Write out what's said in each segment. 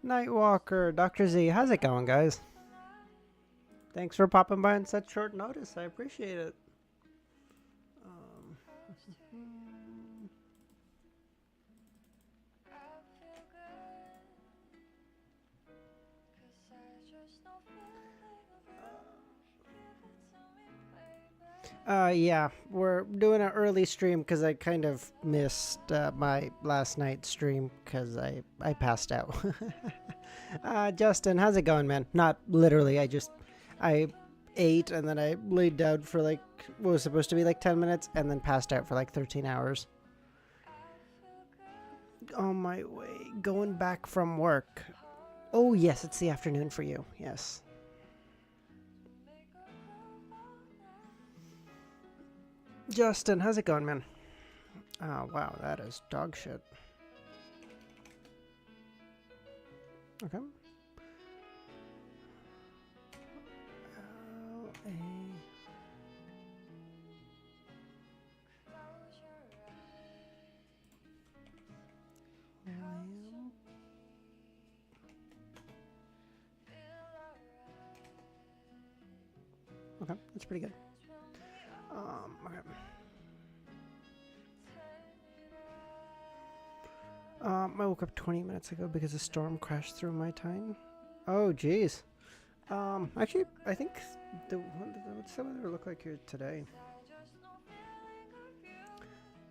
Nightwalker, Dr. Z, how's it going, guys? Thanks for popping by on such short notice. I appreciate it. Um, yeah, we're doing an early stream because I kind of missed my last night's stream because I passed out. Justin, how's it going, man? Not literally, I ate and then I laid down for like, what was supposed to be like 10 minutes and then passed out for like 13 hours. On my way, going back from work. Oh, yes, it's the afternoon for you. Yes. Justin, how's it going, man? Oh, wow, that is dog shit. Okay. Okay, that's pretty good. Okay. I woke up 20 minutes ago because a storm crashed through my time. Oh, jeez. Actually, I think what's the weather look like here today?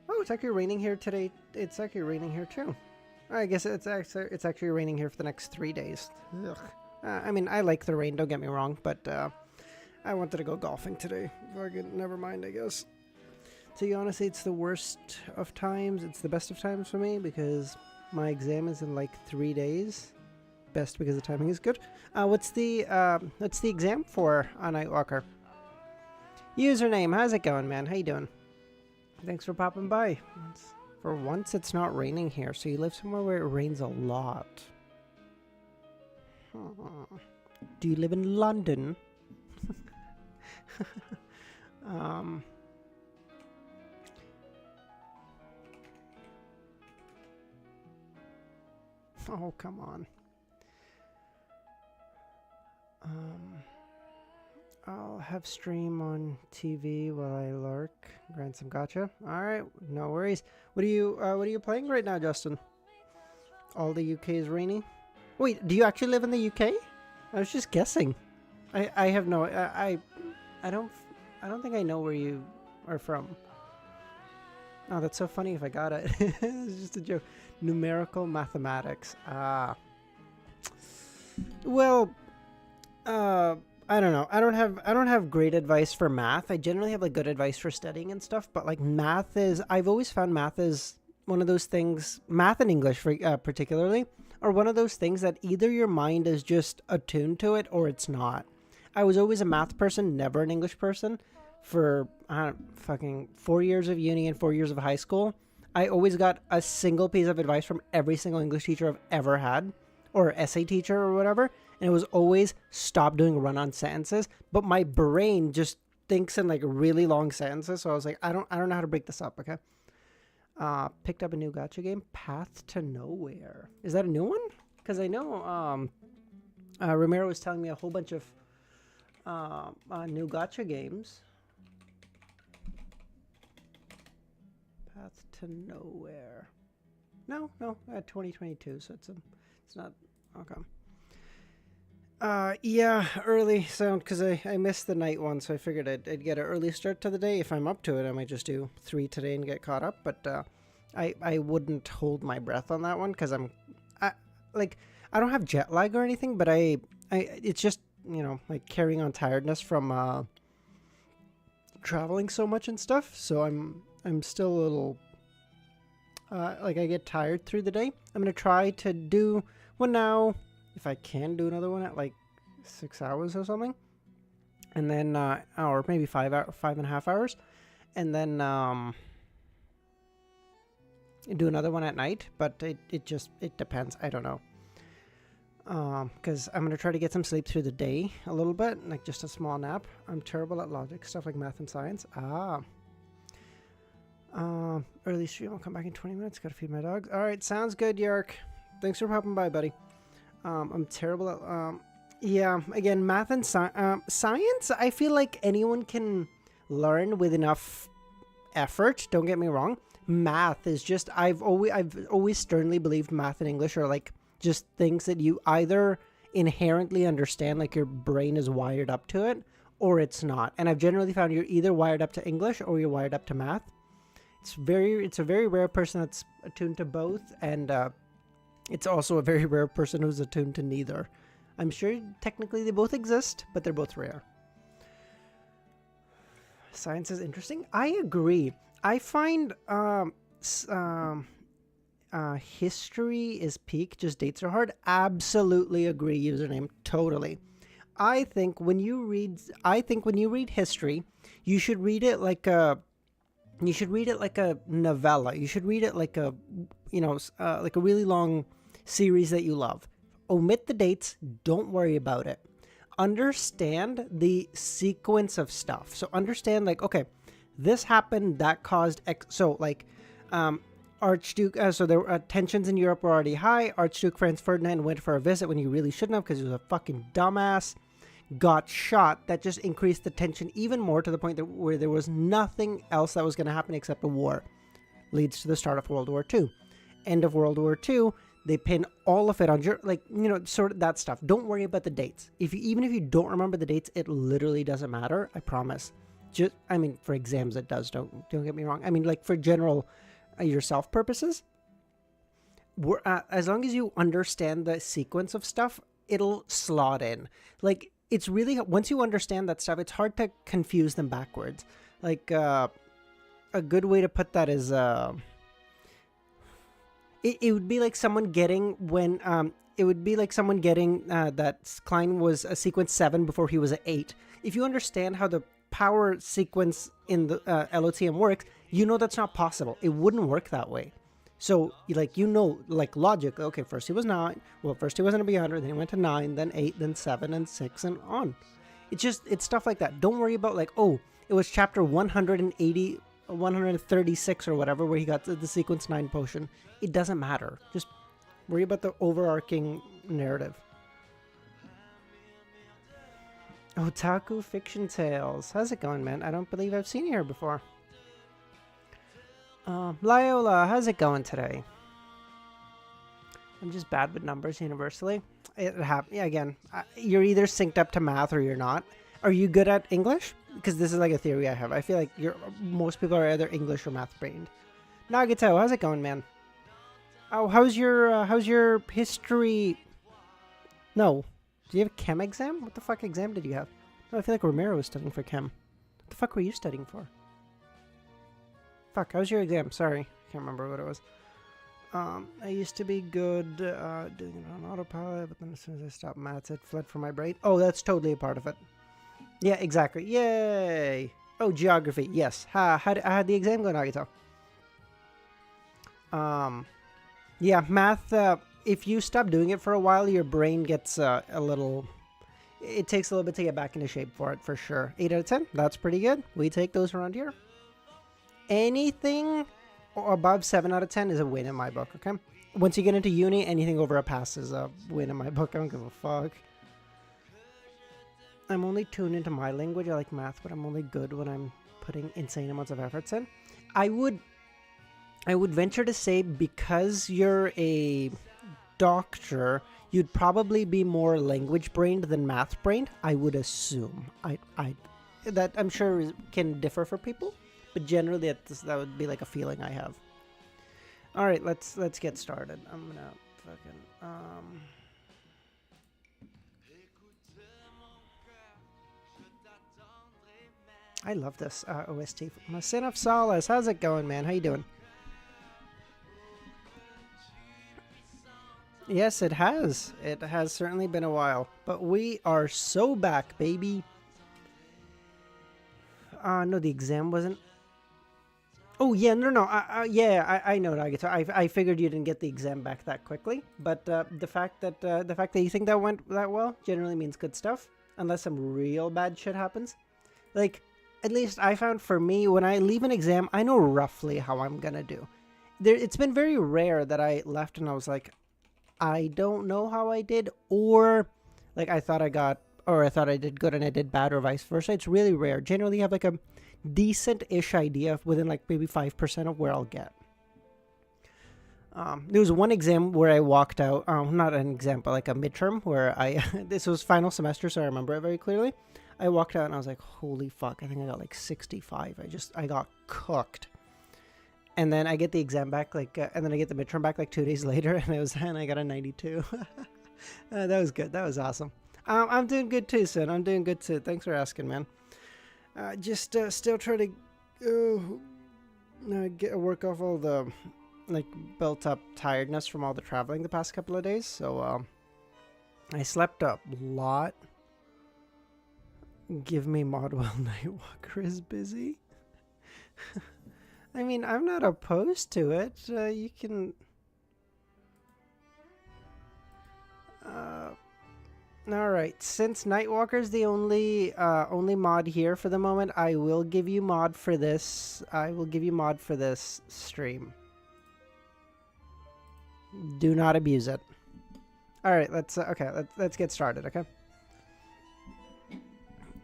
Oh, it's actually raining here today. It's actually raining here too. I guess it's actually raining here for the next 3 days. Ugh. I mean, I like the rain. Don't get me wrong, but I wanted to go golfing today. Fucking never mind, I guess. To be honest, it's the worst of times. It's the best of times for me because my exam is in like 3 days. Best because the timing is good. What's the exam for on Nightwalker? Username, how's it going, man? How you doing? Thanks for popping by. For once, it's not raining here, so you live somewhere where it rains a lot. Do you live in London? Oh, come on. I'll have stream on TV while I lurk. Grant some gotcha. Alright, no worries. What are you playing right now, Justin? All the UK is rainy? Wait, do you actually live in the UK? I was just guessing. I have no I don't think I know where you are from. Oh, that's so funny if I got it. It's just a joke. Numerical mathematics. Well, I don't know. I don't have great advice for math. I generally have like good advice for studying and stuff, but like math is, I've always found math is one of those things, math and English for, particularly, are one of those things that either your mind is just attuned to it or it's not. I was always a math person, never an English person. For fucking 4 years of uni and 4 years of high school, I always got a single piece of advice from every single English teacher I've ever had, or essay teacher or whatever, and it was always stop doing run-on sentences. But my brain just thinks in like really long sentences, so I was like, I don't know how to break this up. Okay. Picked up a new gacha game, Path to Nowhere. Is that a new one? Because I know Romero was telling me a whole bunch of new gacha games. Path to Nowhere. No, 2022. So it's not okay. Yeah, early sound because I missed the night one, so I figured I'd get an early start to the day. If I'm up to it, I might just do 3 today and get caught up. But I wouldn't hold my breath on that one because I don't have jet lag or anything, but it's just, you know, like carrying on tiredness from traveling so much and stuff. So I'm still a little like I get tired through the day. I'm gonna try to do one now. If I can do another one at like 6 hours or something, and then or maybe 5.5 hours, and then do another one at night. But it depends. I don't know. Because I'm going to try to get some sleep through the day a little bit, like just a small nap. I'm terrible at logic, stuff like math and science. Early stream, I'll come back in 20 minutes. Gotta feed my dogs. All right, sounds good, York. Thanks for popping by, buddy. I'm terrible at, yeah, again, math and science, I feel like anyone can learn with enough effort. Don't get me wrong. Math is just, I've always sternly believed math and English are like just things that you either inherently understand, like your brain is wired up to it, or it's not. And I've generally found you're either wired up to English or you're wired up to math. It's a very rare person that's attuned to both, and it's also a very rare person who's attuned to neither. I'm sure technically they both exist, but they're both rare. Science is interesting. I agree. I find history is peak, just dates are hard. Absolutely agree, username. Totally. I think when you read history, you should read it like a novella. You should read it like a like a really long series that you love. Omit the dates, don't worry about it. Understand the sequence of stuff. So understand, like, okay, this happened, that caused X. So like Archduke, so there were tensions in Europe were already high. Archduke Franz Ferdinand went for a visit when he really shouldn't have, because he was a fucking dumbass. Got shot. That just increased the tension even more, to the point that where there was nothing else that was going to happen except a war. Leads to the start of World War II. End of World War II, they pin all of it on sort of that stuff. Don't worry about the dates. Even if you don't remember the dates, it literally doesn't matter. I promise. For exams it does. Don't get me wrong. I mean, like for general yourself purposes, as long as you understand the sequence of stuff, it'll slot in. Like, it's really, once you understand that stuff, it's hard to confuse them backwards. Like, a good way to put that is, it would be like someone getting that Klein was a sequence 7 before he was an 8. If you understand how the power sequence in the LOTM works, you know that's not possible. It wouldn't work that way. So, like logic, okay, first he was 9, well, first he was going to be 100, then he went to 9, then 8, then 7, and 6, and on. It's stuff like that. Don't worry about, like, oh, it was chapter 136 or whatever where he got the sequence 9 potion. It doesn't matter. Just worry about the overarching narrative. Otaku Fiction Tales. How's it going, man? I don't believe I've seen you here before. Lyola, how's it going today? I'm just bad with numbers universally. It happens. Yeah, again, you're either synced up to math or you're not. Are you good at English? Because this is like a theory I have. I feel like most people are either English or math brained. Nagato, how's it going, man? Oh, how's your history? No. Do you have a chem exam? What the fuck exam did you have? No, I feel like Romero was studying for chem. What the fuck were you studying for? Fuck, how's your exam? Sorry. Can't remember what it was. I used to be good doing it on autopilot, but then as soon as I stopped maths, it fled from my brain. Oh, that's totally a part of it. Yeah, exactly. Yay! Oh, geography. Yes. How'd the exam go, Nagito? Yeah, math, if you stop doing it for a while, your brain gets a little... It takes a little bit to get back into shape for it, for sure. 8 out of 10. That's pretty good. We take those around here. Anything above 7 out of 10 is a win in my book, okay? Once you get into uni, anything over a pass is a win in my book. I don't give a fuck. I'm only tuned into my language. I like math, but I'm only good when I'm putting insane amounts of efforts in. I would venture to say, because you're a doctor, you'd probably be more language brained than math brained. I would assume. That I'm sure can differ for people, but generally that would be like a feeling I have. All right, let's get started. I'm gonna fucking I love this OST. My Sin of Solace. How's it going, man? How you doing? Yes, it has. It has certainly been a while. But we are so back, baby. No, the exam wasn't... Oh yeah, no. Yeah, I know, Nagito. I figured you didn't get the exam back that quickly, but the fact that you think that went that well generally means good stuff, unless some real bad shit happens. Like, at least I found for me, when I leave an exam, I know roughly how I'm gonna do. It's been very rare that I left and I was like, I don't know how I did, or like I thought I got, or I thought I did good and I did bad, or vice versa. It's really rare. Generally, you have like a decent-ish idea within like maybe 5% of where I'll get. There was one exam where I walked out, not an exam, but like a midterm where this was final semester, so I remember it very clearly. I walked out and I was like, holy fuck, I think I got like 65. I got cooked. And then I get the exam back, and then I get the midterm back like 2 days later, and I got a 92. That was good. That was awesome. I'm doing good too, son. I'm doing good too. Thanks for asking, man. Just still try to work off all the like built up tiredness from all the traveling the past couple of days. So I slept a lot. Give me mod while Nightwalker is busy. I mean, I'm not opposed to it. You can. All right. Since Nightwalker is the only mod here for the moment, I will give you mod for this. I will give you mod for this stream. Do not abuse it. All right. Let's get started. Okay.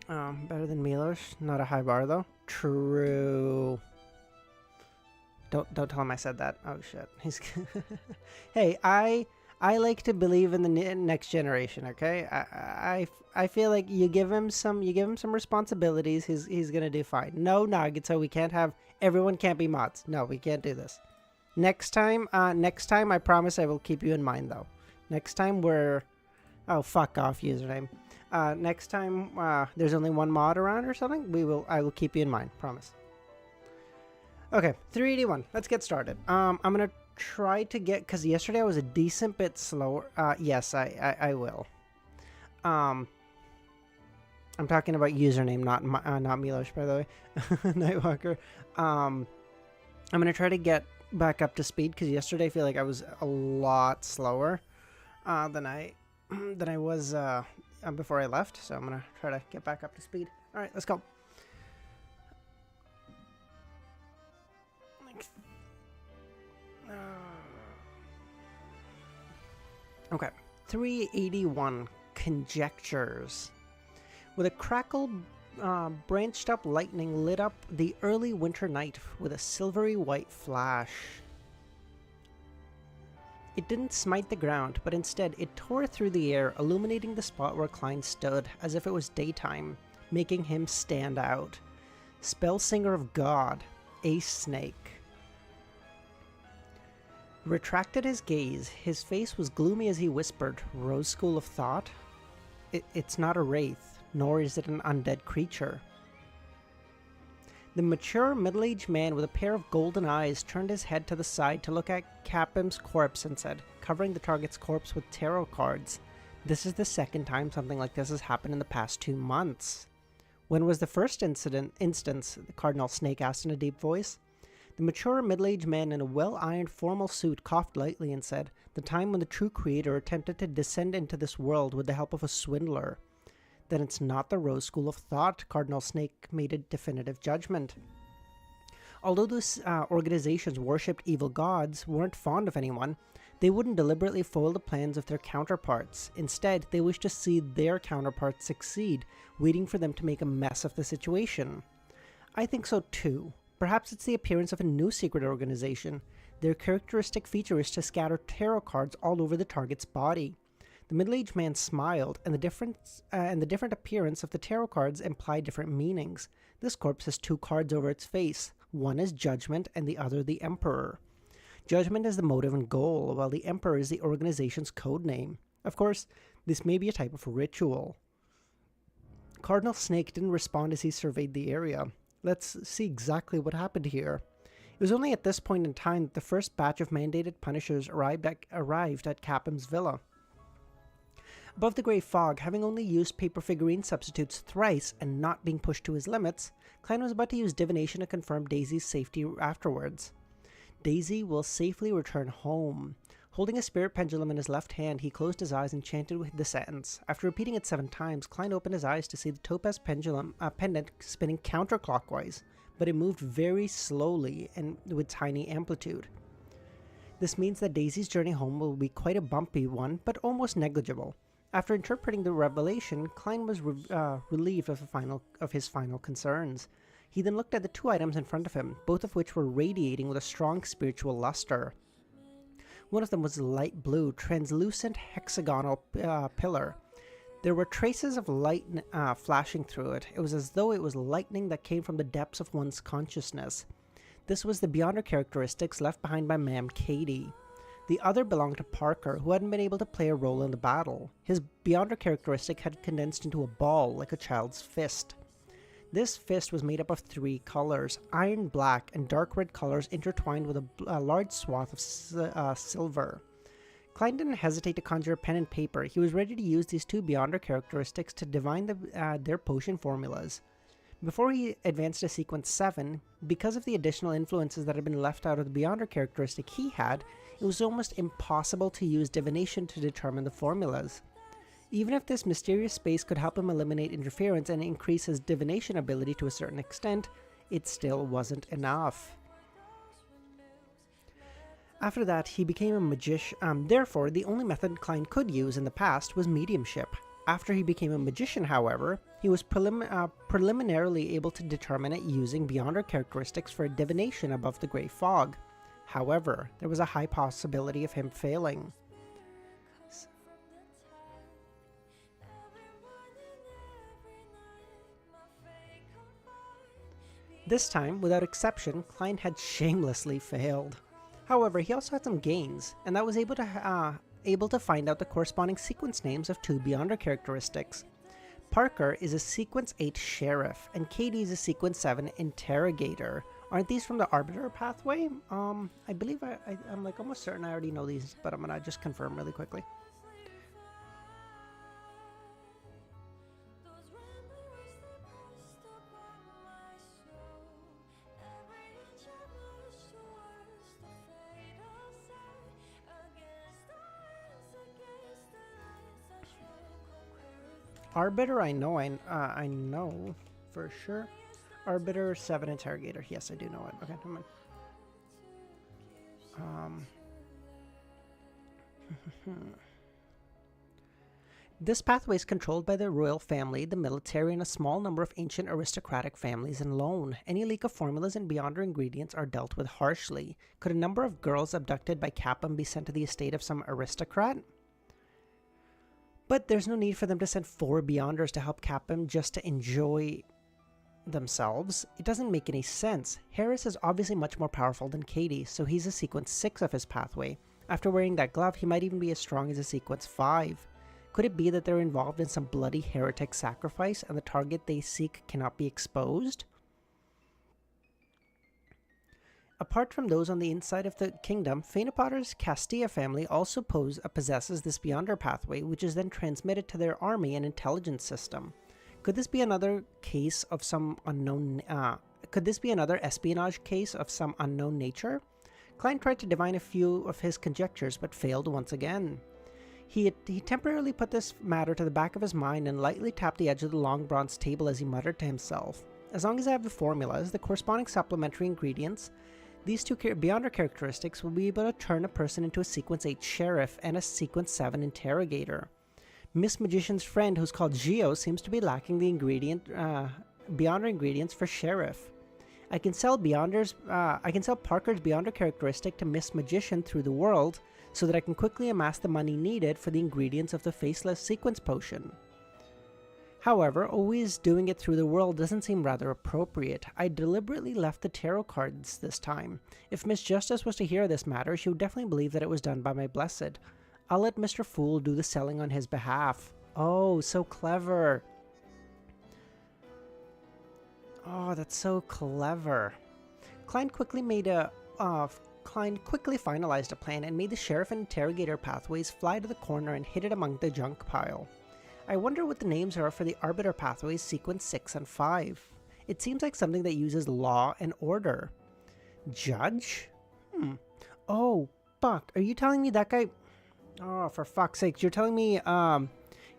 Better than Milos. Not a high bar though. True. Don't tell him I said that. Oh shit. He's. Hey, I like to believe in the next generation. Okay, I feel like you give him some responsibilities. He's gonna do fine. No, Nagito, we can't have everyone can't be mods. No, we can't do this. Next time, I promise I will keep you in mind though. Next time we're, oh fuck off username. Next time there's only one mod around or something. I will keep you in mind. Promise. Okay, 381. Let's get started. I'm gonna try to get, because yesterday I was a decent bit slower. Yes, I will. I'm talking about username, not Milosh, by the way. Nightwalker. I'm gonna try to get back up to speed because yesterday I feel like I was a lot slower than I was before I left. So I'm gonna try to get back up to speed. All right, let's go. Okay, 381 conjectures. With a crackle, branched up lightning lit up the early winter night with a silvery white flash. It didn't smite the ground, but instead it tore through the air, illuminating the spot where Klein stood, as if it was daytime, making him stand out. Spellsinger of God, Ace Snake. Retracted his gaze. His face was gloomy as he whispered, Rose School of Thought? It's not a wraith, nor is it an undead creature. The mature, middle-aged man with a pair of golden eyes turned his head to the side to look at Capim's corpse and said, covering the target's corpse with tarot cards, This is the second time something like this has happened in the past 2 months. When was the first instance? The Cardinal Snake asked in a deep voice. The mature, middle-aged man in a well-ironed formal suit coughed lightly and said, the time when the true creator attempted to descend into this world with the help of a swindler. Then it's not the Rose School of Thought, Cardinal Snake made a definitive judgment. Although those organizations worshipped evil gods, weren't fond of anyone, they wouldn't deliberately foil the plans of their counterparts. Instead, they wished to see their counterparts succeed, waiting for them to make a mess of the situation. I think so too. Perhaps it's the appearance of a new secret organization. Their characteristic feature is to scatter tarot cards all over the target's body. The middle-aged man smiled, and the different appearance of the tarot cards implied different meanings. This corpse has 2 cards over its face. One is Judgment, and the other the Emperor. Judgment is the motive and goal, while the Emperor is the organization's code name. Of course, this may be a type of ritual. Cardinal Snake didn't respond as he surveyed the area. Let's see exactly what happened here. It was only at this point in time that the first batch of mandated punishers arrived at Capim's villa. Above the grey fog, having only used paper figurine substitutes thrice and not being pushed to his limits, Klein was about to use divination to confirm Daisy's safety afterwards. Daisy will safely return home. Holding a spirit pendulum in his left hand, he closed his eyes and chanted with the sentence. After repeating it 7 times, Klein opened his eyes to see the topaz pendant spinning counterclockwise, but it moved very slowly and with tiny amplitude. This means that Daisy's journey home will be quite a bumpy one, but almost negligible. After interpreting the revelation, Klein was relieved of his final concerns. He then looked at the 2 items in front of him, both of which were radiating with a strong spiritual luster. One of them was a light blue, translucent hexagonal pillar. There were traces of light flashing through it. It was as though it was lightning that came from the depths of one's consciousness. This was the Beyonder characteristics left behind by Ma'am Katie. The other belonged to Parker, who hadn't been able to play a role in the battle. His Beyonder characteristic had condensed into a ball, like a child's fist. This fist was made up of 3 colors, iron black and dark red colors intertwined with a large swath of silver. Klein didn't hesitate to conjure a pen and paper. He was ready to use these 2 Beyonder characteristics to divine their potion formulas. Before he advanced to sequence 7, because of the additional influences that had been left out of the Beyonder characteristic he had, it was almost impossible to use divination to determine the formulas. Even if this mysterious space could help him eliminate interference and increase his divination ability to a certain extent, it still wasn't enough. After that, he became a magician. Therefore, the only method Klein could use in the past was mediumship. After he became a magician, however, he was preliminarily able to determine it using Beyonder characteristics for divination above the grey fog. However, there was a high possibility of him failing. This time, without exception, Klein had shamelessly failed. However, he also had some gains, and that was able to find out the corresponding sequence names of 2 Beyonder characteristics. Parker is a sequence 8 sheriff, and Katie is a sequence 7 interrogator. Aren't these from the Arbiter pathway? I believe I'm like almost certain I already know these, but I'm gonna just confirm really quickly. Arbiter, I know for sure. Arbiter 7 interrogator. Yes, I do know it. Okay, come on. This pathway is controlled by the royal family, the military, and a small number of ancient aristocratic families alone. Any leak of formulas and Beyonder ingredients are dealt with harshly. Could a number of girls abducted by Capum be sent to the estate of some aristocrat? But there's no need for them to send 4 Beyonders to help Capum just to enjoy themselves. It doesn't make any sense. Harris is obviously much more powerful than Katie, so he's a sequence 6 of his pathway. After wearing that glove, he might even be as strong as a sequence 5. Could it be that they're involved in some bloody heretic sacrifice and the target they seek cannot be exposed? Apart from those on the inside of the kingdom, Phaenopotter's Castilla family also possesses this Beyonder pathway, which is then transmitted to their army and intelligence system. Could this be another case of some unknown? Could this be another espionage case of some unknown nature? Klein tried to divine a few of his conjectures, but failed once again. He temporarily put this matter to the back of his mind and lightly tapped the edge of the long bronze table as he muttered to himself. As long as I have the formulas, the corresponding supplementary ingredients, these 2 Beyonder characteristics will be able to turn a person into a sequence 8 sheriff and a sequence 7 interrogator. Miss Magician's friend, who's called Gio, seems to be lacking the Beyonder ingredients for sheriff. I can sell Parker's Beyonder characteristic to Miss Magician through the world, so that I can quickly amass the money needed for the ingredients of the Faceless Sequence Potion. However, always doing it through the world doesn't seem rather appropriate. I deliberately left the tarot cards this time. If Miss Justice was to hear this matter, she would definitely believe that it was done by my blessed. I'll let Mr. Fool do the selling on his behalf. Oh, so clever. Oh, that's so clever. Klein quickly made a Klein quickly finalized a plan and made the sheriff and interrogator pathways fly to the corner and hid it among the junk pile. I wonder what the names are for the arbiter pathways sequence 6 and 5. It seems like something that uses law and order. Judge? Oh, fuck. Are you telling me that guy... Oh, for fuck's sake. You're telling me,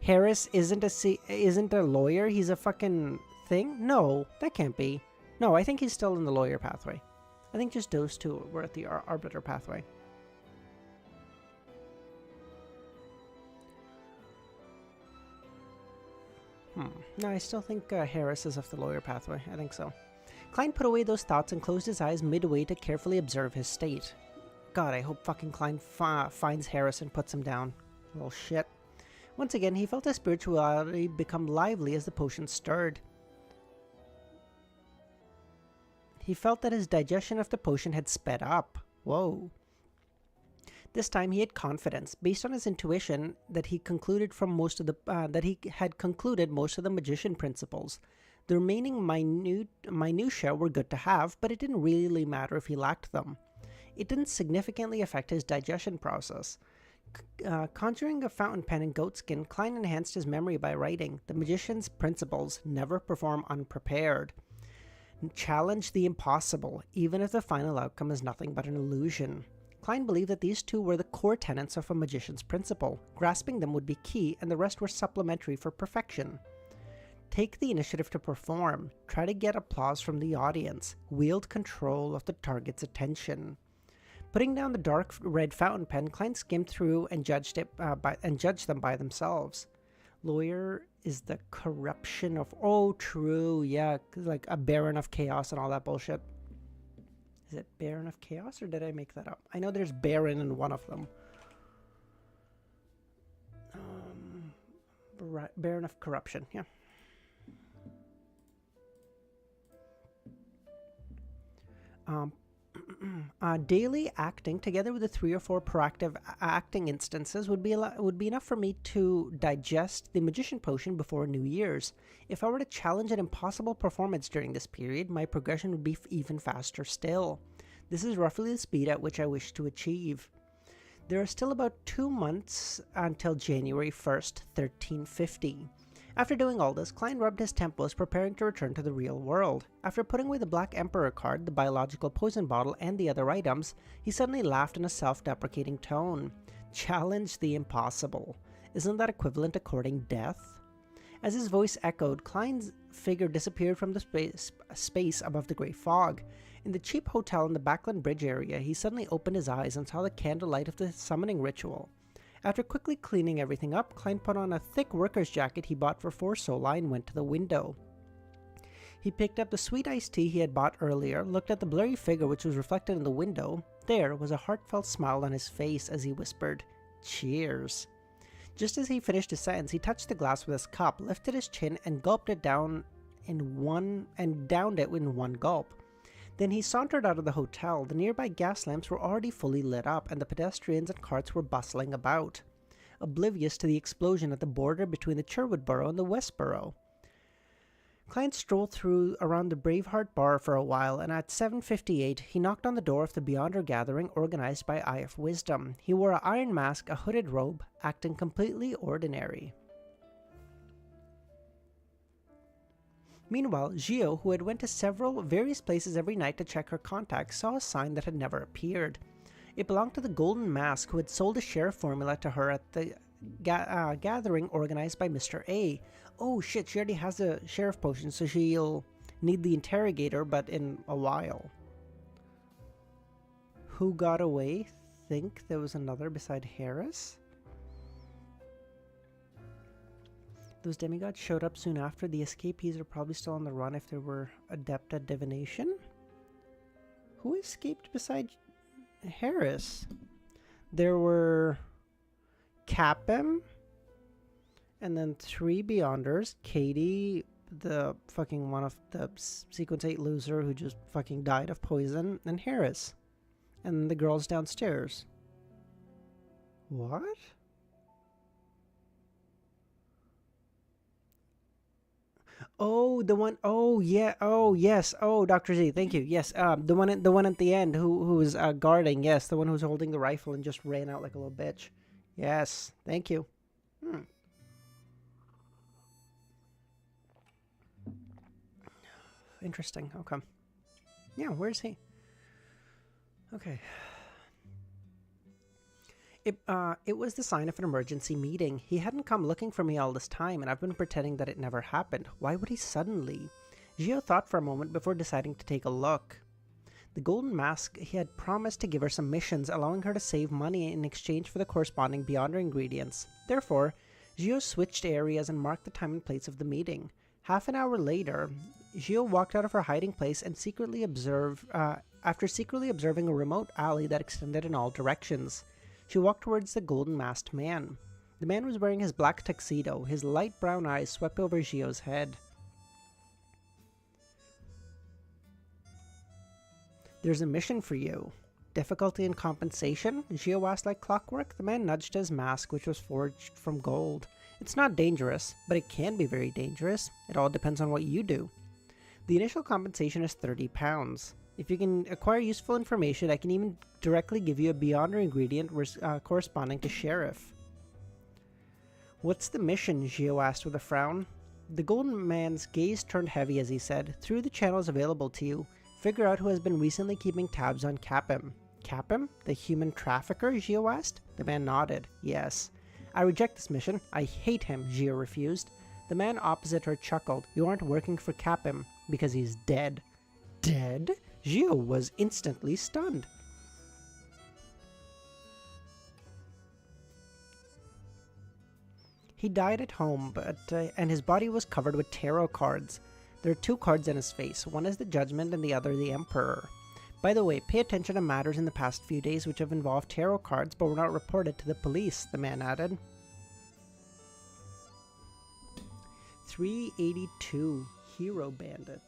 Harris isn't a lawyer? He's a fucking thing? No, that can't be. No, I think he's still in the lawyer pathway. I think just those two were at the arbiter pathway. No, I still think Harris is of the lawyer pathway. I think so. Klein put away those thoughts and closed his eyes midway to carefully observe his state. God, I hope fucking Klein finds Harris and puts him down. Little shit. Once again, he felt his spirituality become lively as the potion stirred. He felt that his digestion of the potion had sped up. Whoa. This time he had confidence, based on his intuition, that he concluded from most of the most of the magician principles. The remaining minutiae were good to have, but it didn't really matter if he lacked them. It didn't significantly affect his digestion process. Conjuring a fountain pen and goatskin, Klein enhanced his memory by writing, "The magician's principles never perform unprepared. Challenge the impossible, even if the final outcome is nothing but an illusion." Klein believed that these two were the core tenets of a magician's principle. Grasping them would be key, and the rest were supplementary for perfection. Take the initiative to perform. Try to get applause from the audience. Wield control of the target's attention. Putting down the dark red fountain pen, Klein skimmed through and judged them by themselves. Lawyer is the corruption of... Oh, true, yeah, like a baron of chaos and all that bullshit. Is it Baron of Chaos, or did I make that up? I know there's Baron in one of them. Baron of Corruption, yeah. Daily acting, together with the 3 or 4 proactive acting instances, would be enough for me to digest the magician potion before New Year's. If I were to challenge an impossible performance during this period, my progression would be even faster still. This is roughly the speed at which I wish to achieve. There are still about 2 months until January 1st, 1350. After doing all this, Klein rubbed his temples, preparing to return to the real world. After putting away the Black Emperor card, the biological poison bottle, and the other items, he suddenly laughed in a self-deprecating tone. Challenge the impossible. Isn't that equivalent to courting death? As his voice echoed, Klein's figure disappeared from the space above the grey fog. In the cheap hotel in the Backland Bridge area, he suddenly opened his eyes and saw the candlelight of the summoning ritual. After quickly cleaning everything up, Klein put on a thick worker's jacket he bought for 4 soli and went to the window. He picked up the sweet iced tea he had bought earlier, looked at the blurry figure which was reflected in the window. There was a heartfelt smile on his face as he whispered, "Cheers." Just as he finished his sentence, he touched the glass with his cup, lifted his chin, and gulped it down downed it in one gulp. Then he sauntered out of the hotel. The nearby gas lamps were already fully lit up, and the pedestrians and carts were bustling about, oblivious to the explosion at the border between the Sherwood Borough and the West Borough. Klein strolled around the Braveheart bar for a while, and at 7:58 he knocked on the door of the Beyonder gathering organized by Eye of Wisdom. He wore an iron mask, a hooded robe, acting completely ordinary. Meanwhile, Gio, who had went to various places every night to check her contacts, saw a sign that had never appeared. It belonged to the Golden Mask, who had sold a sheriff formula to her at the gathering organized by Mr. A. Oh shit, she already has a sheriff potion, so she'll need the interrogator, but in a while. Who got away? Think there was another beside Harris? Those demigods showed up soon after. The escapees are probably still on the run if they were adept at divination. Who escaped beside Harris? There were Capem, and then 3 Beyonders. Katie, the fucking one of the Sequence 8 loser who just fucking died of poison, and Harris. And the girls downstairs. What? Oh, the one oh yeah. Oh, yes. Oh, Dr. Z, thank you. Yes. The one at the end who was guarding. Yes, the one who was holding the rifle and just ran out like a little bitch. Yes. Thank you. Hmm. Interesting. Okay. Yeah, where's he? Okay. It was the sign of an emergency meeting. He hadn't come looking for me all this time, and I've been pretending that it never happened. Why would he suddenly? Gio thought for a moment before deciding to take a look. The golden mask, he had promised to give her some missions, allowing her to save money in exchange for the corresponding Beyonder ingredients. Therefore, Gio switched areas and marked the time and place of the meeting. Half an hour later, Gio walked out of her hiding place and after secretly observing a remote alley that extended in all directions. She walked towards the golden masked man. The man was wearing his black tuxedo. His light brown eyes swept over Gio's head. There's a mission for you. Difficulty and compensation? Gio asked like clockwork. The man nudged his mask, which was forged from gold. It's not dangerous, but it can be very dangerous. It all depends on what you do. The initial compensation is 30 pounds. If you can acquire useful information, I can even directly give you a Beyonder ingredient corresponding to Sheriff. What's the mission? Gio asked with a frown. The golden man's gaze turned heavy as he said, through the channels available to you, figure out who has been recently keeping tabs on Capim. Capim? The human trafficker? Gio asked. The man nodded. Yes. I reject this mission. I hate him, Gio refused. The man opposite her chuckled. You aren't working for Capim because he's dead. Dead? Gio was instantly stunned. He died at home, and his body was covered with tarot cards. There are two cards in his face. One is the Judgment and the other the Emperor. By the way, pay attention to matters in the past few days which have involved tarot cards but were not reported to the police, the man added. 382. Hero Bandit.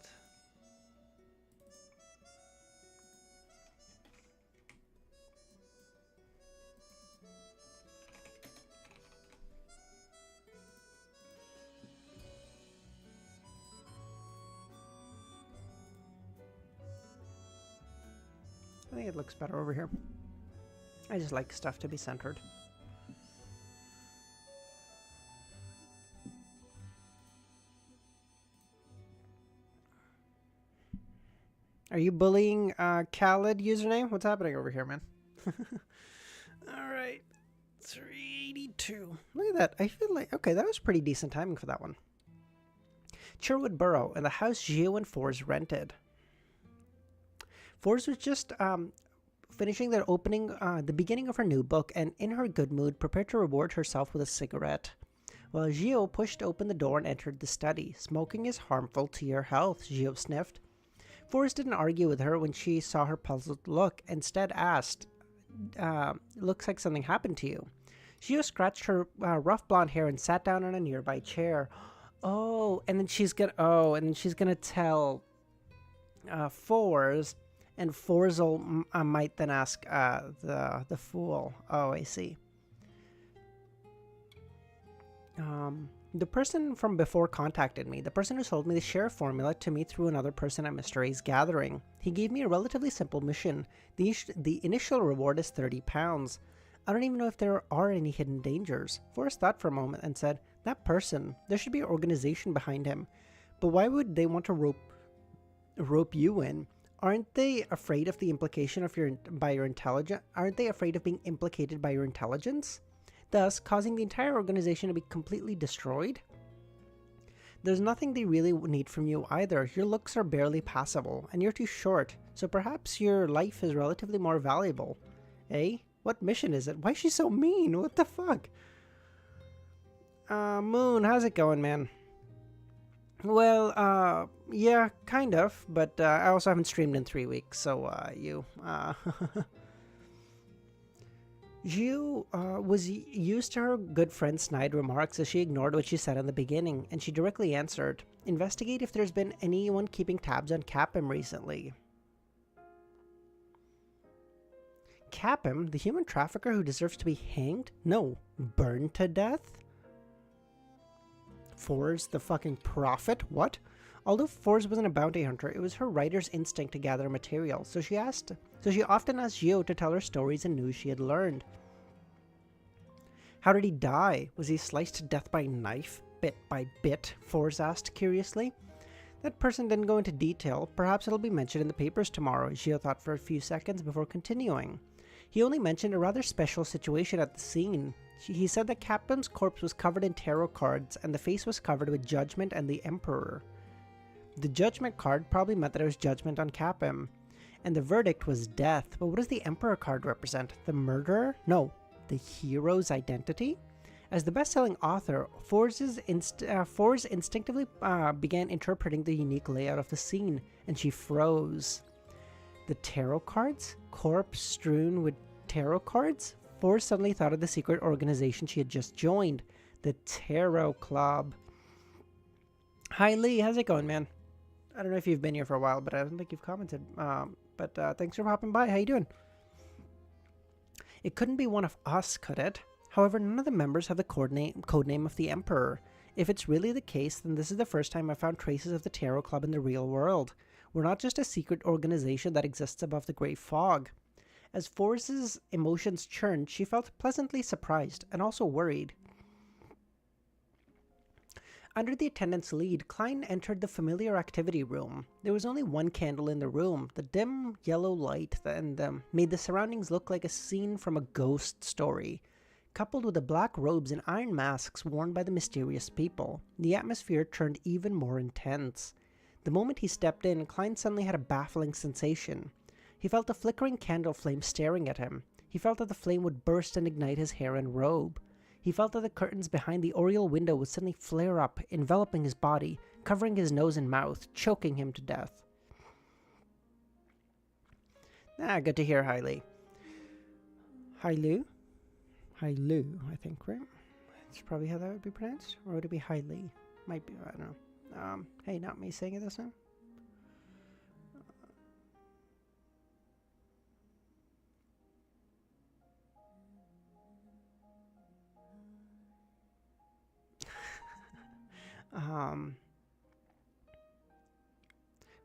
I think it looks better over here. I just like stuff to be centered. Are you bullying Khaled username? What's happening over here, man? Alright. 382. Look at that. I feel like... Okay, that was pretty decent timing for that one. Sherwood Borough, and the house Gio and Fours rented. Fours was just finishing their opening, the beginning of her new book, and in her good mood, prepared to reward herself with a cigarette. While Gio pushed open the door and entered the study. Smoking is harmful to your health, Gio sniffed. Fours didn't argue with her when she saw her puzzled look, instead asked, looks like something happened to you. Gio scratched her rough blonde hair and sat down on a nearby chair. And then she's gonna tell Fours, and Fours might then ask the fool. Oh, I see. The person from before contacted me. The person who sold me the sheriff formula to me through another person at Mr. A's gathering. He gave me a relatively simple mission. The initial reward is 30 pounds. I don't even know if there are any hidden dangers. Forrest thought for a moment and said, that person, there should be an organization behind him. But why would they want to rope you in? Aren't they afraid of the implication of by your intelligence? Aren't they afraid of being implicated by your intelligence? Thus, causing the entire organization to be completely destroyed? There's nothing they really need from you either. Your looks are barely passable, and you're too short, so perhaps your life is relatively more valuable. Eh? What mission is it? Why is she so mean? What the fuck? Moon, how's it going, man? Well, yeah, kind of, but I also haven't streamed in 3 weeks, so, Gio was used to her good friend snide remarks as she ignored what she said in the beginning, and she directly answered, investigate if there's been anyone keeping tabs on Capim recently. Capim, the human trafficker who deserves to be hanged? No, burned to death? Fours the fucking prophet? What? Although Fours wasn't a bounty hunter, it was her writer's instinct to gather material, so she often asked Gio to tell her stories and news she had learned. How did he die? Was he sliced to death by knife, bit by bit? Fours asked curiously. That person didn't go into detail. Perhaps it'll be mentioned in the papers tomorrow, Gio thought for a few seconds before continuing. He only mentioned a rather special situation at the scene. He said that Capim's corpse was covered in tarot cards, and the face was covered with Judgment and the Emperor. The Judgment card probably meant that it was judgment on Capim, and the verdict was death. But what does the Emperor card represent? The murderer? No, the hero's identity? As the best-selling author, Fours instinctively began interpreting the unique layout of the scene, and she froze. The tarot cards? Corpse strewn with tarot cards? Fours suddenly thought of the secret organization she had just joined, the Tarot Club. Hi Lee, how's it going, man? I don't know if you've been here for a while, but I don't think you've commented. But thanks for popping by. How you doing? It couldn't be one of us, could it? However, none of the members have the codename of the Emperor. If it's really the case, then this is the first time I found traces of the Tarot Club in the real world. We're not just a secret organization that exists above the great fog. As Fours' emotions churned, she felt pleasantly surprised and also worried. Under the attendant's lead, Klein entered the familiar activity room. There was only one candle in the room. The dim yellow light made the surroundings look like a scene from a ghost story. Coupled with the black robes and iron masks worn by the mysterious people, the atmosphere turned even more intense. The moment he stepped in, Klein suddenly had a baffling sensation. He felt a flickering candle flame staring at him. He felt that the flame would burst and ignite his hair and robe. He felt that the curtains behind the oriel window would suddenly flare up, enveloping his body, covering his nose and mouth, choking him to death. Good to hear, Hailey. Hailu? Hailu, I think, right? That's probably how that would be pronounced. Or would it be Hailey? Might be, I don't know. Hey, not me saying it this time.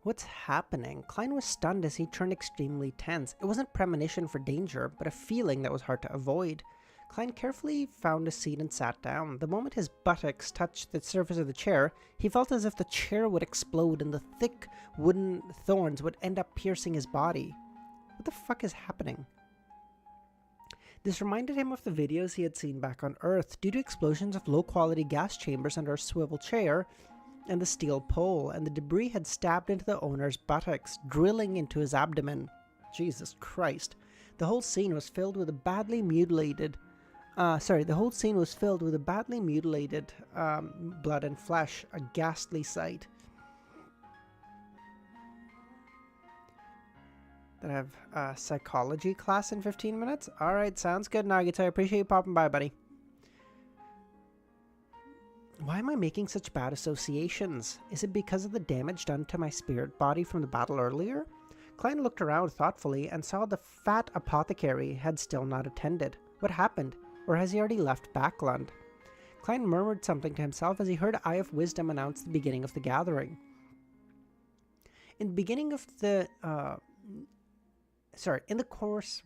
What's happening? Klein was stunned as he turned extremely tense. It wasn't premonition for danger, but a feeling that was hard to avoid. Klein carefully found a seat and sat down. The moment his buttocks touched the surface of the chair, he felt as if the chair would explode and the thick wooden thorns would end up piercing his body. What the fuck is happening? This reminded him of the videos he had seen back on Earth. Due to explosions of low-quality gas chambers under a swivel chair and the steel pole, and the debris had stabbed into the owner's buttocks, drilling into his abdomen. Jesus Christ. The whole scene was filled with a badly mutilated blood and flesh, a ghastly sight. That I have a psychology class in 15 minutes? Alright, sounds good, Nagita. I appreciate you popping by, buddy. Why am I making such bad associations? Is it because of the damage done to my spirit body from the battle earlier? Klein looked around thoughtfully and saw the fat apothecary had still not attended. What happened? Or has he already left Backland? Klein murmured something to himself as he heard Eye of Wisdom announce the beginning of the gathering. In the beginning of the, in the course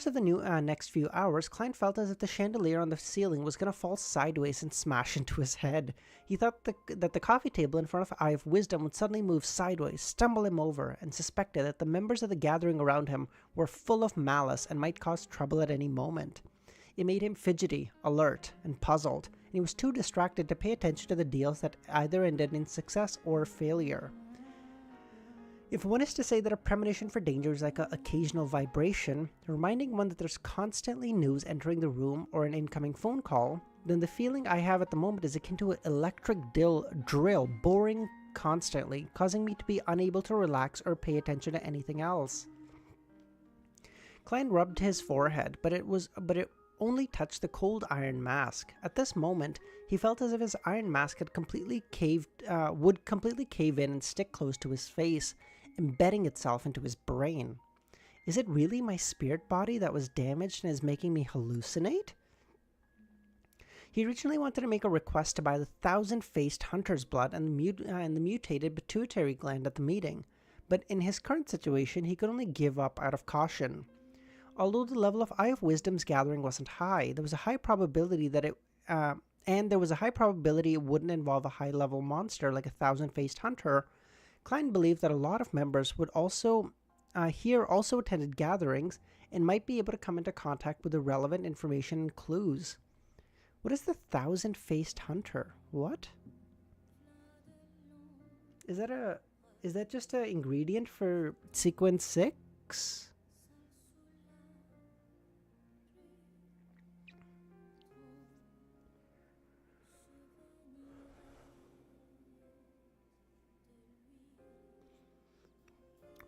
of the next few hours, Klein felt as if the chandelier on the ceiling was going to fall sideways and smash into his head. He thought that the coffee table in front of Eye of Wisdom would suddenly move sideways, stumble him over, and suspected that the members of the gathering around him were full of malice and might cause trouble at any moment. It made him fidgety, alert, and puzzled, and he was too distracted to pay attention to the deals that either ended in success or failure. If one is to say that a premonition for danger is like an occasional vibration, reminding one that there's constantly news entering the room or an incoming phone call, then the feeling I have at the moment is akin to an electric drill boring constantly, causing me to be unable to relax or pay attention to anything else. Klein rubbed his forehead, but it only touched the cold iron mask. At this moment, he felt as if his iron mask had would completely cave in and stick close to his face, embedding itself into his brain. Is it really my spirit body that was damaged and is making me hallucinate? He originally wanted to make a request to buy the 1,000-faced hunter's blood and the mutated pituitary gland at the meeting, but in his current situation, he could only give up out of caution. Although the level of Eye of Wisdom's gathering wasn't high, there was a high probability that it wouldn't involve a high-level monster like a 1,000-faced hunter. Klein believed that a lot of members would also attended gatherings and might be able to come into contact with the relevant information and clues. What is the 1,000-faced hunter? What? Is that just an ingredient for sequence 6?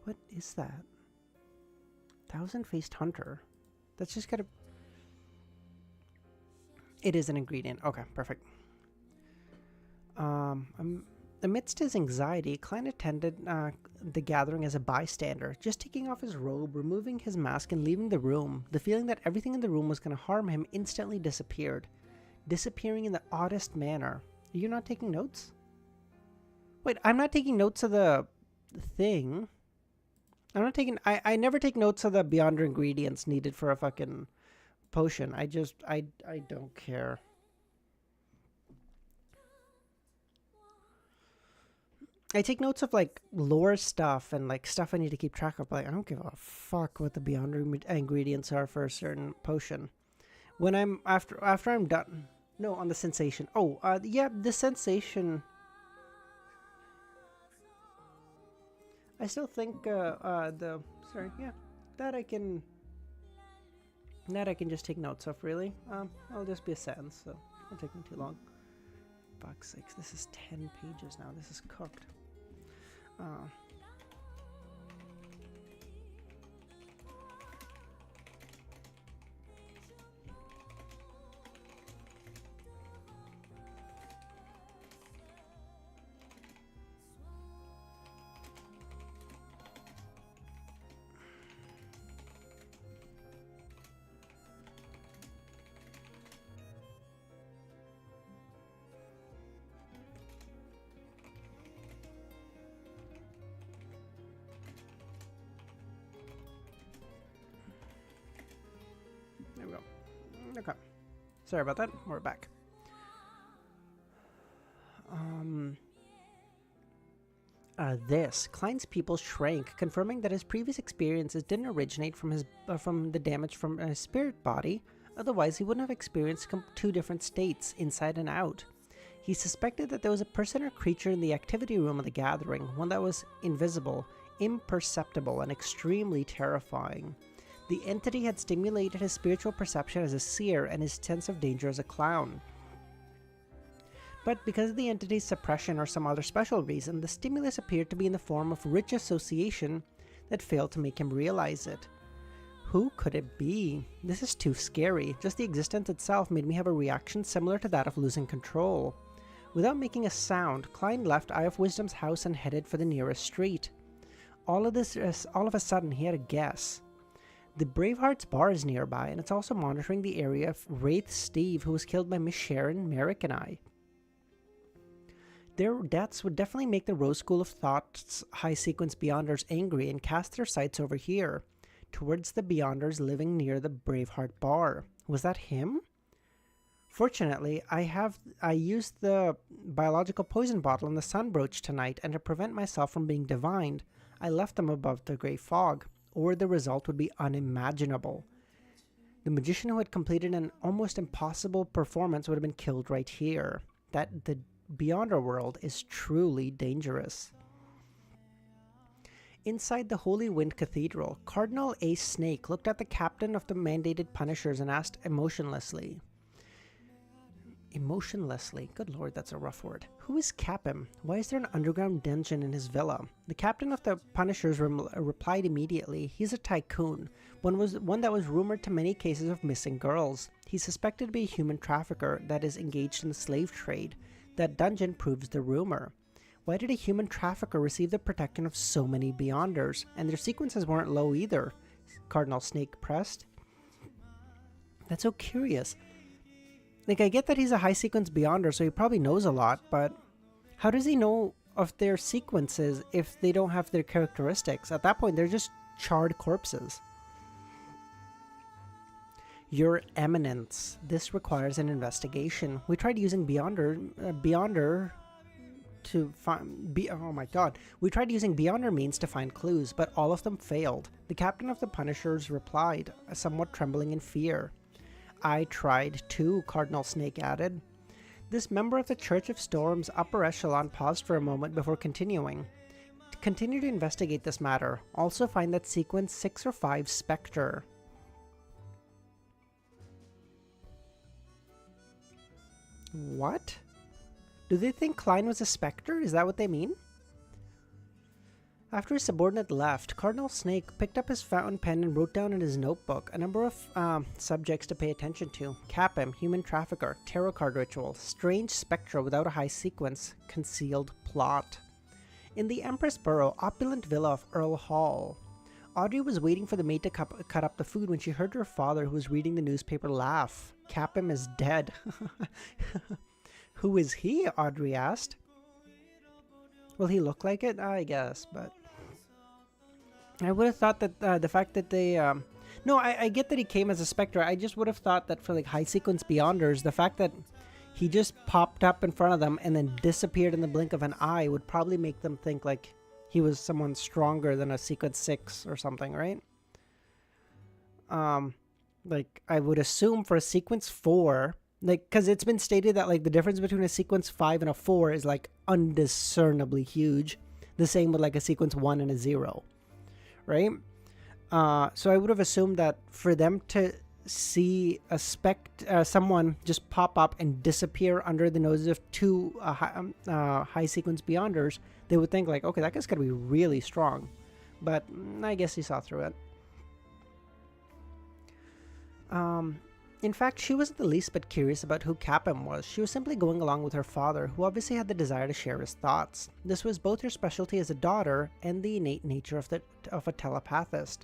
What is that? 1,000-faced hunter. That's just gotta... It is an ingredient. Okay, perfect. Amidst his anxiety, Klein attended the gathering as a bystander, just taking off his robe, removing his mask, and leaving the room. The feeling that everything in the room was going to harm him instantly disappeared, disappearing in the oddest manner. You're not taking notes? Wait, I'm not taking notes of the thing. I'm not taking... I never take notes of the Beyonder ingredients needed for a fucking potion. I don't care. I take notes of like lore stuff and like stuff I need to keep track of. Like I don't give a fuck what the Beyonder ingredients are for a certain potion. When I'm after I'm done. No, on the sensation. Oh, yeah, the sensation. I still think that I can just take notes of, really. I'll just be a sentence, so it won't take me too long. Fuck's sakes, this is 10 pages now. This is cooked. There we go. Okay. Sorry about that. We're back. Klein's pupil shrank, confirming that his previous experiences didn't originate from the damage from his spirit body. Otherwise, he wouldn't have experienced two different states, inside and out. He suspected that there was a person or creature in the activity room of the gathering, one that was invisible, imperceptible, and extremely terrifying. The entity had stimulated his spiritual perception as a seer and his sense of danger as a clown. But because of the entity's suppression or some other special reason, the stimulus appeared to be in the form of rich association that failed to make him realize it. Who could it be? This is too scary. Just the existence itself made me have a reaction similar to that of losing control. Without making a sound, Klein left Eye of Wisdom's house and headed for the nearest street. All of a sudden, he had a guess. The Braveheart's bar is nearby, and it's also monitoring the area of Wraith Steve, who was killed by Miss Sharon, Merrick, and I. Their deaths would definitely make the Rose School of Thought's high-sequence Beyonders angry and cast their sights over here, towards the Beyonders living near the Braveheart bar. Was that him? Fortunately, I used the biological poison bottle and the sun brooch tonight, and to prevent myself from being divined, I left them above the grey fog, or the result would be unimaginable. The magician who had completed an almost impossible performance would have been killed right here. That the Beyonder world is truly dangerous. Inside the Holy Wind Cathedral, Cardinal Ace Snake looked at the captain of the mandated Punishers and asked emotionlessly, good lord, that's a rough word. Who is Capim? Why is there an underground dungeon in his villa? The captain of the Punishers replied immediately, he's a tycoon, one that was rumored to many cases of missing girls. He's suspected to be a human trafficker that is engaged in the slave trade. That dungeon proves the rumor. Why did a human trafficker receive the protection of so many Beyonders? And their sequences weren't low either, Cardinal Snake pressed. That's so curious. Like, I get that he's a high sequence beyonder, so he probably knows a lot, but how does he know of their sequences if they don't have their characteristics? At that point, they're just charred corpses. Your Eminence, this requires an investigation. We tried using Beyonder to find... oh my god. We tried using Beyonder means to find clues, but all of them failed. The captain of the Punishers replied, somewhat trembling in fear. I tried too, Cardinal Snake added. This member of the Church of Storm's upper echelon paused for a moment before continuing. Continue to investigate this matter. Also find that sequence 6 or 5 Spectre. What? Do they think Klein was a Spectre? Is that what they mean? After his subordinate left, Cardinal Snake picked up his fountain pen and wrote down in his notebook a number of subjects to pay attention to. Capim, human trafficker, tarot card ritual, strange spectra without a high sequence, concealed plot. In the Empress Borough, opulent villa of Earl Hall. Audrey was waiting for the maid to cut up the food when she heard her father, who was reading the newspaper, laugh. Capim is dead. Who is he? Audrey asked. Will he look like it? I guess, but... I would have thought that the fact that they... No, I get that he came as a Spectre. I just would have thought that for like high sequence Beyonders, the fact that he just popped up in front of them and then disappeared in the blink of an eye would probably make them think like he was someone stronger than a sequence 6 or something, right? Like, I would assume for a sequence 4... Like, because it's been stated that, like, the difference between a sequence 5 and a 4 is, like, undiscernibly huge. The same with, like, a sequence 1 and a 0. Right? So I would have assumed that for them to see someone just pop up and disappear under the noses of 2 high sequence Beyonders, they would think, like, okay, that guy's got to be really strong. But I guess he saw through it. In fact, she wasn't the least bit curious about who Capim was. She was simply going along with her father, who obviously had the desire to share his thoughts. This was both her specialty as a daughter and the innate nature of a telepathist.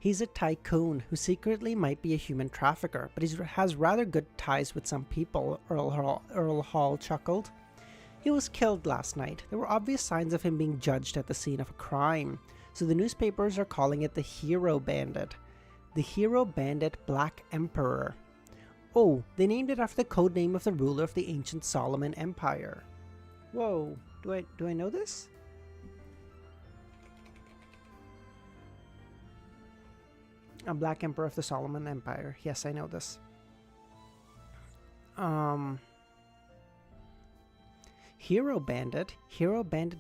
He's a tycoon who secretly might be a human trafficker, but he has rather good ties with some people, Earl Hall chuckled. He was killed last night. There were obvious signs of him being judged at the scene of a crime, so the newspapers are calling it the Hero Bandit. The Hero Bandit Black Emperor. Oh, they named it after the code name of the ruler of the ancient Solomon Empire. Whoa, do I know this? A Black Emperor of the Solomon Empire. Yes, I know this. Hero Bandit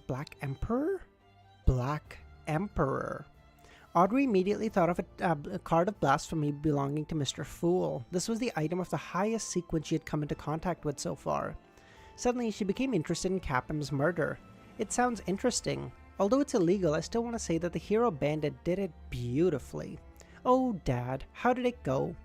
Black Emperor? Black Emperor. Audrey immediately thought of a card of blasphemy belonging to Mr. Fool. This was the item of the highest sequence she had come into contact with so far. Suddenly, she became interested in Capim's murder. It sounds interesting. Although it's illegal, I still want to say that the Hero Bandit did it beautifully. Oh, Dad, how did it go?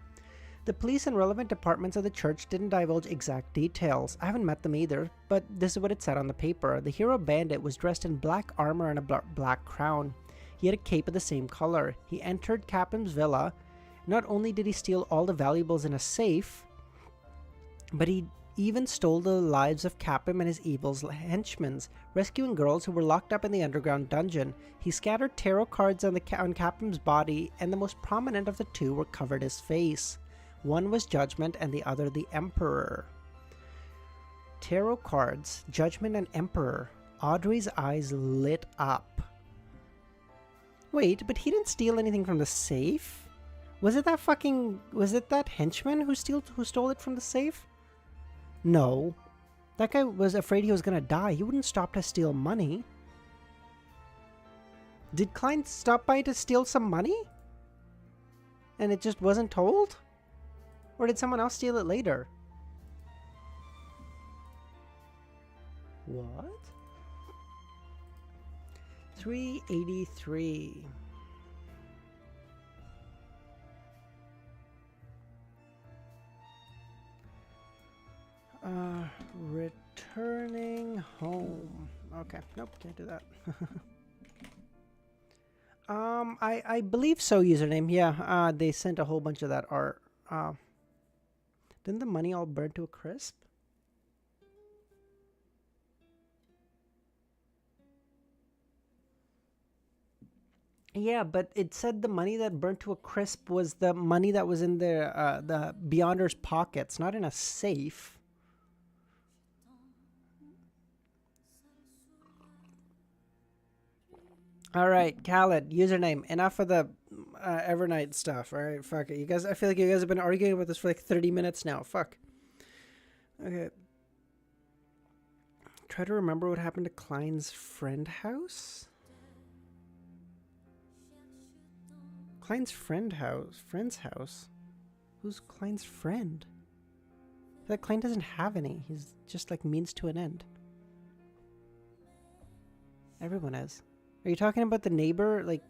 The police and relevant departments of the church didn't divulge exact details. I haven't met them either, but this is what it said on the paper. The Hero Bandit was dressed in black armor and a black crown. He had a cape of the same color. He entered Capim's villa. Not only did he steal all the valuables in a safe, but he even stole the lives of Capim and his evil henchmen, rescuing girls who were locked up in the underground dungeon. He scattered tarot cards on Capim's body, and the most prominent of the two were covered his face. One was Judgment and the other the Emperor. Tarot cards, Judgment and Emperor. Audrey's eyes lit up. Wait, but he didn't steal anything from the safe? Was it that henchman who stole it from the safe? No. That guy was afraid he was gonna die. He wouldn't stop to steal money. Did Klein stop by to steal some money? And it just wasn't told? Or did someone else steal it later? What? 383. Returning home. Okay, nope, can't do that. I believe so, username. Yeah, they sent a whole bunch of that art. Didn't the money all burn to a crisp? Yeah, but it said the money that burnt to a crisp was the money that was in the Beyonder's pockets, not in a safe. All right, Khaled, username. Enough of the Evernight stuff. All right, fuck it. You guys, I feel like you guys have been arguing about this for like 30 minutes now. Fuck. Okay. Try to remember what happened to Klein's friend house. Klein's friend's house. Who's Klein's friend? That Klein doesn't have any. He's just like means to an end. Everyone is. Are you talking about the neighbor, like,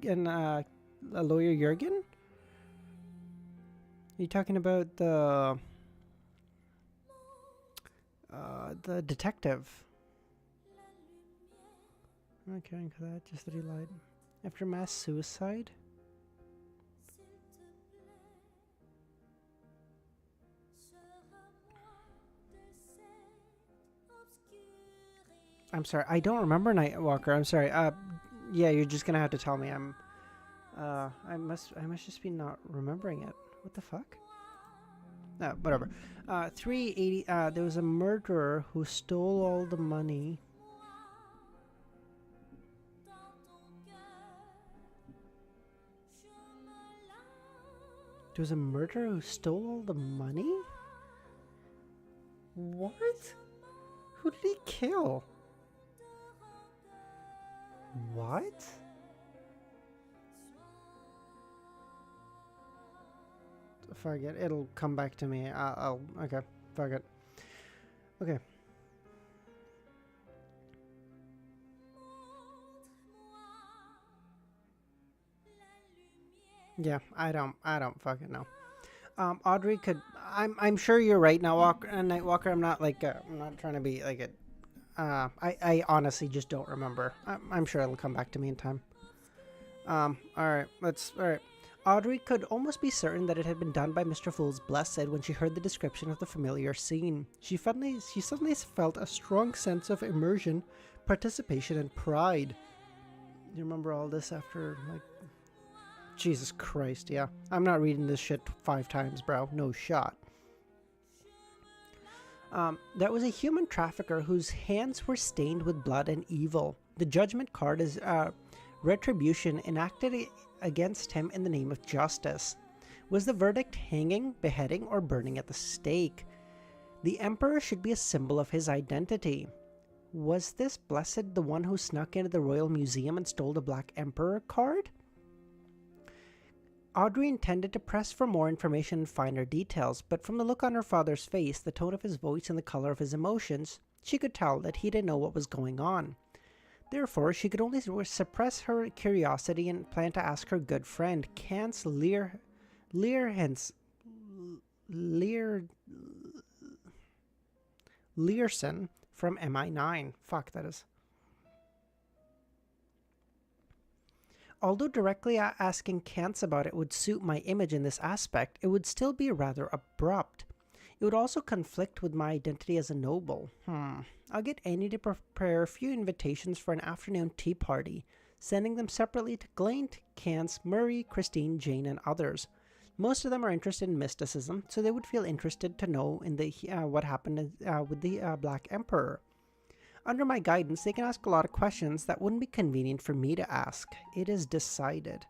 and a lawyer Jurgen? Are you talking about the detective? I'm not caring for that, just that he lied. After mass suicide? I'm sorry, I don't remember Nightwalker. I'm sorry. Yeah, you're just gonna have to tell me. I must just be not remembering it. What the fuck? No, whatever. 380. There was a murderer who stole all the money. There was a murderer who stole all the money? What? Who did he kill? What? Fuck it. It'll come back to me. Okay. Fuck it. Okay. Yeah, I don't fucking know. Audrey could. I'm sure you're right now, Nightwalker. I'm not like. I'm not trying to be like it. I honestly just don't remember. I'm sure it'll come back to me in time. All right. Audrey could almost be certain that it had been done by Mr. Fool's Blessed when she heard the description of the familiar scene. She suddenly felt a strong sense of immersion, participation, and pride. You remember all this after, like... Jesus Christ, yeah. I'm not reading this shit 5 times, bro. No shot. That was a human trafficker whose hands were stained with blood and evil. The judgment card is retribution enacted against him in the name of justice. Was the verdict hanging, beheading, or burning at the stake? The emperor should be a symbol of his identity. Was this blessed the one who snuck into the Royal Museum and stole the Black Emperor card? Audrey intended to press for more information and finer details, but from the look on her father's face, the tone of his voice, and the color of his emotions, she could tell that he didn't know what was going on. Therefore, she could only suppress her curiosity and plan to ask her good friend, Kance Learson from MI9. Fuck, that is. Although directly asking Kance about it would suit my image in this aspect, it would still be rather abrupt. It would also conflict with my identity as a noble. I'll get Annie to prepare a few invitations for an afternoon tea party, sending them separately to Glaint, Kance, Murray, Christine, Jane, and others. Most of them are interested in mysticism, so they would feel interested to know in the what happened with the Black Emperor. Under my guidance, they can ask a lot of questions that wouldn't be convenient for me to ask. It is decided.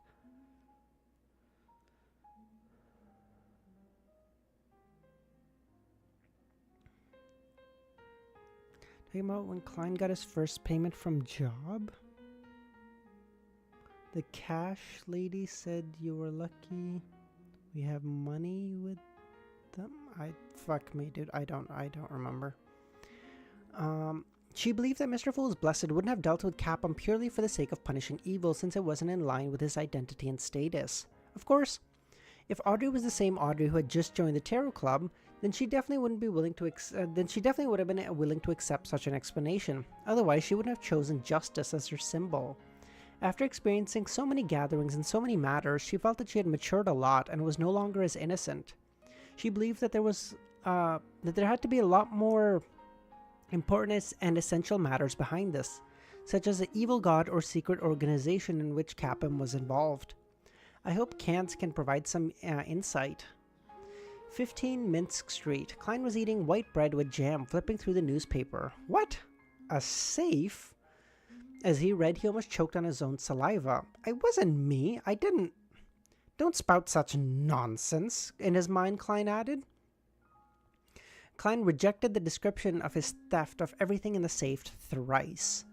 Talking about when Klein got his first payment from job? The cash lady said you were lucky. We have money with them? Fuck me, dude. I don't remember. She believed that Mr. Fool's Blessed wouldn't have dealt with Capum purely for the sake of punishing evil, since it wasn't in line with his identity and status. Of course, if Audrey was the same Audrey who had just joined the Tarot Club, then she definitely would have been willing to accept such an explanation. Otherwise, she wouldn't have chosen justice as her symbol. After experiencing so many gatherings and so many matters, she felt that she had matured a lot and was no longer as innocent. She believed that there had to be a lot more important and essential matters behind this, such as an evil god or secret organization in which Capim was involved. I hope Kant can provide some insight. 15 Minsk Street. Klein was eating white bread with jam, flipping through the newspaper. What? A safe? As he read, he almost choked on his own saliva. It wasn't me. I didn't. Don't spout such nonsense, in his mind, Klein added. Klein rejected the description of his theft of everything in the safe thrice.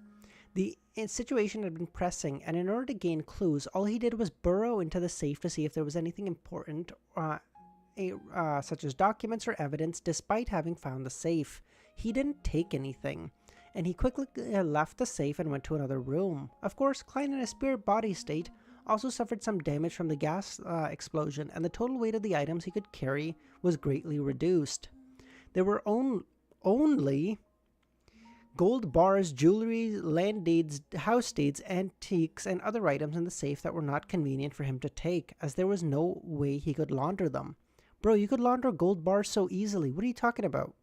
The situation had been pressing, and in order to gain clues, all he did was burrow into the safe to see if there was anything important, such as documents or evidence, despite having found the safe. He didn't take anything, and he quickly left the safe and went to another room. Of course, Klein, in a spirit body state, also suffered some damage from the gas explosion, and the total weight of the items he could carry was greatly reduced. There were only gold bars, jewelry, land deeds, house deeds, antiques, and other items in the safe that were not convenient for him to take, as there was no way he could launder them. Bro, you could launder gold bars so easily. What are you talking about?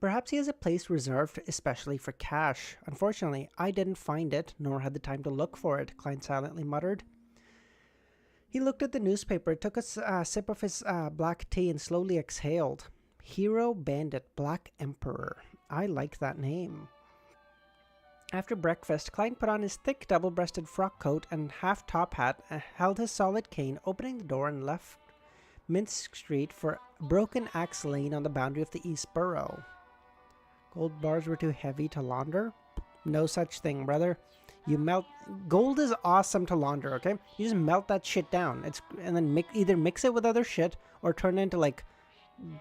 Perhaps he has a place reserved especially for cash. Unfortunately, I didn't find it, nor had the time to look for it, Klein silently muttered. He looked at the newspaper, took a sip of his black tea, and slowly exhaled. Hero, Bandit, Black Emperor. I like that name. After breakfast, Klein put on his thick double-breasted frock coat and half-top hat, held his solid cane, opening the door, and left Minsk Street for Broken Axe Lane on the boundary of the East Borough. Gold bars were too heavy to launder? No such thing, brother. You melt... Gold is awesome to launder, okay? You just melt that shit down. And then either mix it with other shit or turn it into, like,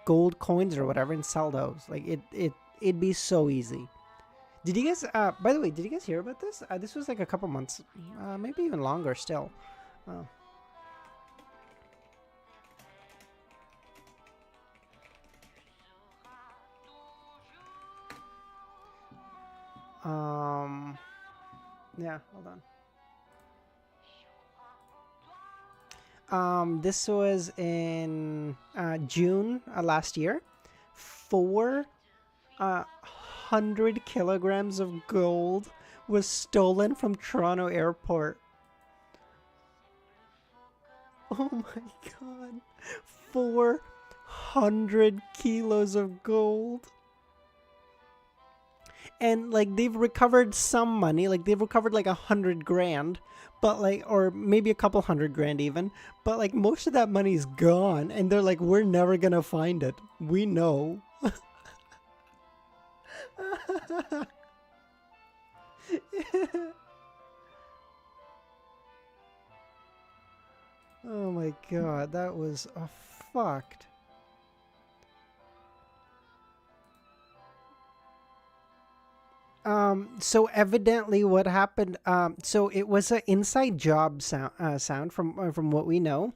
gold coins or whatever and sell those. Like, it'd be so easy. Did you guys... by the way, did you guys hear about this? This was, like, a couple months... maybe even longer still. Yeah, hold on. This was in June last year. 400 kilograms of gold was stolen from Toronto Airport. Oh my god. 400 kilos of gold. And, like, they've recovered some money. Like, they've recovered, like, 100 grand. But, like, or maybe a couple hundred grand even. But, like, most of that money's gone. And they're like, we're never gonna find it. We know. Oh my god, that was fucked. So evidently what happened, so it was an inside job sound from what we know.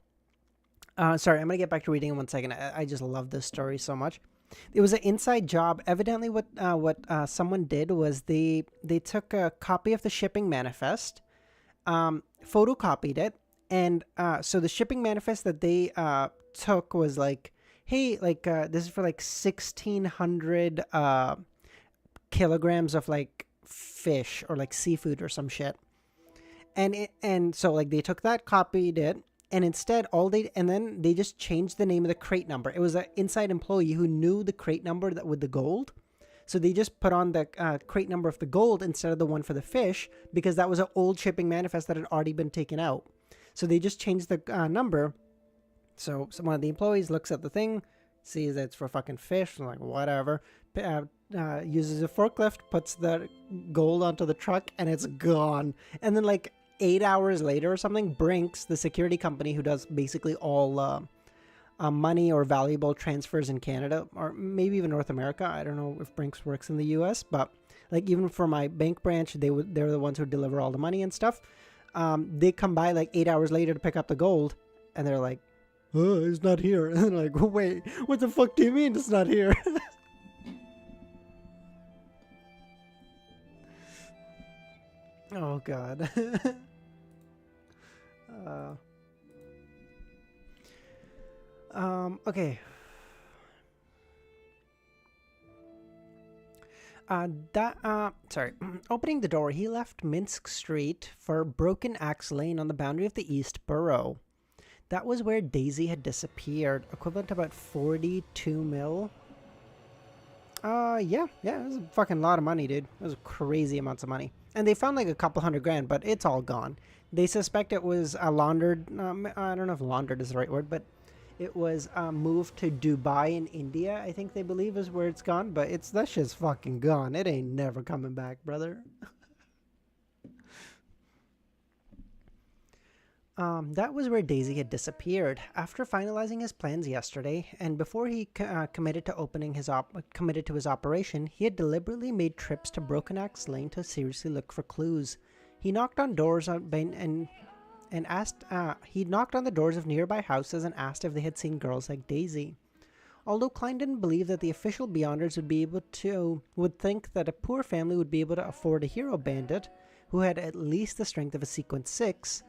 Sorry, I'm gonna get back to reading in 1 second. I just love this story so much. It was an inside job. Evidently what someone did was they took a copy of the shipping manifest, photocopied it, and so the shipping manifest that they took was like, hey, like this is for like 1,600 kilograms of like fish or like seafood or some shit, and so like they took that, copied it, and instead then they just changed the name of the crate number. It was an inside employee who knew the crate number with the gold, so they just put on the crate number of the gold instead of the one for the fish, because that was an old shipping manifest that had already been taken out. So they just changed the number. So one of the employees looks at the thing, sees that it's for fucking fish, and like, whatever, uses a forklift, puts the gold onto the truck, and it's gone. And then like 8 hours later or something, Brinks, the security company who does basically all money or valuable transfers in Canada, or maybe even North America, I don't know if Brinks works in the US, but like even for my bank branch, they're the ones who deliver all the money and stuff. They come by like 8 hours later to pick up the gold, and they're like, oh, it's not here. And they're like, wait, what the fuck do you mean it's not here? Oh god. Okay. Sorry. Opening the door, he left Minsk Street for Broken Axe Lane on the boundary of the East Borough. That was where Daisy had disappeared, equivalent to about 42 mil. Yeah, it was a fucking lot of money, dude. It was crazy amounts of money. And they found like a couple $100,000, but it's all gone. They suspect it was laundered. I don't know if laundered is the right word, but it was moved to Dubai in India. I think they believe is where it's gone, but that shit's fucking gone. It ain't never coming back, brother. That was where Daisy had disappeared. After finalizing his plans yesterday, and before he committed to his operation, he had deliberately made trips to Broken Axe Lane to seriously look for clues. He knocked on doors and asked. He knocked on the doors of nearby houses and asked if they had seen girls like Daisy. Although Klein didn't believe that the official Beyonders would think that a poor family would be able to afford a hero bandit who had at least the strength of a Sequence 6.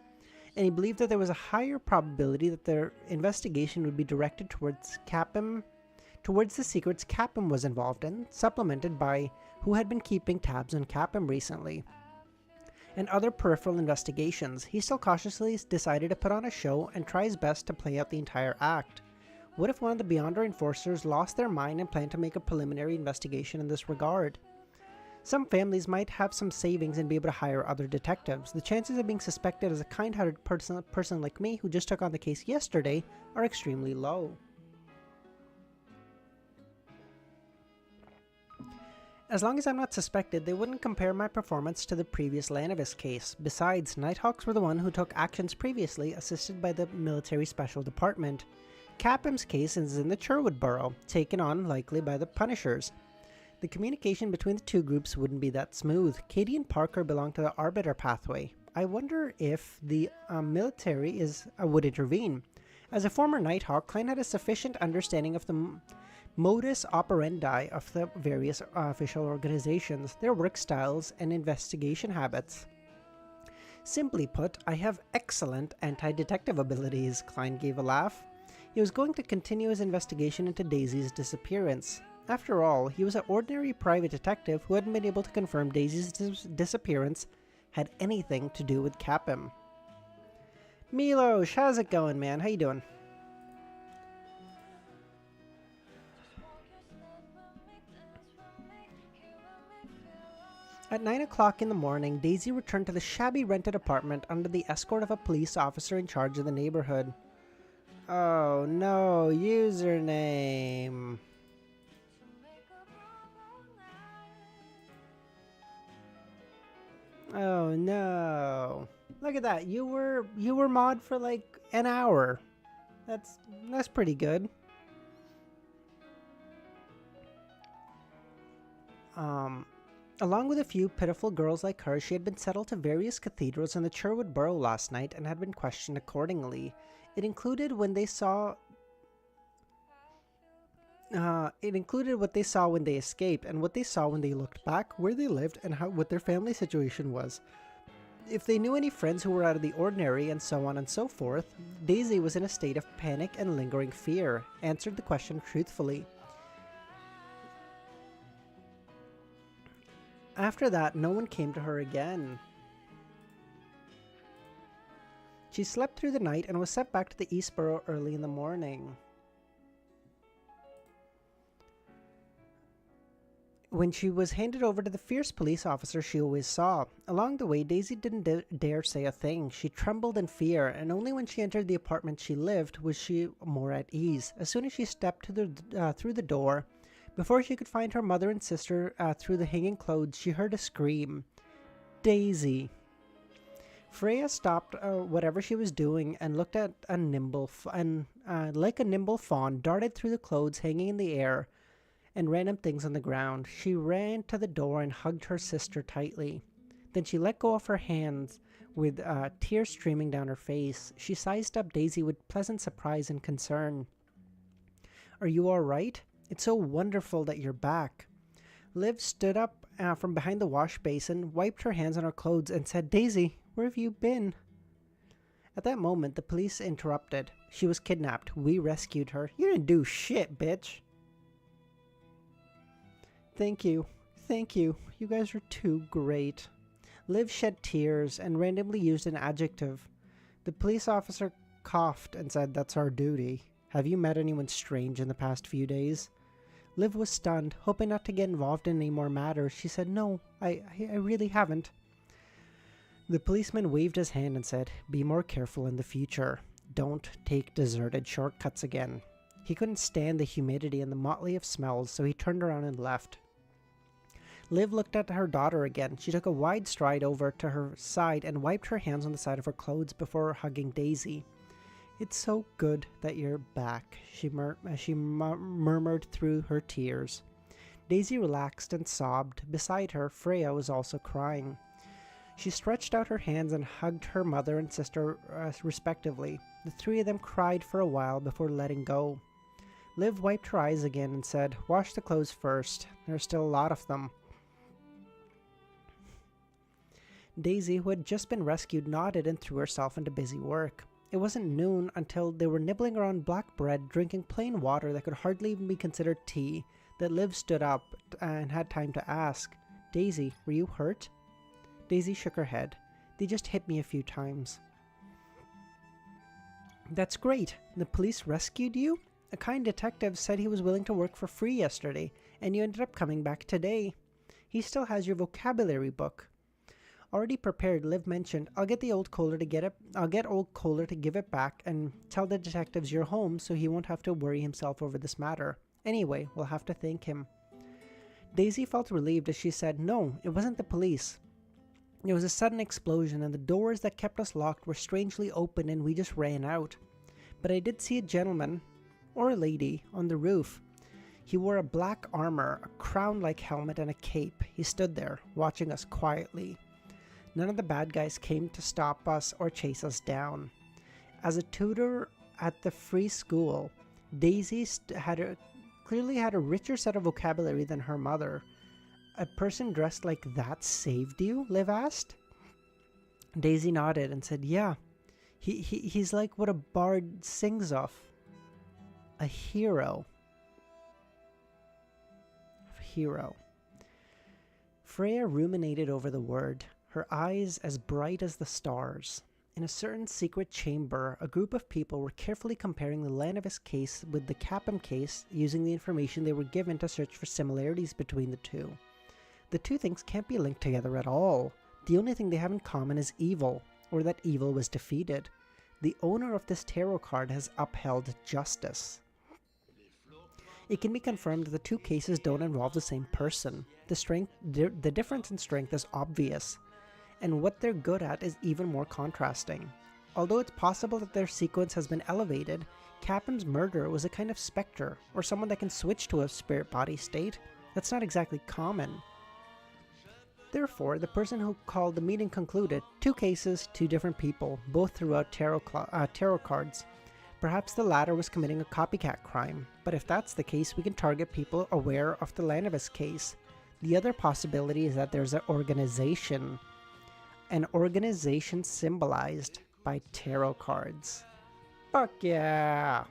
And he believed that there was a higher probability that their investigation would be directed towards the secrets Capim was involved in, supplemented by who had been keeping tabs on Capim recently, and other peripheral investigations. He still cautiously decided to put on a show and try his best to play out the entire act. What if one of the Beyonder enforcers lost their mind and planned to make a preliminary investigation in this regard? Some families might have some savings and be able to hire other detectives. The chances of being suspected as a kind-hearted person like me who just took on the case yesterday are extremely low. As long as I'm not suspected, they wouldn't compare my performance to the previous Lanavis case. Besides, Nighthawks were the one who took actions previously, assisted by the Military Special Department. Capim's case is in the Sherwood Borough, taken on likely by the Punishers. The communication between the two groups wouldn't be that smooth. Katie and Parker belong to the Arbiter pathway. I wonder if the military would intervene. As a former Nighthawk, Klein had a sufficient understanding of the modus operandi of the various official organizations, their work styles, and investigation habits. Simply put, I have excellent anti-detective abilities, Klein gave a laugh. He was going to continue his investigation into Daisy's disappearance. After all, he was an ordinary private detective who hadn't been able to confirm Daisy's disappearance had anything to do with Capim. Milosh, how's it going, man? How you doing? At 9 o'clock in the morning, Daisy returned to the shabby rented apartment under the escort of a police officer in charge of the neighborhood. Oh no, username. Oh no. Look at that. You were mod for like an hour. That's pretty good. Along with a few pitiful girls like her, she had been settled to various cathedrals in the Sherwood Borough last night and had been questioned accordingly. It included what they saw when they escaped, and what they saw when they looked back, where they lived, and what their family situation was. If they knew any friends who were out of the ordinary, and so on and so forth. Daisy was in a state of panic and lingering fear, answered the question truthfully. After that, no one came to her again. She slept through the night and was sent back to the East Borough early in the morning. When she was handed over to the fierce police officer she always saw. Along the way, Daisy didn't dare say a thing. She trembled in fear, and only when she entered the apartment she lived was she more at ease. As soon as she stepped through the door, before she could find her mother and sister through the hanging clothes, she heard a scream. Daisy. Freya stopped whatever she was doing and looked at like a nimble fawn, darted through the clothes hanging in the air and random things on the ground. She ran to the door and hugged her sister tightly. Then she let go of her hands with tears streaming down her face. She sized up Daisy with pleasant surprise and concern. Are you all right? It's so wonderful that you're back. Liv stood up from behind the wash basin, wiped her hands on her clothes, and said, Daisy, where have you been? At that moment, the police interrupted. She was kidnapped. We rescued her. You didn't do shit, bitch. Thank you. Thank you. You guys are too great. Liv shed tears and randomly used an adjective. The police officer coughed and said, "That's our duty. Have you met anyone strange in the past few days?" Liv was stunned, hoping not to get involved in any more matters. She said, "No, I really haven't." The policeman waved his hand and said, "Be more careful in the future. Don't take deserted shortcuts again." He couldn't stand the humidity and the motley of smells, so he turned around and left. Liv looked at her daughter again. She took a wide stride over to her side and wiped her hands on the side of her clothes before hugging Daisy. "It's so good that you're back," she murmured through her tears. Daisy relaxed and sobbed. Beside her, Freya was also crying. She stretched out her hands and hugged her mother and sister respectively. The three of them cried for a while before letting go. Liv wiped her eyes again and said, "Wash the clothes first. There's still a lot of them." Daisy, who had just been rescued, nodded and threw herself into busy work. It wasn't noon until they were nibbling around black bread, drinking plain water that could hardly even be considered tea, that Liv stood up and had time to ask, "Daisy, were you hurt?" Daisy shook her head. "They just hit me a few times." "That's great. The police rescued you? A kind detective said he was willing to work for free yesterday, and you ended up coming back today. He still has your vocabulary book." Already prepared, Liv mentioned, I'll get old Kohler to give it back and tell the detectives you're home so he won't have to worry himself over this matter. Anyway, we'll have to thank him." Daisy felt relieved as she said, "No, it wasn't the police. There was a sudden explosion and the doors that kept us locked were strangely open and we just ran out. But I did see a gentleman, or a lady, on the roof. He wore a black armor, a crown-like helmet, and a cape. He stood there, watching us quietly. None of the bad guys came to stop us or chase us down. As a tutor at the free school, Daisy clearly had a richer set of vocabulary than her mother. A person dressed like that saved you?" Liv asked. Daisy nodded and said, "Yeah. He's like what a bard sings of. A hero." Hero. Freya ruminated over the word, her eyes as bright as the stars. In a certain secret chamber, a group of people were carefully comparing the Lanavis case with the Capum case, using the information they were given to search for similarities between the two. The two things can't be linked together at all. The only thing they have in common is evil, or that evil was defeated. The owner of this tarot card has upheld justice. It can be confirmed that the two cases don't involve the same person. The difference in strength is obvious, and what they're good at is even more contrasting. Although it's possible that their sequence has been elevated, Capum's murderer was a kind of specter, or someone that can switch to a spirit body state. That's not exactly common. Therefore, the person who called the meeting concluded, two cases, two different people, both threw out tarot cards. Perhaps the latter was committing a copycat crime, but if that's the case, we can target people aware of the Lanavis case. The other possibility is that there's an organization symbolized by tarot cards. Fuck yeah!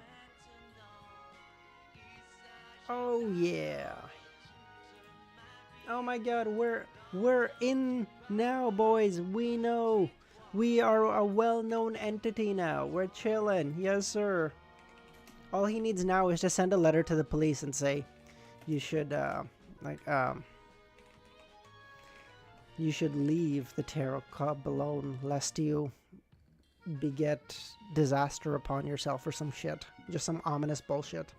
Oh yeah! Oh my god, we're in now, boys. We know. We are a well-known entity now. We're chilling. Yes, sir. All he needs now is to send a letter to the police and say, you should leave the tarot club alone, lest you beget disaster upon yourself or some shit. Just some ominous bullshit.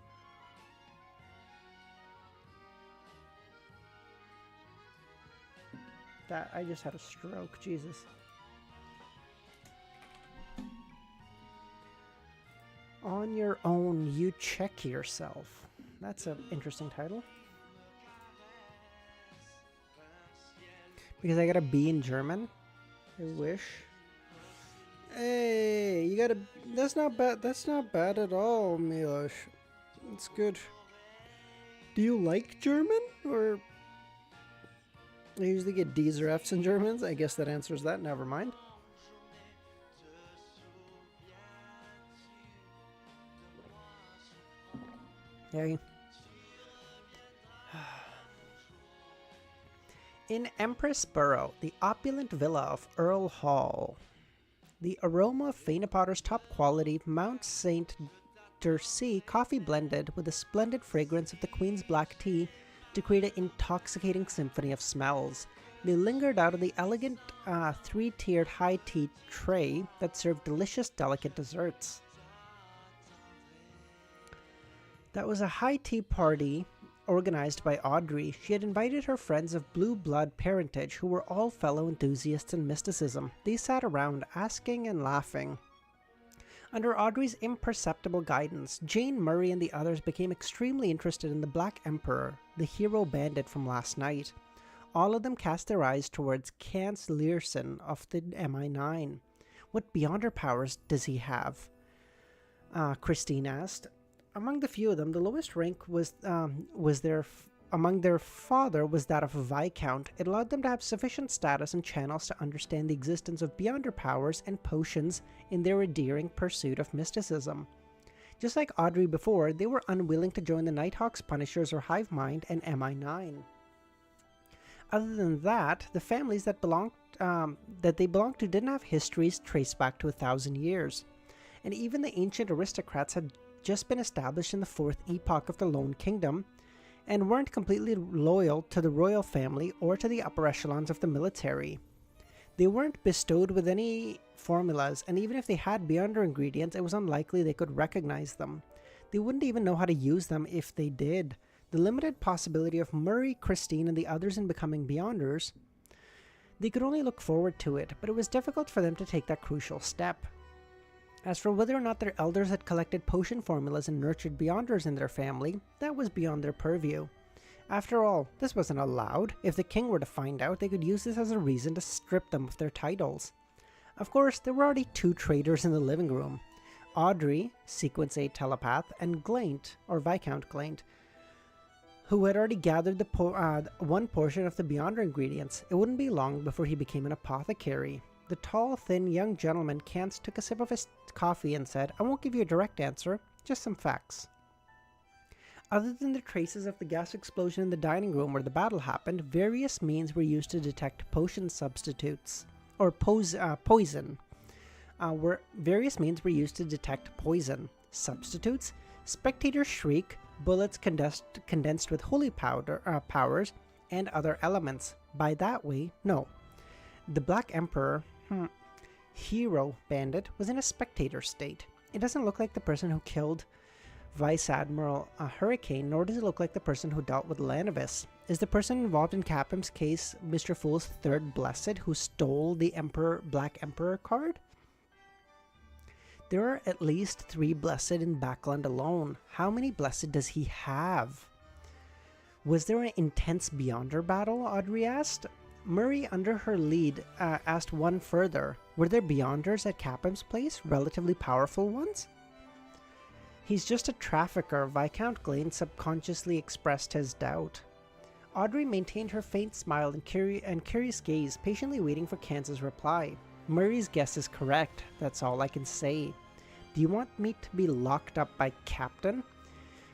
That, I just had a stroke, Jesus. On your own, you check yourself. That's an interesting title. Because I got a B in German. I wish. Hey, you got a... That's not bad. That's not bad at all, Milosh. It's good. Do you like German? Or... I usually get D's or F's in Germans. I guess that answers that. Never mind. Okay. In Empress Borough, the opulent villa of Earl Hall, the aroma of Fana Potter's top quality Mount St. Dercy coffee blended with the splendid fragrance of the Queen's black tea to create an intoxicating symphony of smells. They lingered out of the elegant three-tiered high tea tray that served delicious, delicate desserts. That was a high tea party organized by Audrey. She had invited her friends of blue blood parentage who were all fellow enthusiasts in mysticism. They sat around, asking and laughing. Under Audrey's imperceptible guidance, Jane, Murray, and the others became extremely interested in the Black Emperor, the hero bandit from last night. All of them cast their eyes towards Kance Learson of the MI9. What beyonder powers does he have? Christine asked. Among the few of them, the lowest rank was among their father was that of a Viscount. It allowed them to have sufficient status and channels to understand the existence of beyonder powers and potions in their endearing pursuit of mysticism. Just like Audrey before, they were unwilling to join the Nighthawks, Punishers, or Hive Mind and MI9. Other than that, the families that they belonged to didn't have histories traced back to 1,000 years. And even the ancient aristocrats had just been established in the fourth epoch of the Lone Kingdom, and weren't completely loyal to the royal family or to the upper echelons of the military. They weren't bestowed with any formulas, and even if they had beyonder ingredients, it was unlikely they could recognize them. They wouldn't even know how to use them if they did. The limited possibility of Murray, Christine, and the others in becoming beyonders, they could only look forward to it, but it was difficult for them to take that crucial step. As for whether or not their elders had collected potion formulas and nurtured beyonders in their family, that was beyond their purview. After all, this wasn't allowed. If the king were to find out, they could use this as a reason to strip them of their titles. Of course, there were already two traitors in the living room. Audrey, Sequence 8 telepath, and Glaint, or Viscount Glaint, who had already gathered one portion of the beyonder ingredients. It wouldn't be long before he became an apothecary. The tall, thin, young gentleman Kance took a sip of his coffee and said, "I won't give you a direct answer, just some facts." Other than the traces of the gas explosion in the dining room where the battle happened, various means were used to detect potion substitutes, or poison. Various means were used to detect poison substitutes, spectator shriek, bullets condensed with holy powers, and other elements. By that way, no. The Black Emperor, hero bandit, was in a spectator state. It doesn't look like the person who killed Vice Admiral Hurricane, nor does it look like the person who dealt with Lanavis. Is the person involved in Capham's case Mr. Fool's third blessed who stole the Black Emperor card? There are at least 3 blessed in Backland alone. How many blessed does he have? Was there an intense beyonder battle? Audrey asked. Murray, under her lead, asked one further. Were there beyonders at Capham's place? Relatively powerful ones? He's just a trafficker, Viscount Glaint subconsciously expressed his doubt. Audrey maintained her faint smile and curious gaze, patiently waiting for Kance's reply. Murray's guess is correct, that's all I can say. Do you want me to be locked up by Captain?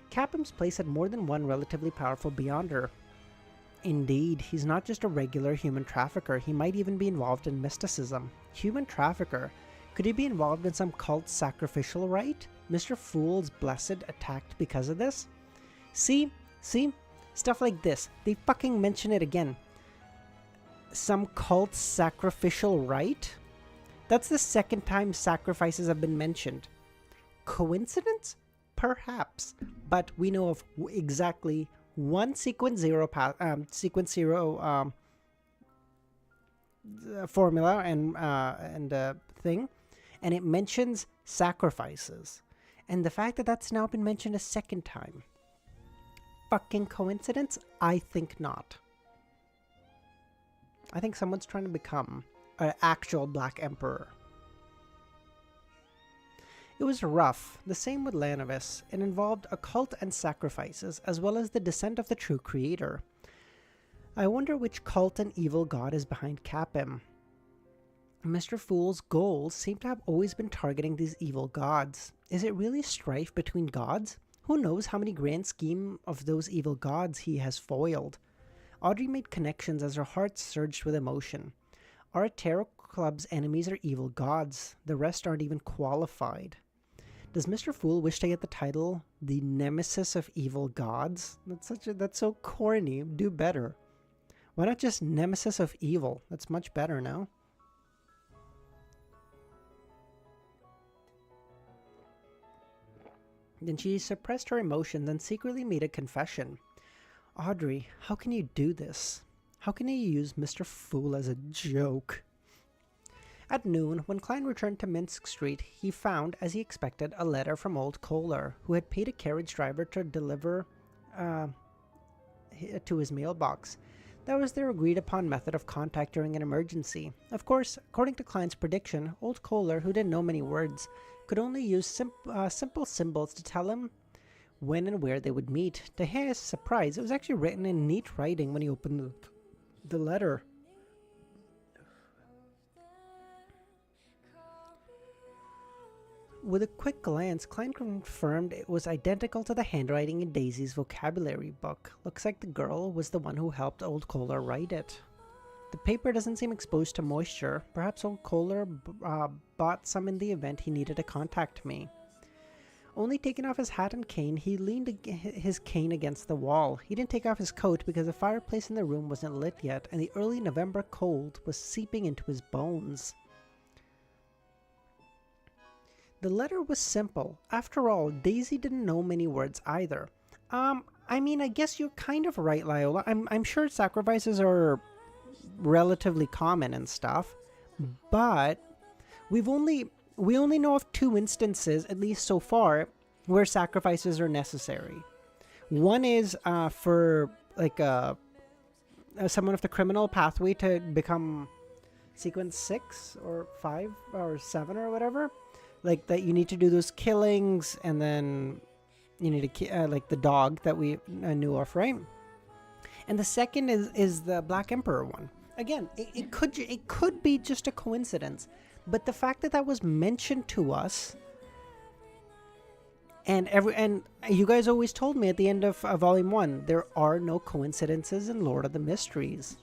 Capham's place had more than one relatively powerful beyonder. Indeed, he's not just a regular human trafficker, he might even be involved in mysticism. Human trafficker? Could he be involved in some cult sacrificial rite? Mr. Fool's blessed attacked because of this? See? Stuff like this. They fucking mention it again. Some cult sacrificial rite? That's the second time sacrifices have been mentioned. Coincidence? Perhaps. But we know of exactly one Sequence 0 formula and thing, and it mentions sacrifices. And the fact that that's now been mentioned a second time. Fucking coincidence? I think not. I think someone's trying to become an actual Black Emperor. It was rough, the same with Lanavis. It involved occult and sacrifices, as well as the descent of the true creator. I wonder which cult and evil god is behind Capham. Mr. Fool's goals seem to have always been targeting these evil gods. Is it really strife between gods? Who knows how many grand scheme of those evil gods he has foiled? Audrey made connections as her heart surged with emotion. Our tarot club's enemies are evil gods. The rest aren't even qualified. Does Mr. Fool wish to get the title the Nemesis of Evil Gods? That's so corny. Do better. Why not just Nemesis of Evil? That's much better now. Then she suppressed her emotions and secretly made a confession. Audrey, how can you do this? How can you use Mr. Fool as a joke? At noon, when Klein returned to Minsk Street, he found, as he expected, a letter from old Kohler, who had paid a carriage driver to deliver to his mailbox. That was their agreed-upon method of contact during an emergency. Of course, according to Klein's prediction, old Kohler, who didn't know many words, could only use simple symbols to tell him when and where they would meet. To his surprise, it was actually written in neat writing when he opened the letter. With a quick glance, Klein confirmed it was identical to the handwriting in Daisy's vocabulary book. Looks like the girl was the one who helped old Kohler write it. The paper doesn't seem exposed to moisture. Perhaps old Kohler bought some in the event he needed to contact me. Only taking off his hat and cane, he leaned his cane against the wall. He didn't take off his coat because the fireplace in the room wasn't lit yet, and the early November cold was seeping into his bones. The letter was simple. After all, Daisy didn't know many words either. I mean, I guess you're kind of right, Liola. I'm sure sacrifices are relatively common and stuff, but we only know of 2 instances, at least so far, where sacrifices are necessary. One is for like someone of the criminal pathway to become sequence 6 or 5 or 7 or whatever. Like that you need to do those killings, and then you need to like the dog that we knew of, right? And the second is the Black Emperor one. Again, it could be just a coincidence, but the fact that that was mentioned to us, and you guys always told me at the end of Volume 1, there are no coincidences in Lord of the Mysteries.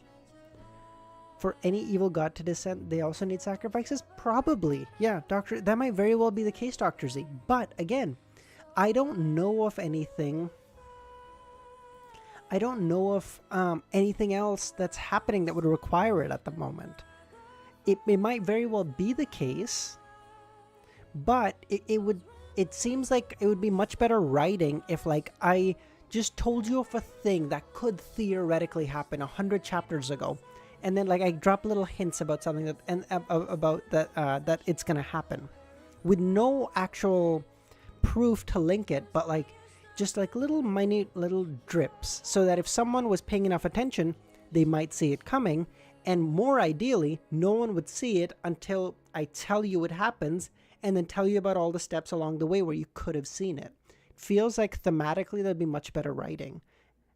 For any evil god to descend, they also need sacrifices? Probably. Yeah, Doctor, that might very well be the case, Dr. Z. But, again, I don't know of anything. I don't know of anything else that's happening that would require it at the moment. It might very well be the case, but it seems like it would be much better writing if, like, I just told you of a thing that could theoretically happen 100 chapters ago. And then, like, I drop little hints about something that it's gonna happen, with no actual proof to link it, but like just like little minute little drips, so that if someone was paying enough attention, they might see it coming. And more ideally, no one would see it until I tell you it happens, and then tell you about all the steps along the way where you could have seen it. It feels like thematically that'd be much better writing.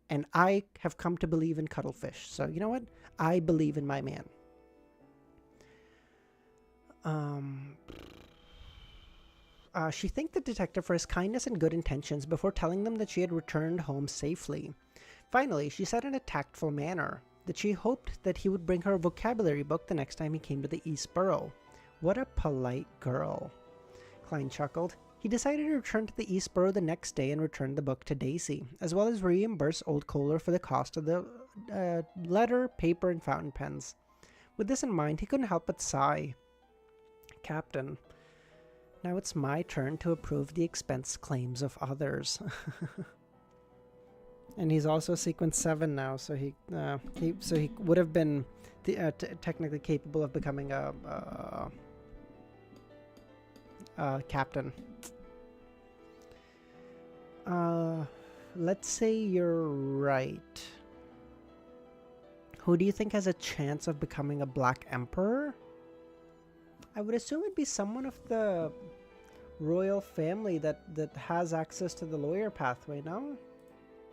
And I have come to believe in Cuttlefish. So, you know what? I believe in my man. She thanked the detective for his kindness and good intentions before telling them that she had returned home safely. Finally, she said in a tactful manner that she hoped that he would bring her a vocabulary book the next time he came to the East Borough. What a polite girl. Klein chuckled. He decided to return to the East Borough the next day and return the book to Daisy, as well as reimburse old Kohler for the cost of the letter, paper, and fountain pens. With this in mind, he couldn't help but sigh. Captain, now it's my turn to approve the expense claims of others. And he's also sequence 7 now, so he would have been technically capable of becoming a captain. Let's say you're right. Who do you think has a chance of becoming a Black Emperor? I would assume it'd be someone of the royal family that has access to the lawyer pathway, no?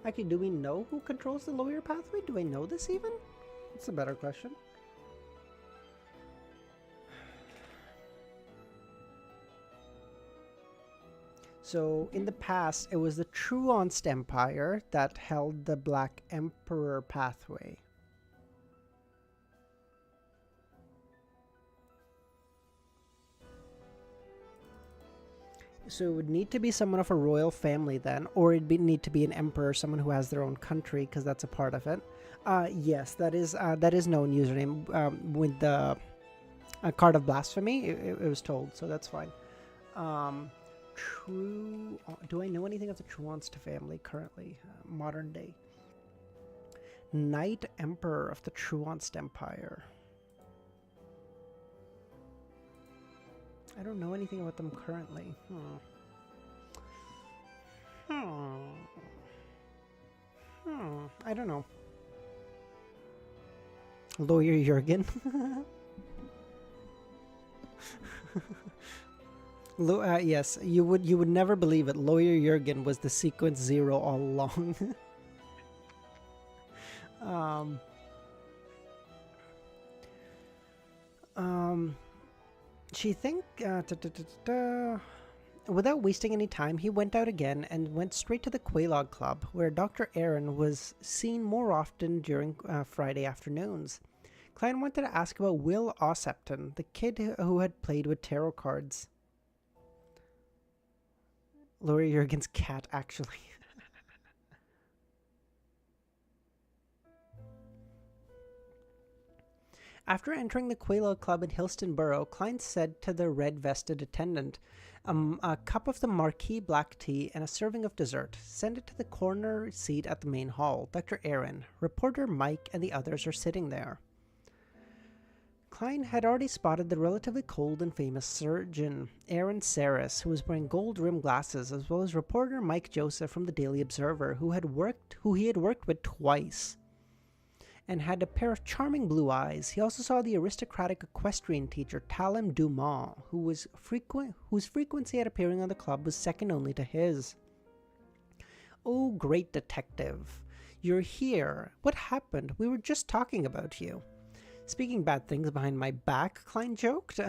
Actually, do we know who controls the lawyer pathway? Do we know this even? That's a better question. So in the past, it was the Truonst Empire that held the Black Emperor pathway. So it would need to be someone of a royal family then, or need to be an emperor, someone who has their own country, because that's a part of it. Yes, that is known username with the card of blasphemy. It was told, so that's fine. True. Do I know anything of the Truonst family currently? Modern day. Knight Emperor of the Truonst Empire. I don't know anything about them currently. I don't know. Lawyer Jurgen. Yes, you would never believe it. Lawyer Jurgen was the sequence 0 all along. She think without wasting any time, he went out again and went straight to the Quelaag Club, where Dr. Aaron was seen more often during Friday afternoons. Klein wanted to ask about Will Ossepton, the kid who had played with tarot cards. Laura Jurgen's cat, actually. After entering the Quelaag Club in Hillstonborough, Klein said to the red-vested attendant, a cup of the Marquis black tea and a serving of dessert. Send it to the corner seat at the main hall. Dr. Aaron, reporter Mike, and the others are sitting there. Klein had already spotted the relatively cold and famous surgeon, Aaron Saris, who was wearing gold-rimmed glasses, as well as reporter Mike Joseph from the Daily Observer, who he had worked with twice, and had a pair of charming blue eyes. He also saw the aristocratic equestrian teacher Talim Dumont, whose frequency at appearing on the club was second only to his. "Oh, great detective, you're here. What happened? We were just talking about you." "Speaking bad things behind my back," Klein joked.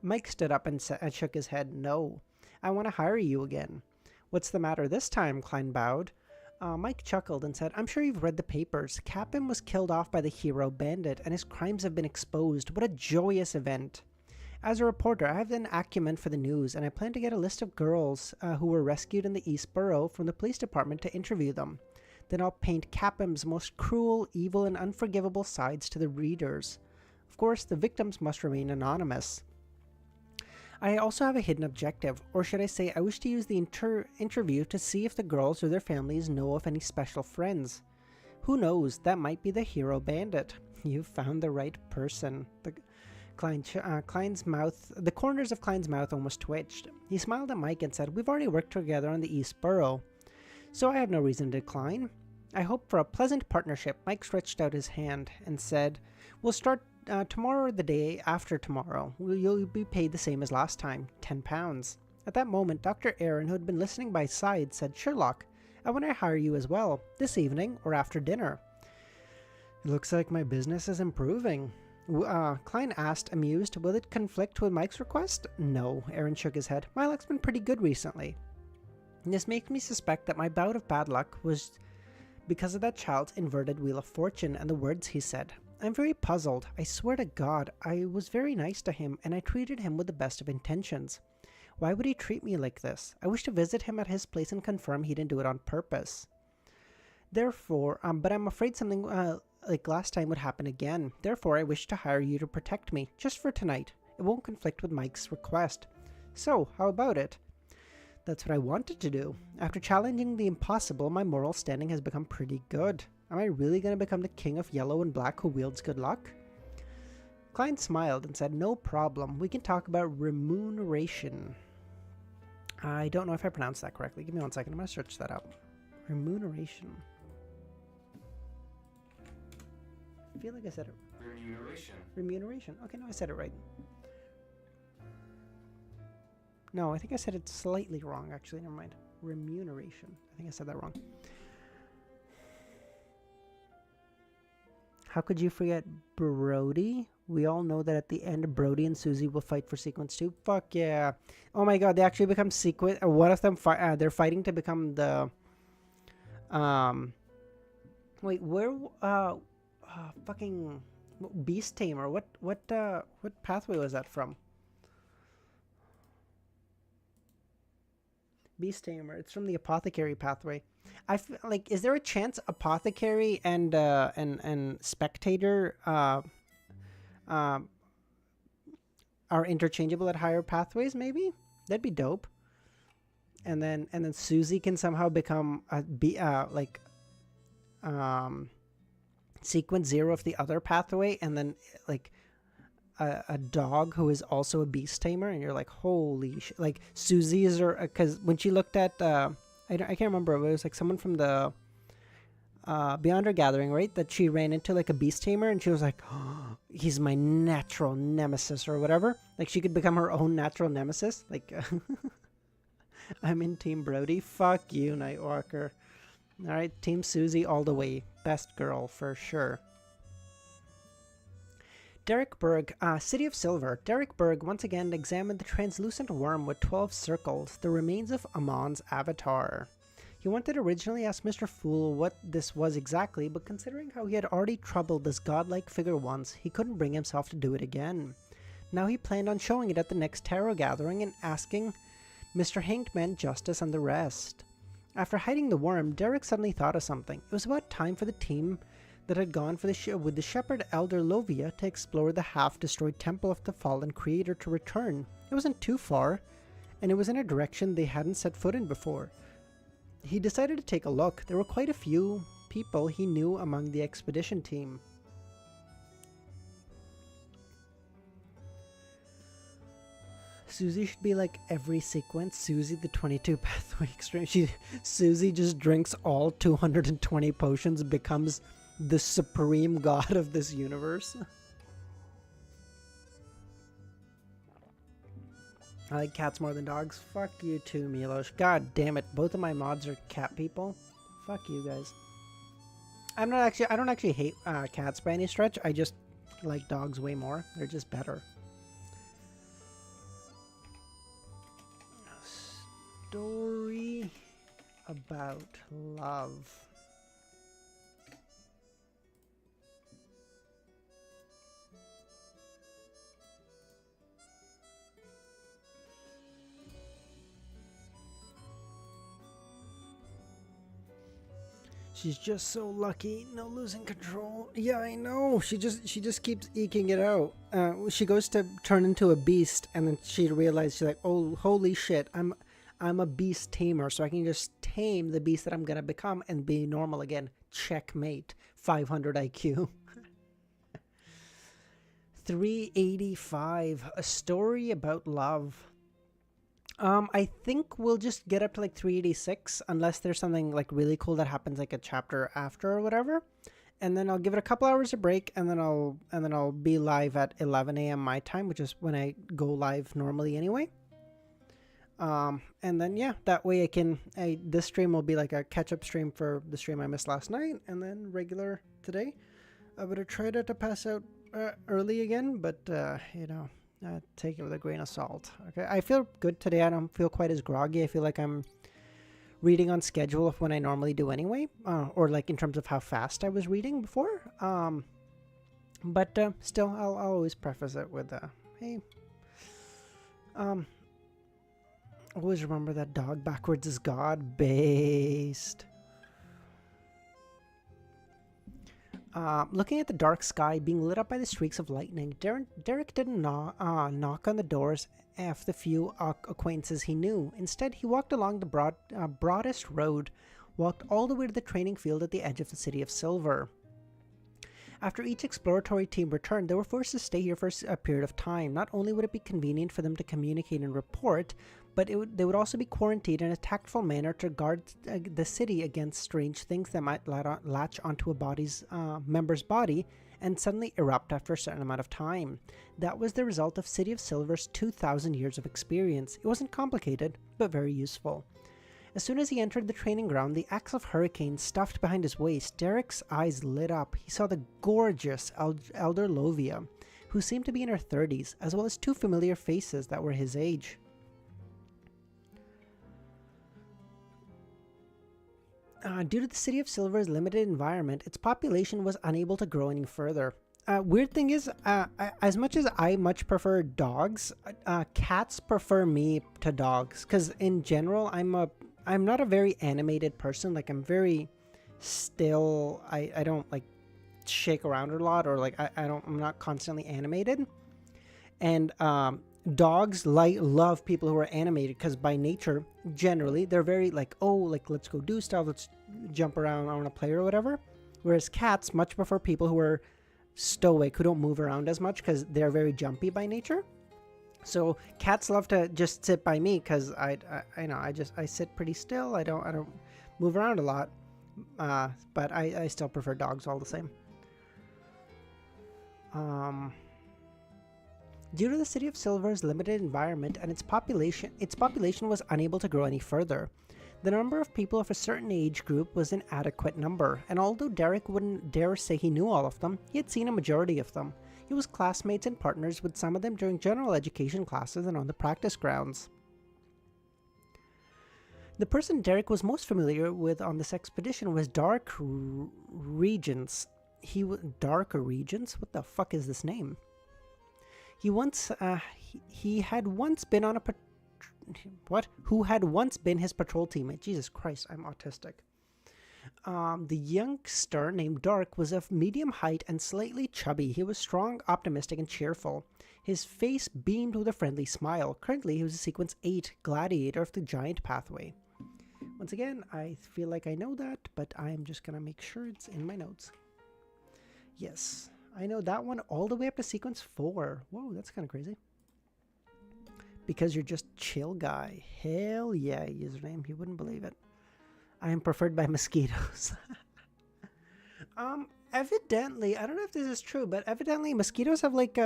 Mike stood up and shook his head. "No, I want to hire you again." "What's the matter this time?" Klein bowed. Mike chuckled and said, "I'm sure you've read the papers. Captain was killed off by the hero bandit, and his crimes have been exposed. What a joyous event. As a reporter, I have an acumen for the news, and I plan to get a list of girls who were rescued in the East Borough from the police department to interview them. Then I'll paint Capham's most cruel, evil, and unforgivable sides to the readers. Of course, the victims must remain anonymous. I also have a hidden objective, or should I say I wish to use the interview to see if the girls or their families know of any special friends. Who knows, that might be the hero bandit." "You've found the right person." The corners of Klein's mouth almost twitched. He smiled at Mike and said, "We've already worked together on the East Borough, so I have no reason to decline. I hope for a pleasant partnership." Mike stretched out his hand and said, "We'll start tomorrow or the day after tomorrow. You'll be paid the same as last time, £10. At that moment, Dr. Aaron, who had been listening by his side, said, "Sherlock, I want to hire you as well, this evening or after dinner." "It looks like my business is improving." Klein asked, amused. "Will it conflict with Mike's request?" "No," Aaron shook his head. "My luck's been pretty good recently. This makes me suspect that my bout of bad luck was because of that child's inverted wheel of fortune and the words he said. I'm very puzzled. I swear to God, I was very nice to him, and I treated him with the best of intentions. Why would he treat me like this? I wish to visit him at his place and confirm he didn't do it on purpose. Therefore, but I'm afraid something like last time would happen again. Therefore, I wish to hire you to protect me, just for tonight. It won't conflict with Mike's request. So, how about it?" "That's what I wanted to do. After challenging the impossible, my moral standing has become pretty good. Am I really going to become the king of yellow and black who wields good luck?" Klein smiled and said, "No problem. We can talk about remuneration." I don't know if I pronounced that correctly. Give me 1 second. I'm going to search that up. Remuneration. I feel like I said it. Remuneration. Okay, no, I said it right. No, I think I said it slightly wrong, actually. Never mind. Remuneration. I think I said that wrong. How could you forget Brody? We all know that at the end, Brody and Susie will fight for sequence 2. Fuck yeah. Oh my god, they actually become sequence. One of them, they're fighting to become the. Um. Wait, where. Fucking. Beast Tamer. What pathway was that from? Beast Tamer. It's from the Apothecary pathway. I feel like, is there a chance Apothecary and Spectator are interchangeable at higher pathways? Maybe that'd be dope. And then Susie can somehow become sequence 0 of the other pathway, and then like a dog who is also a beast tamer, and you're like, holy shit. Like Susie is her, because when she looked at I can't remember, it was like someone from the Beyond Her Gathering, right, that she ran into like a beast tamer, and she was like, oh, he's my natural nemesis or whatever. Like she could become her own natural nemesis. Like I'm in Team Brody. Fuck you, Nightwalker. All right, Team Susie all the way. Best girl for sure. Derek Berg, City of Silver. Derek Berg once again examined the translucent worm with 12 circles, the remains of Amon's avatar. He wanted to originally ask Mr. Fool what this was exactly, but considering how he had already troubled this godlike figure once, he couldn't bring himself to do it again. Now he planned on showing it at the next tarot gathering and asking Mr. Hanged Man Justice and the rest. After hiding the worm, Derek suddenly thought of something. It was about time for the team that had gone for with the shepherd Elder Lovia to explore the half-destroyed temple of the fallen creator to return. It wasn't too far, and it was in a direction they hadn't set foot in before. He decided to take a look. There were quite a few people he knew among the expedition team. Susie should be like every sequence. Susie the 22 pathway extreme. Susie just drinks all 220 potions, becomes the supreme god of this universe. I like cats more than dogs. Fuck you too, Milos. God damn it. Both of my mods are cat people. Fuck you guys. I don't actually hate cats by any stretch. I just like dogs way more. They're just better. Story about love. She's just so lucky, no losing control. Yeah, I know. She just keeps eking it out. She goes to turn into a beast, and then she realizes, she's like, oh, holy shit, I'm a beast tamer, so I can just tame the beast that I'm gonna become and be normal again. Checkmate. 500 IQ. 385. A story about love. I think we'll just get up to like 386 unless there's something like really cool that happens like a chapter after or whatever. And then I'll give it a couple hours of break, and then I'll be live at 11 a.m. my time, which is when I go live normally anyway. And then yeah, that way this stream will be like a catch-up stream for the stream I missed last night, and then regular today. I would have tried to pass out early again, but take it with a grain of salt. Okay, I feel good today. I don't feel quite as groggy. I feel like I'm reading on schedule of when I normally do anyway, or like in terms of how fast I was reading before. But still, I'll always preface it with hey. Always remember that dog backwards is God based. Looking at the dark sky being lit up by the streaks of lightning, Derek didn't knock on the doors of the few acquaintances he knew. Instead, he walked along the broadest road, walked all the way to the training field at the edge of the City of Silver. After each exploratory team returned, they were forced to stay here for a period of time. Not only would it be convenient for them to communicate and report, but they would also be quarantined in a tactful manner to guard the city against strange things that might latch onto a member's body and suddenly erupt after a certain amount of time. That was the result of City of Silver's 2,000 years of experience. It wasn't complicated, but very useful. As soon as he entered the training ground, the axe of Hurricane stuffed behind his waist, Derek's eyes lit up. He saw the gorgeous elder Lovia, who seemed to be in her 30s, as well as two familiar faces that were his age. Due to the City of Silver's limited environment, its population was unable to grow any further. Weird thing is, as much as I much prefer dogs, cats prefer me to dogs. Because in general, I'm not a very animated person. Like, I'm very still. I don't like shake around a lot, or like I'm not constantly animated. And dogs love people who are animated, because by nature, generally, they're very like, oh, like, let's go do stuff, let's jump around, I want to play or whatever. Whereas cats much prefer people who are stoic, who don't move around as much, because they're very jumpy by nature. So cats love to just sit by me, because I sit pretty still. I don't move around a lot. But I still prefer dogs all the same. Due to the City of Silver's limited environment and its population was unable to grow any further. The number of people of a certain age group was an adequate number, and although Derek wouldn't dare say he knew all of them, he had seen a majority of them. He was classmates and partners with some of them during general education classes and on the practice grounds. The person Derek was most familiar with on this expedition was Dark Regents. Dark Regents? What the fuck is this name? He had once been on a who had once been his patrol teammate. Jesus Christ, I'm autistic. The youngster named Dark was of medium height and slightly chubby. He was strong, optimistic, and cheerful. His face beamed with a friendly smile. Currently, he was a Sequence 8 gladiator of the Giant Pathway. Once again, I feel like I know that, but I'm just gonna make sure it's in my notes. Yes, I know that one all the way up to Sequence 4. Whoa, that's kind of crazy. Because you're just chill guy. Hell yeah, username. You wouldn't believe it. I am preferred by mosquitoes. Evidently, I don't know if this is true, but evidently mosquitoes have like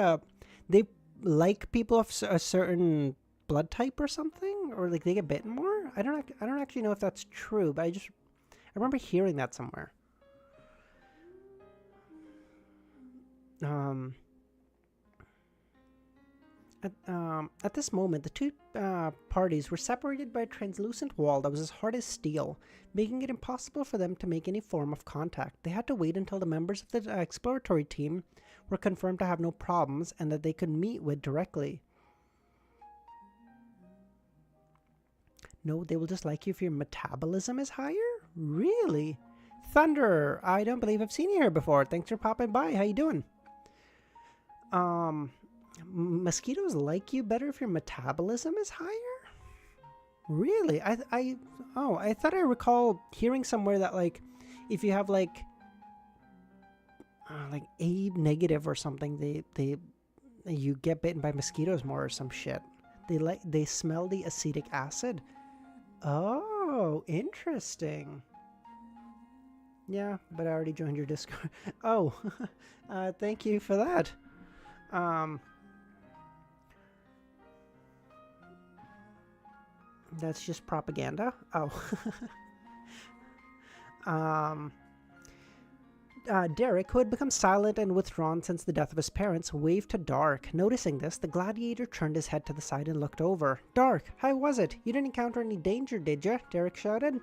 they like people of a certain blood type or something, or like they get bitten more. I don't actually know if that's true, but I remember hearing that somewhere. At this moment, the two parties were separated by a translucent wall that was as hard as steel, making it impossible for them to make any form of contact. They had to wait until the members of the exploratory team were confirmed to have no problems and that they could meet with directly. No, they will just like you if your metabolism is higher? Really? Thunder, I don't believe I've seen you here before. Thanks for popping by. How you doing? Mosquitoes like you better if your metabolism is higher? Really? I thought I recall hearing somewhere that like if you have like A negative or something, you get bitten by mosquitoes more or some shit. They smell the acetic acid. Oh, interesting. Yeah, but I already joined your Discord. Oh, thank you for that. That's just propaganda. Oh. Derek, who had become silent and withdrawn since the death of his parents, waved to Dark. Noticing this, the gladiator turned his head to the side and looked over. Dark, how was it? You didn't encounter any danger, did you? Derek shouted.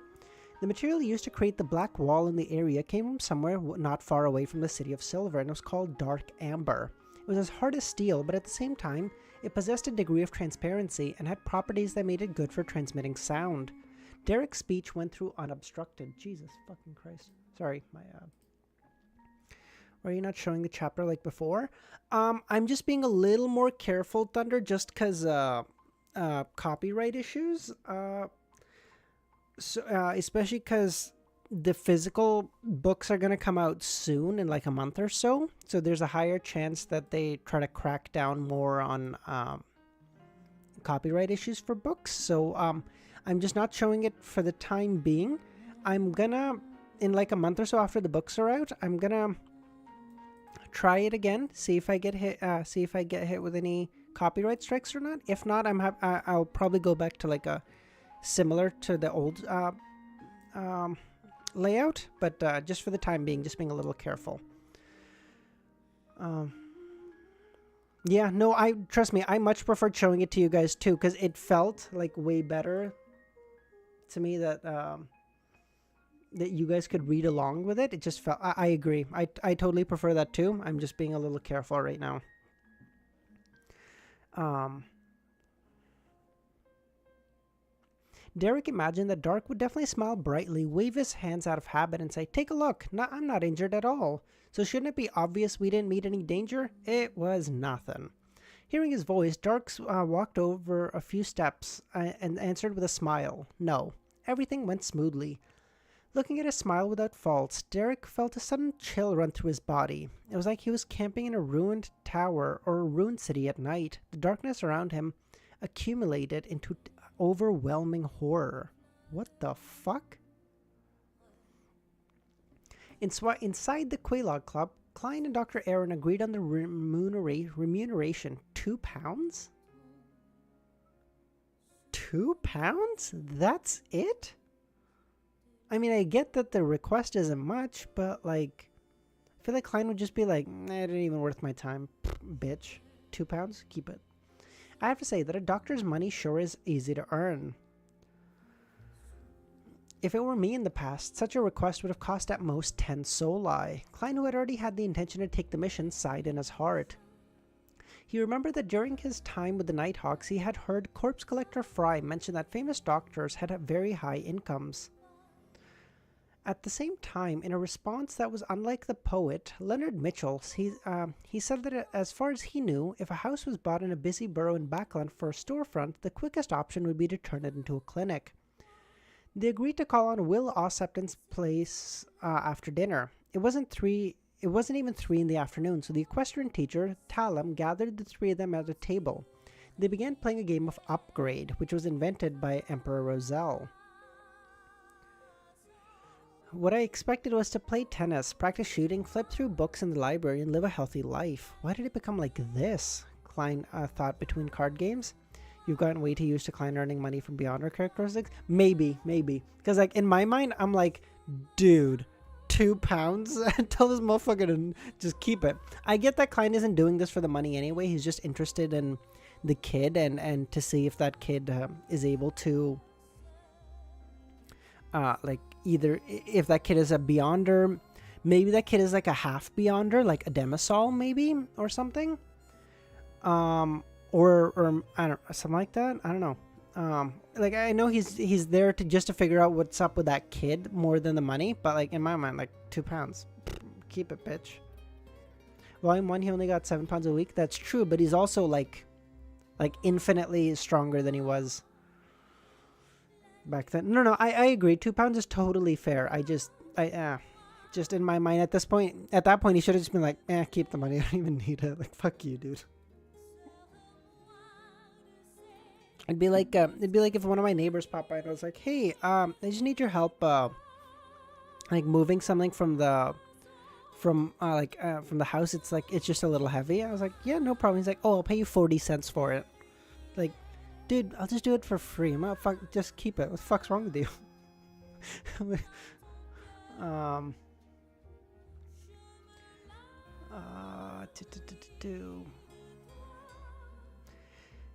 The material used to create the black wall in the area came from somewhere not far away from the City of Silver, and was called Dark Amber. It was as hard as steel, but at the same time, it possessed a degree of transparency and had properties that made it good for transmitting sound. Derek's speech went through unobstructed. Jesus fucking Christ. Sorry, my Are you not showing the chapter like before? I'm just being a little more careful, Thunder, just because copyright issues. Especially because the physical books are going to come out soon in like a month or so. So there's a higher chance that they try to crack down more on copyright issues for books. So I'm just not showing it for the time being. I'm gonna, in like a month or so after the books are out, I'm gonna try it again, see if I get hit with any copyright strikes or not. If not, I'll probably go back to like a similar to the old um, layout, but just for the time being, just being a little careful. Yeah, no, trust me, I much preferred showing it to you guys too, because it felt like way better to me that that you guys could read along with it. It just felt, I agree. I totally prefer that too. I'm just being a little careful right now. Derek imagined that Dark would definitely smile brightly, wave his hands out of habit, and say, "Take a look, I'm not injured at all. So shouldn't it be obvious we didn't meet any danger?" It was nothing. Hearing his voice, Dark walked over a few steps and answered with a smile, "No, everything went smoothly." Looking at his smile without faults, Derek felt a sudden chill run through his body. It was like he was camping in a ruined tower or a ruined city at night. The darkness around him accumulated into overwhelming horror. What the fuck? Inside the Quelaag Club, Klein and Dr. Aaron agreed on the remuneration. £2? £2? That's it? I mean, I get that the request isn't much, but like, I feel like Klein would just be like, "Nah, it ain't even worth my time, bitch. £2? Keep it." I have to say that a doctor's money sure is easy to earn. If it were me in the past, such a request would have cost at most 10 soli. Klein, who had already had the intention to take the mission, sighed in his heart. He remembered that during his time with the Nighthawks, he had heard corpse collector Fry mention that famous doctors had very high incomes. At the same time, in a response that was unlike the poet, Leonard Mitchell, he said that as far as he knew, if a house was bought in a busy borough in Backland for a storefront, the quickest option would be to turn it into a clinic. They agreed to call on Will Ossepton's place after dinner. It wasn't even 3 in the afternoon, so the equestrian teacher, Talum, gathered the three of them at a table. They began playing a game of Upgrade, which was invented by Emperor Roselle. What I expected was to play tennis, practice shooting, flip through books in the library, and live a healthy life. Why did it become like this? Klein thought between card games. You've gotten way too used to Klein earning money from beyond our characteristics? Maybe. Because like in my mind, I'm like, dude, £2? Tell this motherfucker to just keep it. I get that Klein isn't doing this for the money anyway. He's just interested in the kid and to see if that kid is able to like either if that kid is a beyonder, maybe that kid is like a half beyonder, like a demisol maybe or something, or I don't, something like that. I don't know. Like I know he's there to figure out what's up with that kid more than the money, but like in my mind, like £2, keep it, bitch. Volume 1, he only got £7 a week. That's true, but he's also like infinitely stronger than he was back then. No, I agree. £2 is totally fair. I just in my mind at that point, he should have just been like, keep the money. I don't even need it. Like, fuck you, dude. It'd be like if one of my neighbors popped by and I was like, "Hey, I just need your help, like moving something from the house. It's just a little heavy." I was like, "Yeah, no problem." He's like, "Oh, I'll pay you 40 cents for it." Like, dude, I'll just do it for free. Just keep it. What the fuck's wrong with you?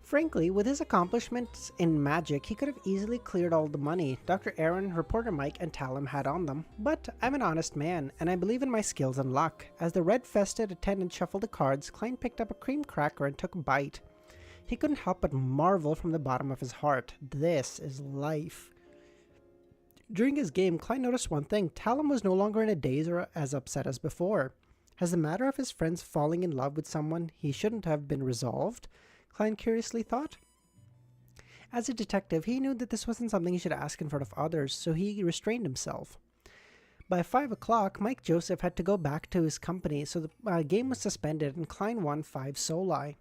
Frankly, with his accomplishments in magic, he could have easily cleared all the money Dr. Aaron, Reporter Mike, and Talum had on them. But I'm an honest man, and I believe in my skills and luck. As the red-vested attendant shuffled the cards, Klein picked up a cream cracker and took a bite. He couldn't help but marvel from the bottom of his heart. This is life. During his game, Klein noticed one thing. Talum was no longer in a daze or as upset as before. Has the matter of his friends falling in love with someone he shouldn't have been resolved? Klein curiously thought. As a detective, he knew that this wasn't something he should ask in front of others, so he restrained himself. By 5 o'clock, Mike Joseph had to go back to his company, so the game was suspended and Klein won 5 soli.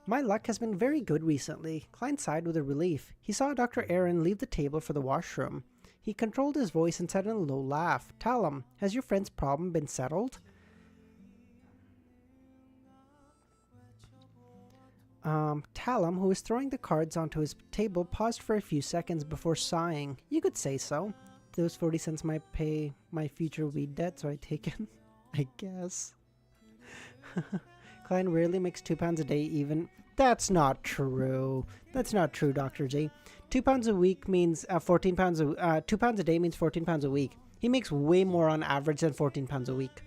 My luck has been very good recently. Klein sighed with a relief. He saw Dr. Aaron leave the table for the washroom. He controlled his voice and said in a low laugh, "Talum, has your friend's problem been settled?" Talum, who was throwing the cards onto his table, paused for a few seconds before sighing. You could say so. Those 40 cents might pay my future weed debt, so I take it. I guess. Klein rarely makes £2 a day even. That's not true. That's not true, Dr. Z. £2 a week means £14 £2 a day means £14 a week. He makes way more on average than £14 a week.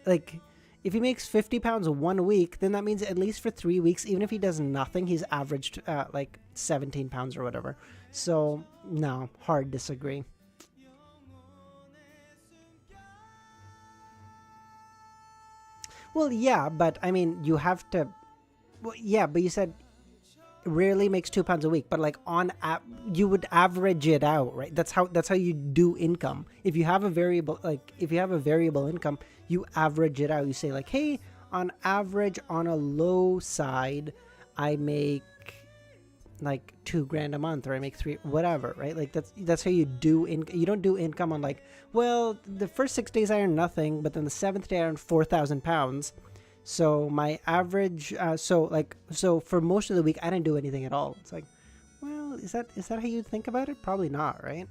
Like, if he makes £50 one week, then that means at least for 3 weeks, even if he does nothing, he's averaged like £17 or whatever. So, no, hard disagree. Well, yeah, but I mean, you have to. Well, yeah, but you said rarely makes £2 a week, but like you would average it out, right? That's how you do income. If you have a variable income, you average it out. You say like, hey, on average, on a low side, I make like $2,000 a month, or I make three, whatever, right? Like that's how you do you don't do income on like, well, the first 6 days I earn nothing, but then the seventh day I earn £4,000. So my average, so for most of the week I didn't do anything at all. It's like, well, is that how you think about it? Probably not, right?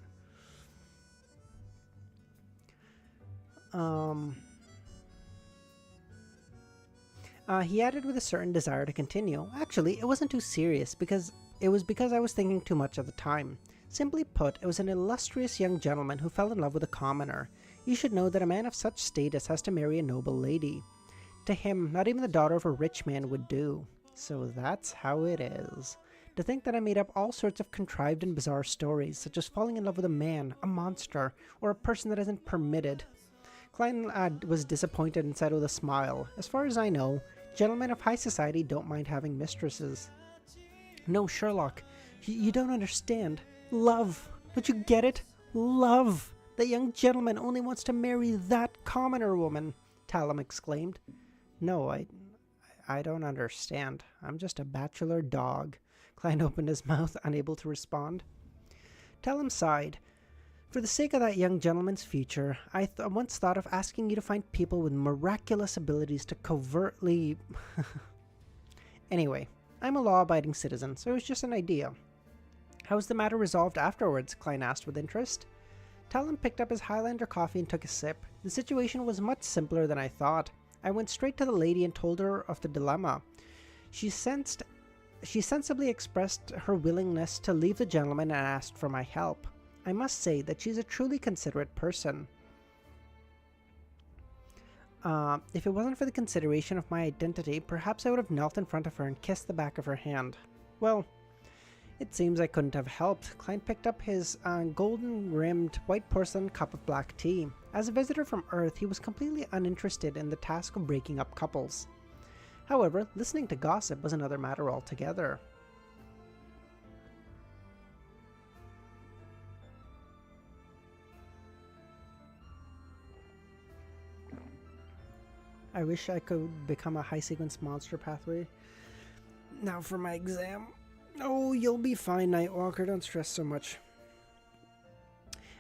He added with a certain desire to continue. Actually, it wasn't too serious because I was thinking too much at the time. Simply put, it was an illustrious young gentleman who fell in love with a commoner. You should know that a man of such status has to marry a noble lady. To him, not even the daughter of a rich man would do. So that's how it is. To think that I made up all sorts of contrived and bizarre stories, such as falling in love with a man, a monster, or a person that isn't permitted. Klein was disappointed and said with a smile, "As far as I know, gentlemen of high society don't mind having mistresses." "No, Sherlock, you don't understand. Love. Don't you get it? Love. That young gentleman only wants to marry that commoner woman," Talum exclaimed. "No, I don't understand. I'm just a bachelor dog." Klein opened his mouth, unable to respond. Talum sighed. "For the sake of that young gentleman's future, I once thought of asking you to find people with miraculous abilities to covertly..." "Anyway, I'm a law-abiding citizen, so it was just an idea." "How was the matter resolved afterwards?" Klein asked with interest. Talon picked up his Highlander coffee and took a sip. "The situation was much simpler than I thought. I went straight to the lady and told her of the dilemma. She sensibly expressed her willingness to leave the gentleman and asked for my help. I must say that she's a truly considerate person. If it wasn't for the consideration of my identity, perhaps I would have knelt in front of her and kissed the back of her hand. Well, it seems I couldn't have helped." Klein picked up his golden-rimmed white porcelain cup of black tea. As a visitor from Earth, he was completely uninterested in the task of breaking up couples. However, listening to gossip was another matter altogether. I wish I could become a high-sequence monster pathway. Now for my exam. Oh, you'll be fine, Nightwalker. Don't stress so much.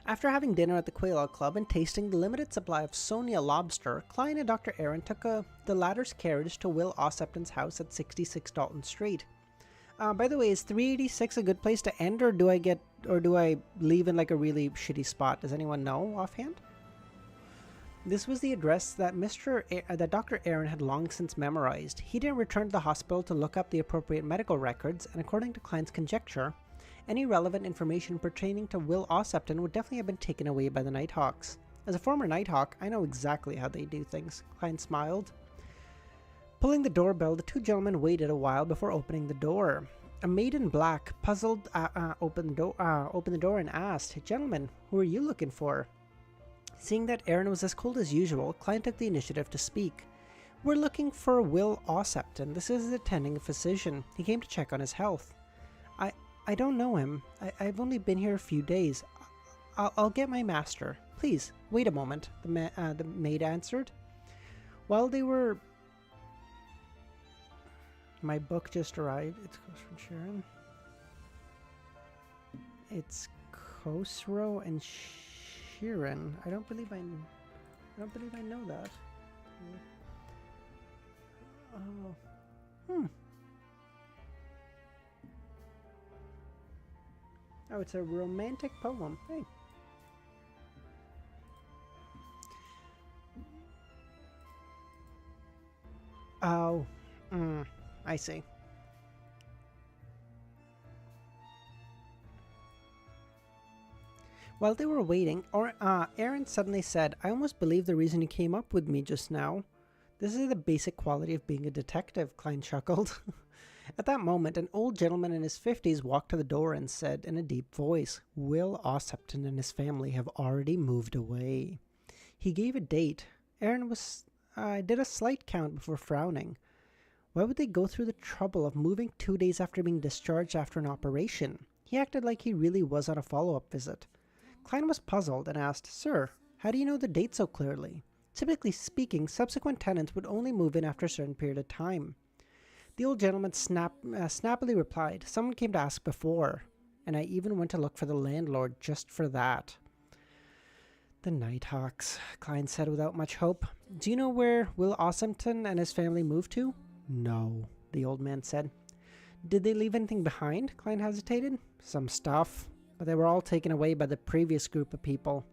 After having dinner at the Quail Club and tasting the limited supply of Sonia lobster, Klein and Dr. Aaron took the latter's carriage to Will Ossepton's house at 66 Dalton Street. By the way, is 386 a good place to end, or do I leave in like a really shitty spot? Does anyone know offhand? This was the address that that Dr. Aaron had long since memorized. He didn't return to the hospital to look up the appropriate medical records, and according to Klein's conjecture, any relevant information pertaining to Will Ossepton would definitely have been taken away by the Nighthawks. As a former Nighthawk, I know exactly how they do things. Klein smiled. Pulling the doorbell, the two gentlemen waited a while before opening the door. A maid in black, puzzled, opened the door and asked, "Gentlemen, who are you looking for?" Seeing that Aaron was as cold as usual, Klein took the initiative to speak. "We're looking for Will Ossepton. This is his attending physician. He came to check on his health." I don't know him. I've only been here a few days. I'll get my master. Please, wait a moment," the maid answered. While they were... My book just arrived. It's from Sharon. It's Khosrow and Sheeran. I don't believe I know that. Oh. Oh, it's a romantic poem. Hey. Oh, I see. While they were waiting, Aaron suddenly said, I almost believe the reason you came up with me just now. This is the basic quality of being a detective, Klein chuckled. At that moment, an old gentleman in his 50s walked to the door and said in a deep voice, Will Ossipton and his family have already moved away. He gave a date. Aaron did a slight count before frowning. Why would they go through the trouble of moving 2 days after being discharged after an operation? He acted like he really was on a follow-up visit. Klein was puzzled and asked, Sir, how do you know the date so clearly? Typically speaking, subsequent tenants would only move in after a certain period of time. The old gentleman snappily replied, Someone came to ask before, and I even went to look for the landlord just for that. The Nighthawks, Klein said without much hope. Do you know where Will Ossipton and his family moved to? No, the old man said. Did they leave anything behind? Klein hesitated. Some stuff, but they were all taken away by the previous group of people.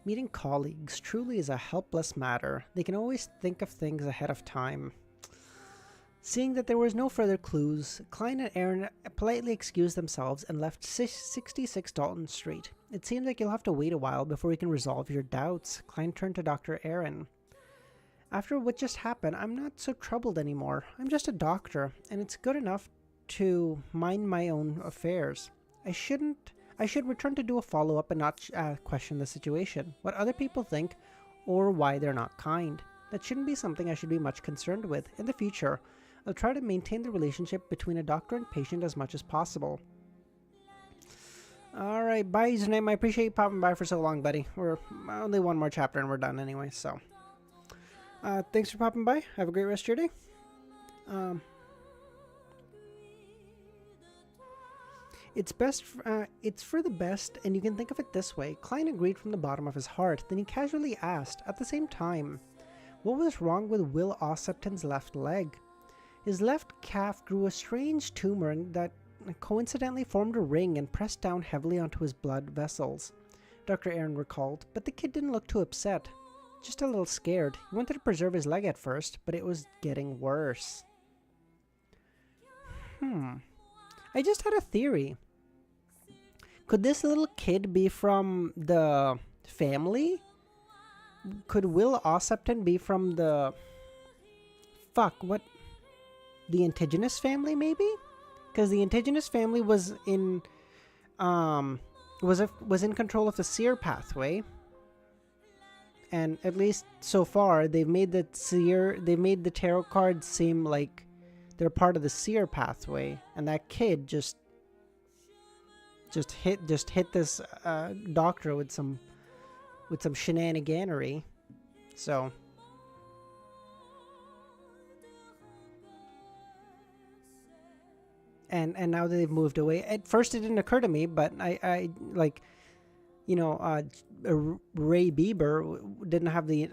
Meeting colleagues truly is a helpless matter. They can always think of things ahead of time. Seeing that there was no further clues, Klein and Aaron politely excused themselves and left 66 Dalton Street. It seems like you'll have to wait a while before you can resolve your doubts. Klein turned to Dr. Aaron. After what just happened, I'm not so troubled anymore. I'm just a doctor, and it's good enough to mind my own affairs. I should return to do a follow-up and not question the situation, what other people think, or why they're not kind. That shouldn't be something I should be much concerned with. In the future, I'll try to maintain the relationship between a doctor and patient as much as possible. Alright, bye username. I appreciate you popping by for so long, buddy. We're only one more chapter and we're done anyway, so. Thanks for popping by. Have a great rest of your day. It's for the best, and you can think of it this way. Klein agreed from the bottom of his heart. Then he casually asked, at the same time, what was wrong with Will Ossipton's left leg? His left calf grew a strange tumor that coincidentally formed a ring and pressed down heavily onto his blood vessels, Dr. Aaron recalled, but the kid didn't look too upset. Just a little scared. He wanted to preserve his leg at first, but it was getting worse. I just had a theory. Could this little kid be from the family? Could Will Ossipton be from the... The indigenous family, maybe? Because the indigenous family was in... was in control of the seer pathway. And at least so far, they've made the tarot cards seem like they're part of the seer pathway, and that kid just hit this doctor with some shenaniganery. So and now that they've moved away, at first it didn't occur to me, but I like, you know, Ray Bieber didn't have the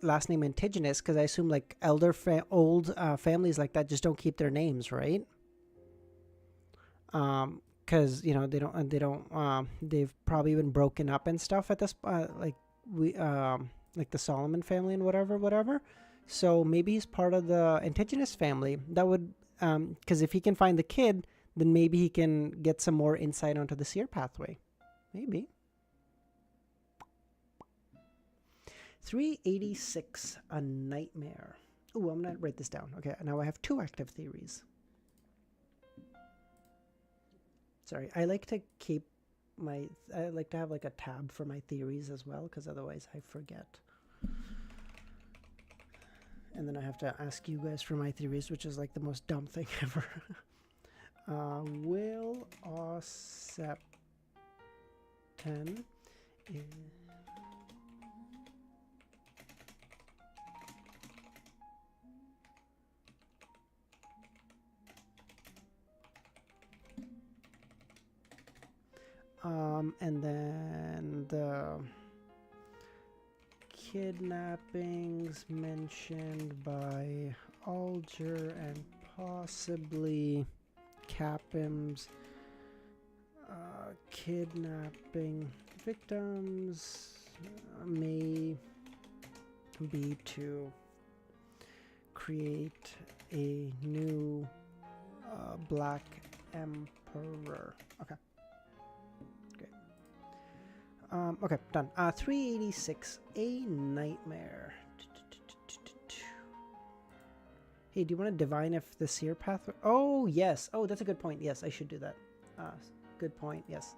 last name indigenous because I assume like old families like that just don't keep their names, right? Because you know they've probably been broken up and stuff at this like the Solomon family and whatever. So maybe he's part of the indigenous family. That would because if he can find the kid, then maybe he can get some more insight onto the seer pathway. Maybe. 386, a nightmare. Oh, I'm gonna write this down. Okay, now I have 2 active theories. Sorry, I like to have like a tab for my theories as well, because otherwise I forget. And then I have to ask you guys for my theories, which is like the most dumb thing ever. Will Ossipton is... and then the kidnappings mentioned by Alger and possibly Capim's Kidnapping victims may be to create a new Black Emperor. Okay. Great. Okay, done. 386, a nightmare. Hey, do you want to divine if the seer path? Oh, yes. Oh, that's a good point. Yes, I should do that. Good point. Yes.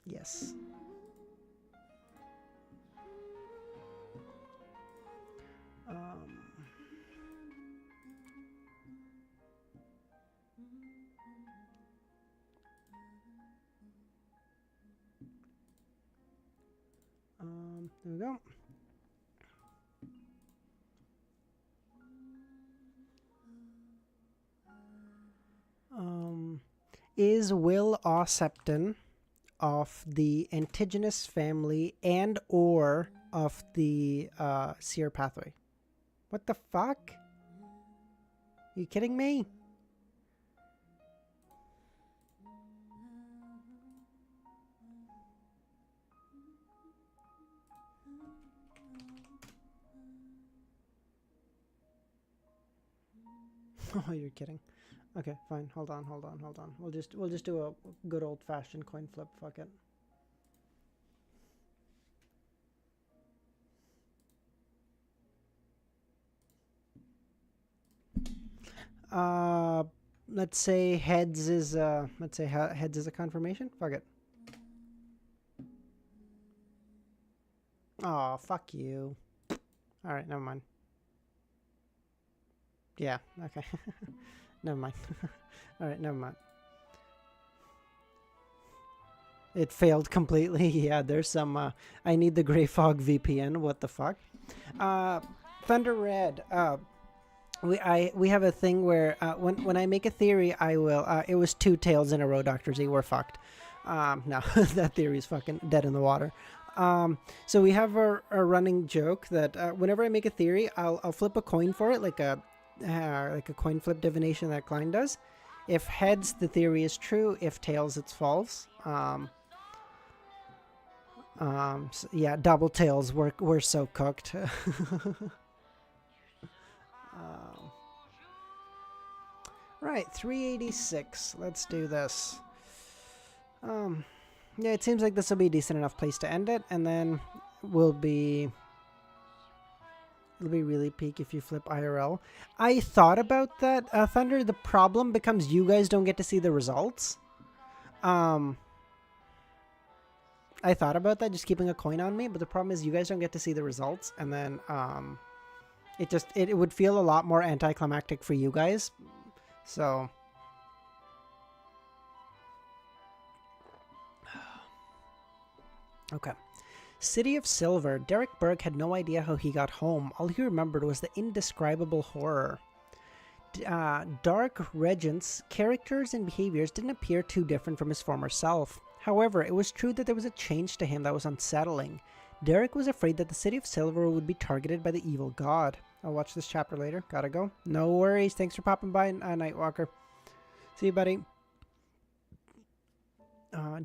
Yes. There we go. Is Will Ossepton of the Antigenous family and or of the seer pathway? What the fuck? You kidding me? Oh, you're kidding. Okay, fine. Hold on. We'll just do a good old fashioned coin flip. Fuck it. Let's say heads is heads is a confirmation. Fuck it. Oh, fuck you. All right, never mind. Yeah, okay. Never mind. All right, never mind. It failed completely. Yeah, there's some I need the Grey Fog VPN. What the fuck? Thunder Red. We have a thing where when I make a theory, I will. It was 2 tails in a row, Dr. Z. We're fucked. No, that theory is fucking dead in the water. So we have a running joke that whenever I make a theory, I'll flip a coin for it, like a coin flip divination that Klein does. If heads, the theory is true. If tails, it's false. So yeah, double tails. We're so cooked. Right, 386. Let's do this. Yeah, it seems like this will be a decent enough place to end it, and then it'll be really peak if you flip IRL. I thought about that, Thunder. The problem becomes you guys don't get to see the results. I thought about that, just keeping a coin on me, but the problem is you guys don't get to see the results, and then it would feel a lot more anticlimactic for you guys. So okay. City of Silver. Derek Berg had no idea how he got home. All he remembered was the indescribable horror. Dark Regent's characters and behaviors didn't appear too different from his former self. However, it was true that there was a change to him that was unsettling. Derek was afraid that the City of Silver would be targeted by the evil god. I'll watch this chapter later. Gotta go. No worries. Thanks for popping by, Nightwalker. See you, buddy.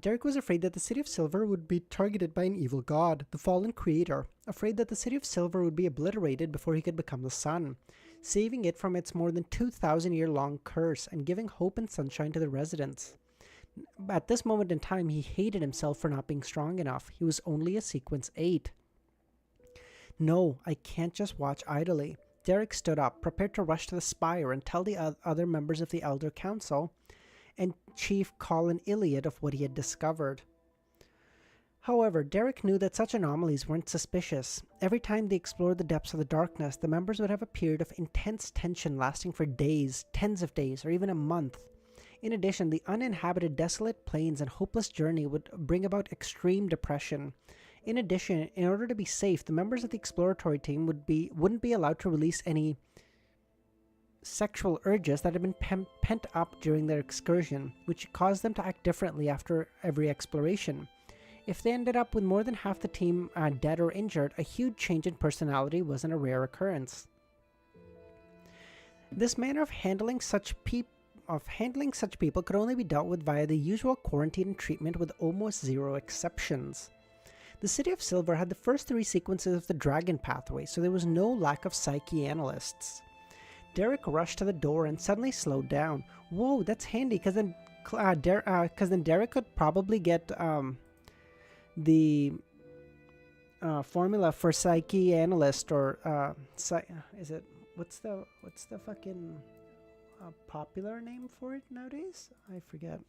Derek was afraid that the City of Silver would be targeted by an evil god, the fallen creator, afraid that the City of Silver would be obliterated before he could become the sun, saving it from its more than 2,000-year-long curse and giving hope and sunshine to the residents. At this moment in time, he hated himself for not being strong enough. He was only a sequence 8. No, I can't just watch idly. Derek stood up, prepared to rush to the spire and tell the other members of the Elder Council and Chief Colin Iliad of what he had discovered. However, Derek knew that such anomalies weren't suspicious. Every time they explored the depths of the darkness, the members would have a period of intense tension lasting for days, tens of days, or even a month. In addition, the uninhabited desolate plains and hopeless journey would bring about extreme depression. In addition, in order to be safe, the members of the exploratory team wouldn't be allowed to release any sexual urges that had been pent up during their excursion, which caused them to act differently after every exploration. If they ended up with more than half the team dead or injured, a huge change in personality wasn't a rare occurrence. This manner of handling such people could only be dealt with via the usual quarantine and treatment with almost zero exceptions. The City of Silver had the first 3 sequences of the Dragon Pathway, so there was no lack of psyche analysts. Derek rushed to the door and suddenly slowed down. Whoa, that's handy, because then Derek could probably get the formula for psyche analyst, or is it what's the fucking popular name for it nowadays? I forget.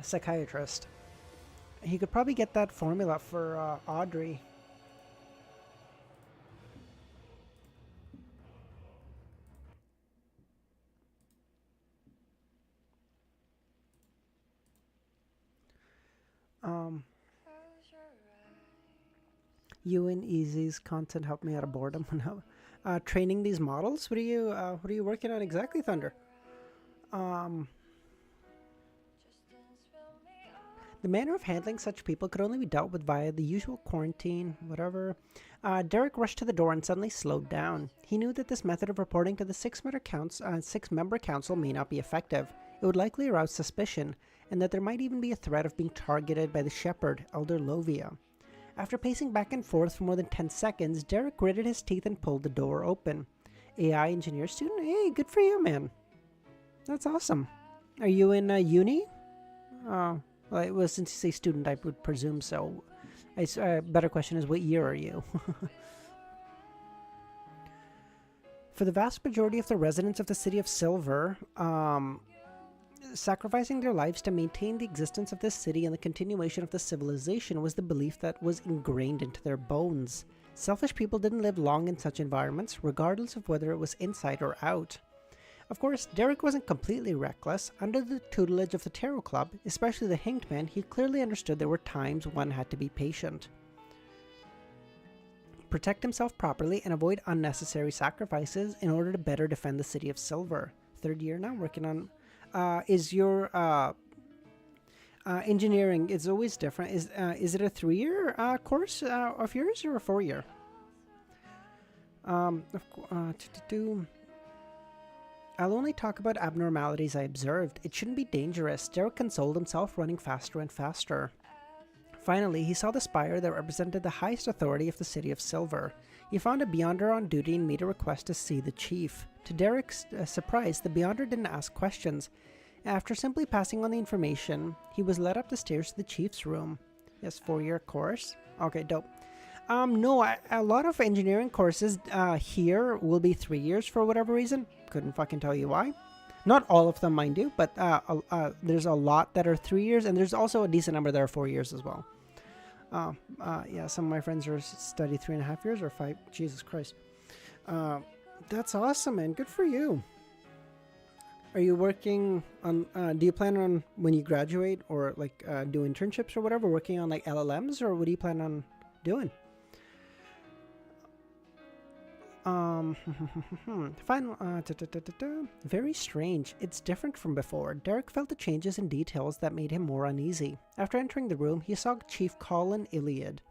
Psychiatrist. He could probably get that formula for Audrey. You and Easy's content helped me out of boredom. Training these models. What are you working on exactly, Thunder? The manner of handling such people could only be dealt with via the usual quarantine, whatever. Derek rushed to the door and suddenly slowed down. He knew that this method of reporting to the six-member council may not be effective. It would likely arouse suspicion, and that there might even be a threat of being targeted by the shepherd, Elder Lovia. After pacing back and forth for more than 10 seconds, Derek gritted his teeth and pulled the door open. AI engineer student? Hey, good for you, man. That's awesome. Are you in uni? Well, since you say student, I would presume so. Better question is, what year are you? For the vast majority of the residents of the City of Silver, sacrificing their lives to maintain the existence of this city and the continuation of the civilization was the belief that was ingrained into their bones. Selfish people didn't live long in such environments, regardless of whether it was inside or out. Of course, Derek wasn't completely reckless. Under the tutelage of the Tarot Club, especially the Hanged Man, he clearly understood there were times one had to be patient. Protect himself properly and avoid unnecessary sacrifices in order to better defend the City of Silver. 3rd year now, working on... is your engineering, it's always different. Is it a 3-year course of yours or a 4-year? I'll only talk about abnormalities I observed. It shouldn't be dangerous. Derek consoled himself, running faster and faster. Finally, he saw the spire that represented the highest authority of the City of Silver. He found a Beyonder on duty and made a request to see the chief. To Derek's surprise, the Beyonder didn't ask questions. After simply passing on the information, he was led up the stairs to the chief's room. Yes, 4-year course. Okay, dope. No, a lot of engineering courses here will be 3 years for whatever reason. Couldn't fucking tell you why. Not all of them, mind you, but there's a lot that are 3 years, and there's also a decent number that are 4 years as well. Yeah, some of my friends are study 3.5 years or 5. Jesus Christ. That's awesome, man. Good for you. Are you working on, do you plan on, when you graduate or like do internships or whatever, working on like LLMs, or what do you plan on doing? Very strange. It's different from before. Derek felt the changes in details that made him more uneasy. After entering the room, he saw Chief Colin Iliad.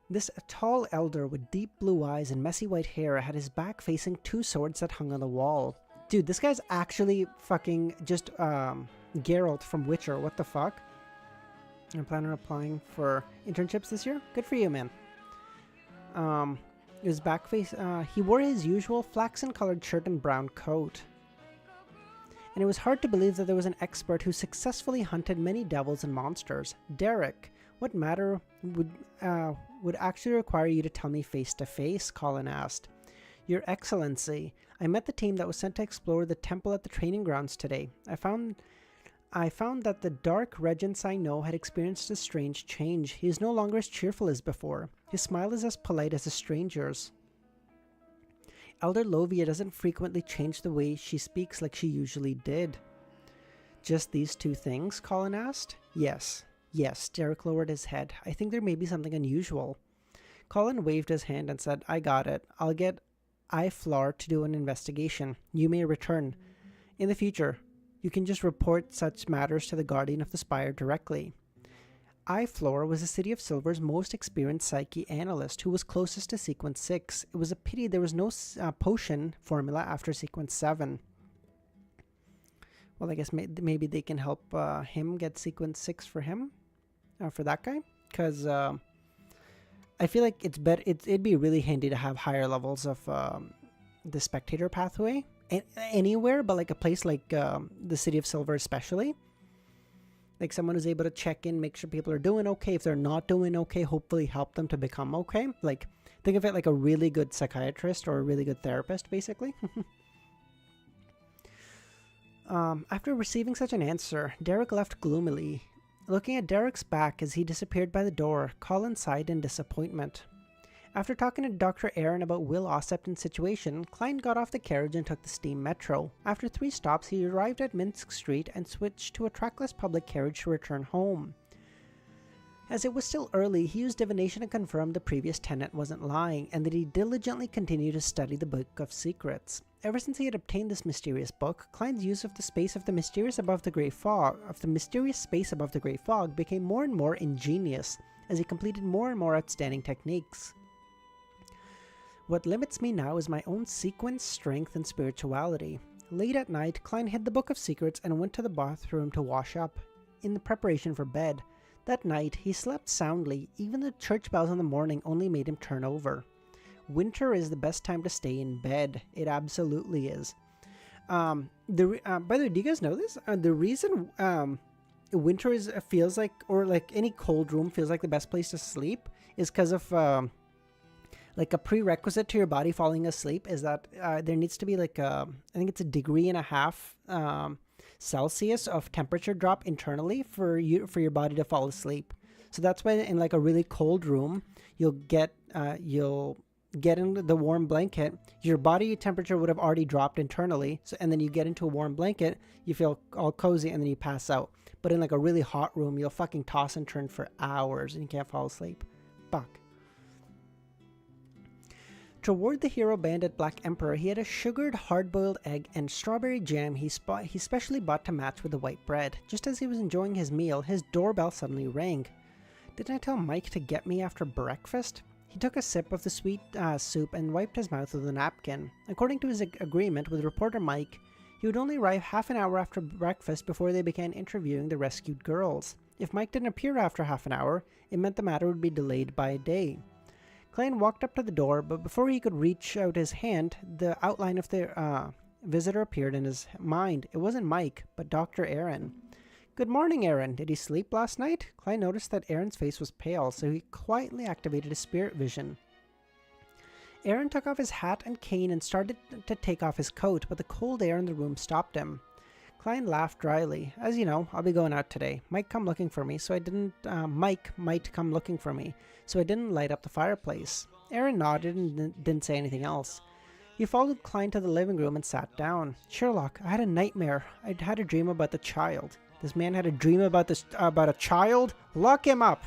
This tall elder with deep blue eyes and messy white hair had his back facing 2 swords that hung on the wall. Dude, this guy's actually fucking just Geralt from Witcher. What the fuck? I'm planning on applying for internships this year. Good for you, man. His back face, he wore his usual flaxen-colored shirt and brown coat. And it was hard to believe that there was an expert who successfully hunted many devils and monsters. Derek, what matter would actually require you to tell me face to face? Colin asked. Your Excellency, I met the team that was sent to explore the temple at the training grounds today. I found that the dark regents I know had experienced a strange change. He is no longer as cheerful as before. His smile is as polite as a stranger's. Elder Lovia doesn't frequently change the way she speaks like she usually did. Just these 2 things? Colin asked. Yes, Derek lowered his head. I think there may be something unusual. Colin waved his hand and said, I got it. I'll get Iflar to do an investigation. You may return. In the future, you can just report such matters to the Guardian of the Spire directly. I-Floor was the City of Silver's most experienced psyche analyst who was closest to Sequence 6. It was a pity there was no potion formula after Sequence 7. Well, I guess maybe they can help him get Sequence 6 for him, for that guy. Because I feel like it's better. It'd be really handy to have higher levels of the spectator pathway anywhere, but like a place like the City of Silver especially. Like someone who's able to check in, make sure people are doing okay. If they're not doing okay, hopefully help them to become okay. Like, think of it like a really good psychiatrist or a really good therapist, basically. After receiving such an answer, Derek left gloomily. Looking at Derek's back as he disappeared by the door, Colin sighed in disappointment. After talking to Dr. Aaron about Will Ossipton's situation, Klein got off the carriage and took the steam metro. After 3 stops, he arrived at Minsk Street and switched to a trackless public carriage to return home. As it was still early, he used divination to confirm the previous tenant wasn't lying, and that he diligently continued to study the Book of Secrets. Ever since he had obtained this mysterious book, Klein's use of the space of the mysterious space above the Grey Fog became more and more ingenious, as he completed more and more outstanding techniques. What limits me now is my own sequence, strength, and spirituality. Late at night, Klein hid the Book of Secrets and went to the bathroom to wash up, in the preparation for bed. That night, he slept soundly. Even the church bells in the morning only made him turn over. Winter is the best time to stay in bed. It absolutely is. By the way, do you guys know this? The reason winter feels like, or like any cold room feels like the best place to sleep is because of like a prerequisite to your body falling asleep is that there needs to be like I think it's 1.5 degrees Celsius of temperature drop internally for your body to fall asleep. So that's why in like a really cold room you'll get into the warm blanket. Your body temperature would have already dropped internally, and then you get into a warm blanket, you feel all cozy, and then you pass out. But in like a really hot room, you'll fucking toss and turn for hours and you can't fall asleep. Fuck. Toward the hero bandit Black Emperor, he had a sugared hard-boiled egg and strawberry jam he specially bought to match with the white bread. Just as he was enjoying his meal, his doorbell suddenly rang. Didn't I tell Mike to get me after breakfast? He took a sip of the sweet soup and wiped his mouth with a napkin. According to his agreement with reporter Mike, he would only arrive half an hour after breakfast before they began interviewing the rescued girls. If Mike didn't appear after half an hour, it meant the matter would be delayed by a day. Klein walked up to the door, but before he could reach out his hand, the outline of the visitor appeared in his mind. It wasn't Mike, but Dr. Aaron. "Good morning, Aaron. Did he sleep last night?" Klein noticed that Aaron's face was pale, so he quietly activated his spirit vision. Aaron took off his hat and cane and started to take off his coat, but the cold air in the room stopped him. Klein laughed dryly. "As you know, I'll be going out today. Mike might come looking for me, so I didn't light up the fireplace." Aaron nodded and didn't say anything else. He followed Klein to the living room and sat down. "Sherlock, I had a nightmare. I'd had a dream about the child." This man had a dream about a child? Lock him up!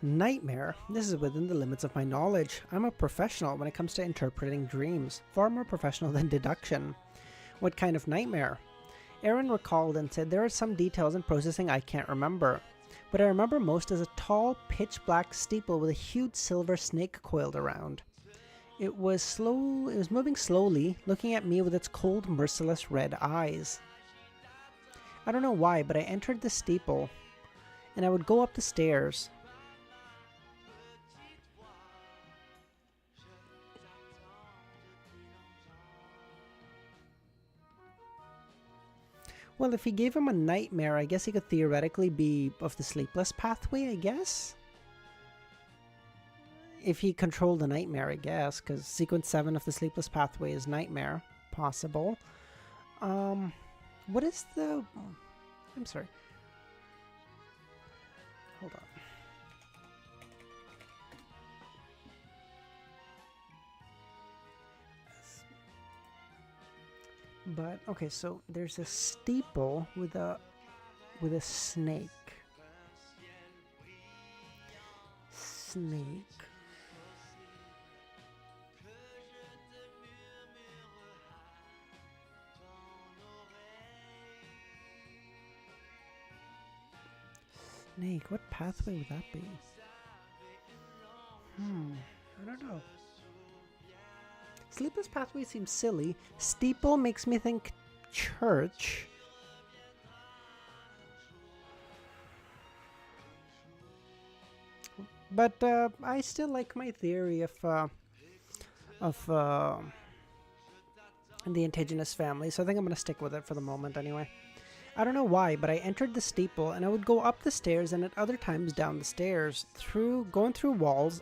Nightmare? This is within the limits of my knowledge. I'm a professional when it comes to interpreting dreams. Far more professional than deduction. What kind of nightmare? Aaron recalled and said there are some details in processing I can't remember. What I remember most is a tall, pitch-black steeple with a huge silver snake coiled around. It was moving slowly, looking at me with its cold, merciless red eyes. I don't know why, but I entered the steeple, and I would go up the stairs. Well, if he gave him a nightmare, I guess he could theoretically be of the sleepless pathway, I guess? If he controlled the nightmare, I guess, because sequence 7 of the sleepless pathway is nightmare. Possible. What is the... I'm sorry. Hold on. But okay, so there's a steeple with a snake. snake. Snake, what pathway would that be? I don't know. Sleepless pathway seems silly. Steeple makes me think church. But I still like my theory of the indigenous family, so I think I'm going to stick with it for the moment anyway. I don't know why, but I entered the steeple and I would go up the stairs and at other times down the stairs, going through walls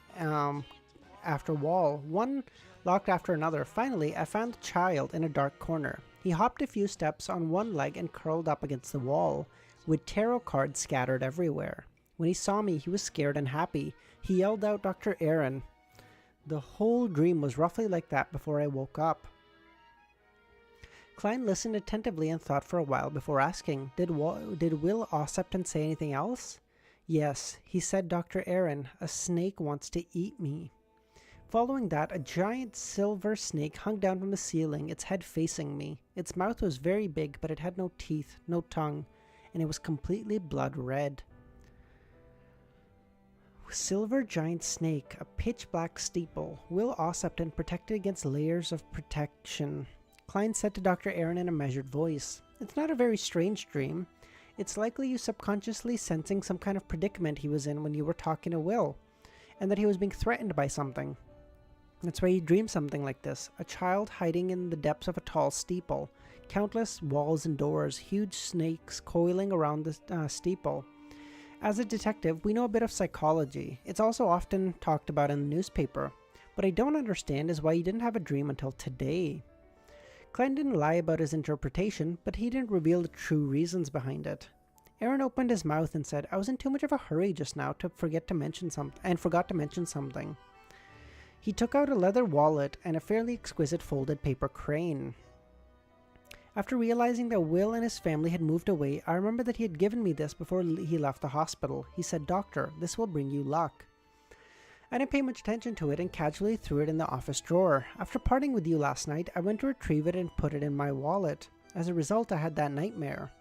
after wall, one locked after another. Finally, I found the child in a dark corner. He hopped a few steps on one leg and curled up against the wall, with tarot cards scattered everywhere. When he saw me, he was scared and happy. He yelled out, "Dr. Aaron." The whole dream was roughly like that before I woke up. Klein listened attentively and thought for a while before asking, Did Will Ossipton say anything else? Yes, he said, "Dr. Aaron, a snake wants to eat me." Following that, a giant silver snake hung down from the ceiling, its head facing me. Its mouth was very big, but it had no teeth, no tongue, and it was completely blood red. Silver giant snake, a pitch black steeple. Will Ossipton protected against layers of protection. Klein said to Dr. Aaron in a measured voice, "It's not a very strange dream. It's likely you subconsciously sensing some kind of predicament he was in when you were talking to Will, and that he was being threatened by something. That's why you dream something like this. A child hiding in the depths of a tall steeple. Countless walls and doors, huge snakes coiling around the steeple. As a detective, we know a bit of psychology. It's also often talked about in the newspaper. What I don't understand is why you didn't have a dream until today." Klein didn't lie about his interpretation, but he didn't reveal the true reasons behind it. Aaron opened his mouth and said, "I was in too much of a hurry just now to forgot to mention something. He took out a leather wallet and a fairly exquisite folded paper crane. After realizing that Will and his family had moved away, I remember that he had given me this before he left the hospital. He said, "Doctor, this will bring you luck." I didn't pay much attention to it and casually threw it in the office drawer. After parting with you last night, I went to retrieve it and put it in my wallet. As a result, I had that nightmare.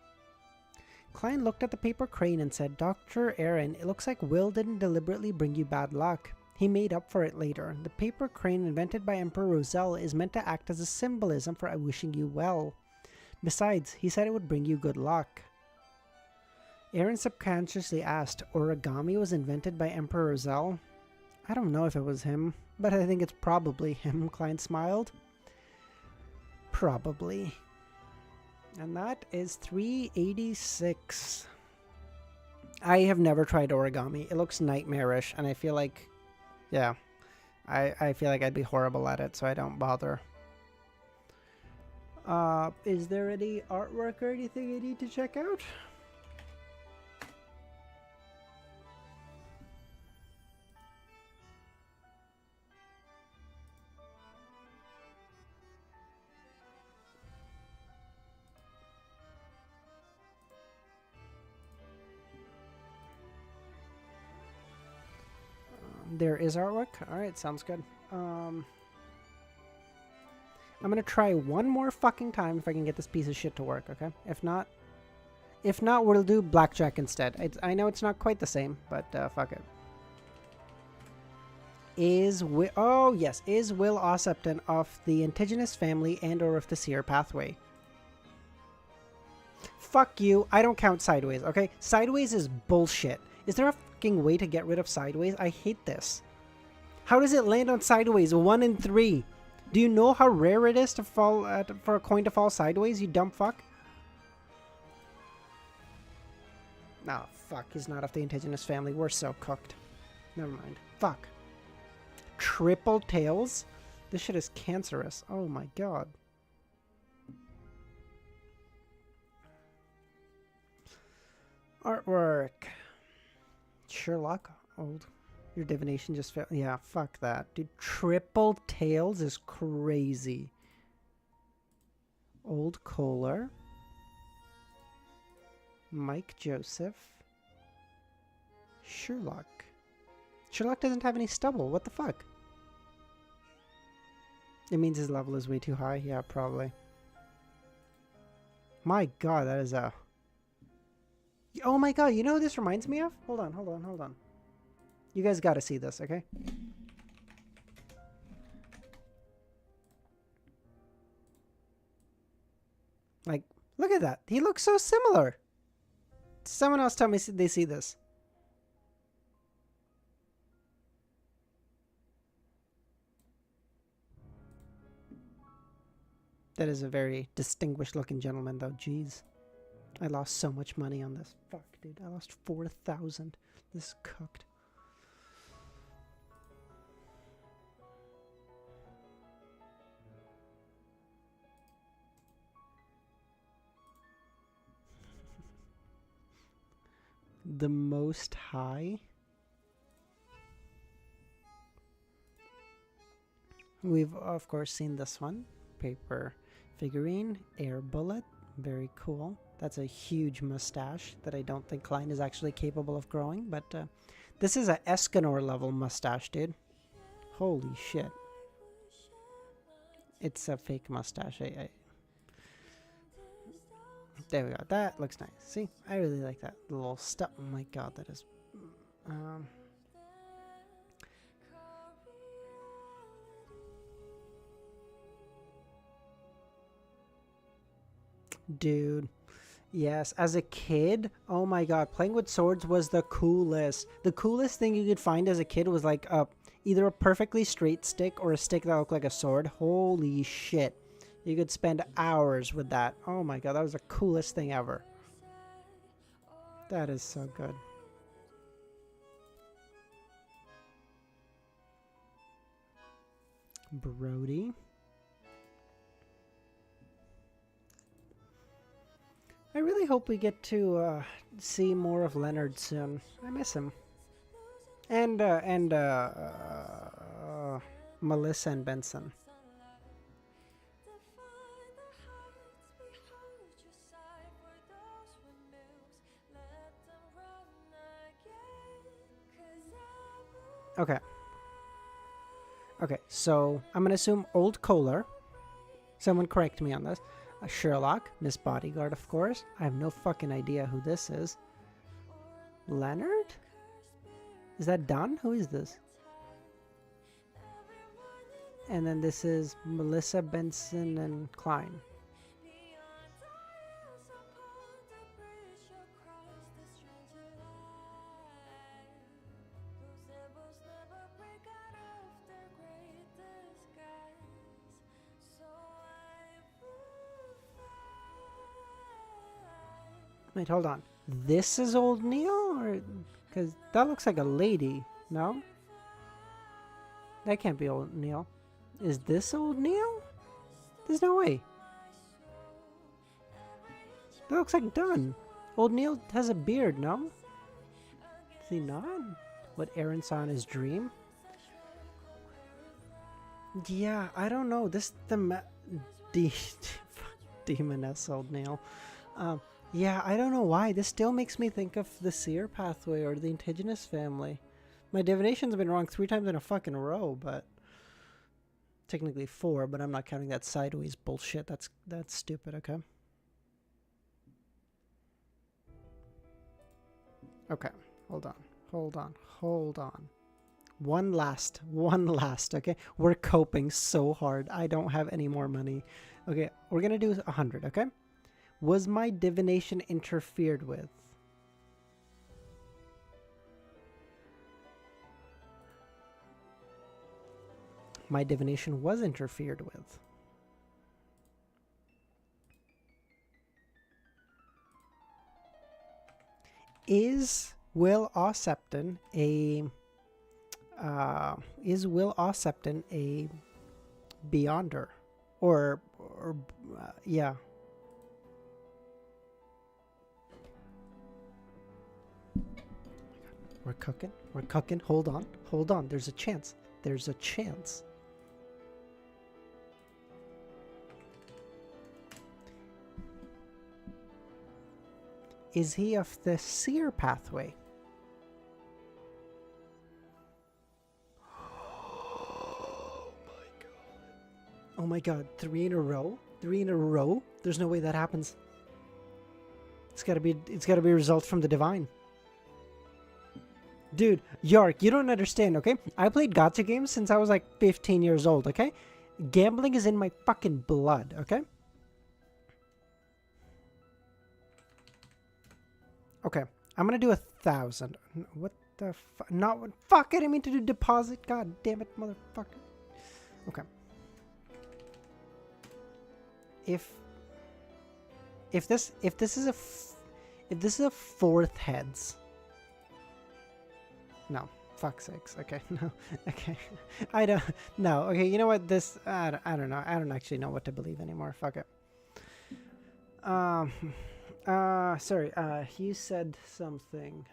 Klein looked at the paper crane and said, "Dr. Aaron, it looks like Will didn't deliberately bring you bad luck. He made up for it later. The paper crane invented by Emperor Roselle is meant to act as a symbolism for wishing you well. Besides, he said it would bring you good luck." Aaron subconsciously asked, "Origami was invented by Emperor Roselle?" "I don't know if it was him, but I think it's probably him," Klein smiled. "Probably." And that is 386. I have never tried origami. It looks nightmarish, and I feel like, I feel like I'd be horrible at it, so I don't bother. Is there any artwork or anything I need to check out? There is artwork. Alright, sounds good. I'm gonna try one more fucking time if I can get this piece of shit to work, okay? If not, we'll do blackjack instead. I know it's not quite the same, but fuck it. Is Will Ossipton of the indigenous family and or of the seer pathway? Fuck you. I don't count sideways, okay? Sideways is bullshit. Is there a fucking way to get rid of sideways? I hate this. How does it land on sideways? 1 in 3. Do you know how rare it is to fall for a coin to fall sideways, you dumb fuck? No, fuck. He's not of the indigenous family. We're so cooked. Never mind. Fuck. Triple tails? This shit is cancerous. Oh my god. Artwork. Sherlock. Old. Your divination just failed. Yeah, fuck that. Dude, triple tails is crazy. Old Kohler. Mike Joseph. Sherlock. Sherlock doesn't have any stubble. What the fuck? It means his level is way too high. Yeah, probably. My god, that is a... Oh my god, you know who this reminds me of? Hold on, hold on, hold on. You guys gotta see this, okay? Like, look at that. He looks so similar. Someone else tell me they see this. That is a very distinguished looking gentleman though. Jeez. I lost so much money on this. Fuck, dude. I lost 4,000. This is cooked. The Most High. We've of course seen this one. Paper figurine, air bullet. Very cool. That's a huge mustache that I don't think Klein is actually capable of growing, but this is a Escanor level mustache, dude. Holy shit. It's a fake mustache. There we go. That looks nice. See, I really like that little stuff. Oh my god, that is... Dude. Yes, as a kid, oh my god, playing with swords was the coolest. The coolest thing you could find as a kid was like either a perfectly straight stick or a stick that looked like a sword. Holy shit. You could spend hours with that. Oh my god, that was the coolest thing ever. That is so good. Brody. I really hope we get to see more of Leonard soon. I miss him. And Melissa and Benson. Okay. Okay, so I'm going to assume Old Kohler. Someone correct me on this. Sherlock, Miss Bodyguard, of course. I have no fucking idea who this is. Leonard? Is that Don? Who is this? And then this is Melissa, Benson, and Klein. Wait, hold on. This is old Neil? Or because that looks like a lady, no? That can't be old Neil. Is this old Neil? There's no way. That looks like Dunn. Old Neil has a beard, no? Is he not? What Aaron saw in his dream? Yeah, I don't know. This demoness old Neil. Yeah, I don't know why. This still makes me think of the Seer pathway or the indigenous family. My divination's been wrong 3 times in a fucking row, but technically 4, but I'm not counting that sideways bullshit. That's stupid, okay? Okay, hold on. One last, okay? We're coping so hard. I don't have any more money. Okay, we're gonna do 100, okay? Was my divination interfered with? My divination was interfered with. Is Will Ossepton a Beyonder? Or yeah. We're cooking. Hold on. There's a chance. Is he of the Seer pathway? Oh my god, 3 in a row? 3 in a row? There's no way that happens. It's gotta be a result from the divine. Dude, Yark, you don't understand, okay? I played gacha games since I was like 15 years old, okay? Gambling is in my fucking blood, okay? Okay, I'm gonna do 1,000. What the fuck? Not what? Fuck! I didn't mean to do deposit. God damn it, motherfucker. Okay. If this is a fourth heads. No, fuck sakes. Okay, no, okay. I don't. No, okay. You know what? This I don't know. I don't actually know what to believe anymore. Fuck it. Sorry, you said something.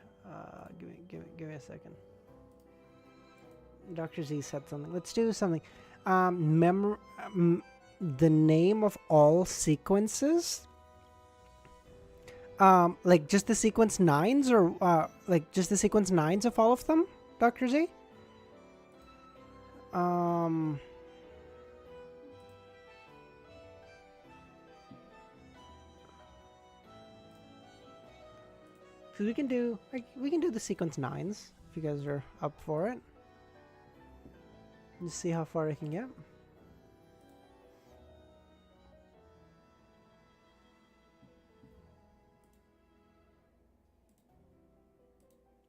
Give me a second. Dr. Z said something. Let's do something. The name of all sequences. Like just the sequence 9s, or like just the sequence 9s of all of them, Dr. Z? So we can do the sequence 9s if you guys are up for it. Just see how far I can get.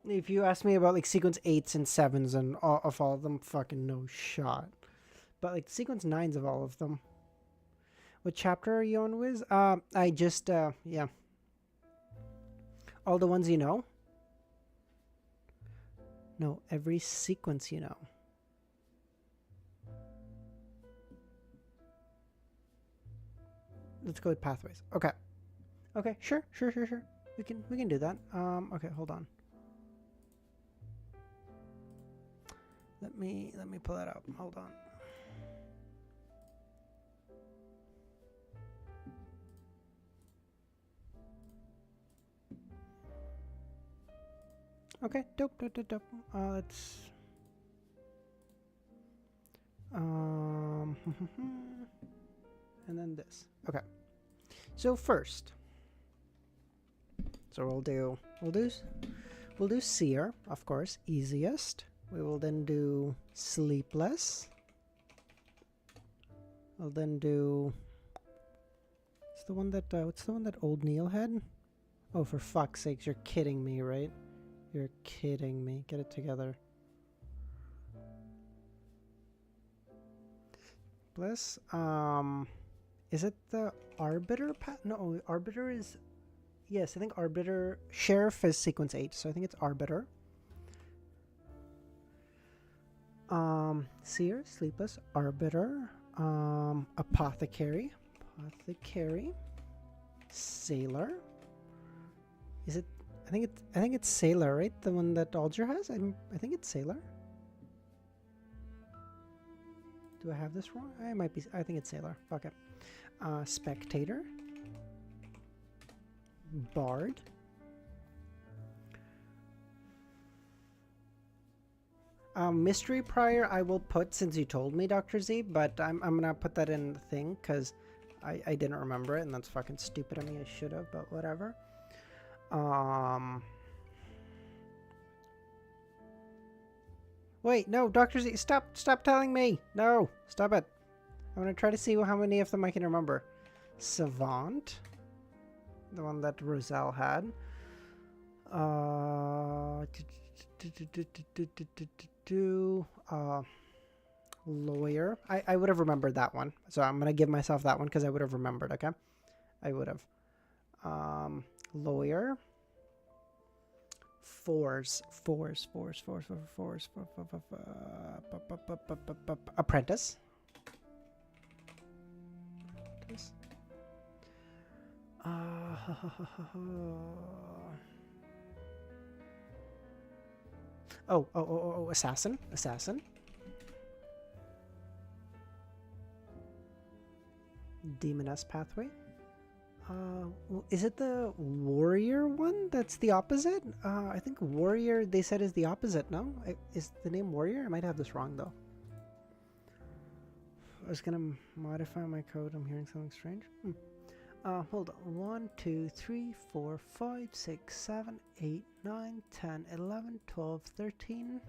If you ask me about like sequence 8s and 7s and all of them, fucking no shot. But like sequence 9s of all of them. What chapter are you on, Wiz? I just yeah. All the ones you know? No, every sequence you know. Let's go with pathways. Okay. Okay, sure. We can do that. Okay, hold on. Let me pull that up. Hold on. Okay, dope. Let's and then this. Okay. So first, we'll do Seer, of course, easiest. We will then do Sleepless. We'll then do what's the one that old Neil had? Oh, for fuck's sakes, you're kidding me, right? You're kidding me. Get it together. Bliss. Is it the Arbiter path? No, Arbiter is... Yes, I think Arbiter... Sheriff is sequence 8, so I think it's Arbiter. Seer, Sleepless, Arbiter, Apothecary, Sailor. Is it... I think it's Sailor, right? The one that Alger has? I think it's Sailor. Do I have this wrong? I might be. I think it's Sailor. Fuck it. Spectator. Bard. Mystery Prior I will put since you told me, Dr. Z, but I'm gonna put that in the thing because I didn't remember it, and that's fucking stupid of me. I should have, but whatever. Wait, no, Dr. Z, stop telling me. No, stop it. I'm gonna try to see how many of them I can remember. Savant, the one that Roselle had. Lawyer. I would have remembered that one, so I'm gonna give myself that one because I would have remembered. Okay, I would have. Lawyer. Fours. Apprentice. Assassin. Demoness pathway. Is it the warrior one that's the opposite? I think warrior they said is the opposite, no? Is the name warrior? I might have this wrong though. I was gonna modify my code. I'm hearing something strange. Hold on. 1, 2, 3, 4, 5, 6, 7, 8, 9, 10, 11, 12, 13.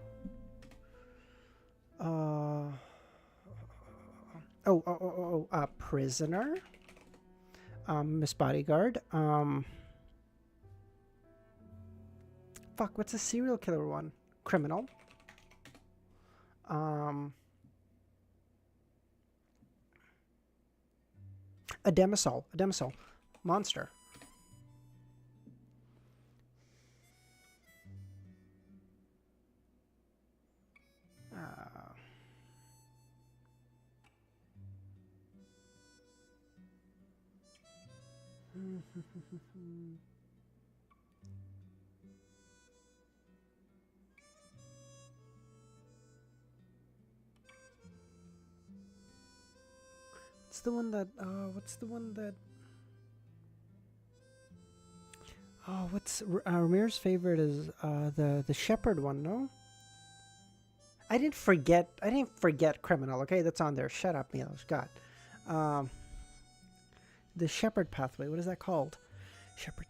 Prisoner. Miss Bodyguard. Fuck, what's a serial killer one? Criminal. A demisol. Monster. What's the one that, what's Ramir's favorite is the shepherd one, no? I didn't forget criminal, okay? That's on there. Shut up, Milos. God. The shepherd pathway, what is that called? Shepherd.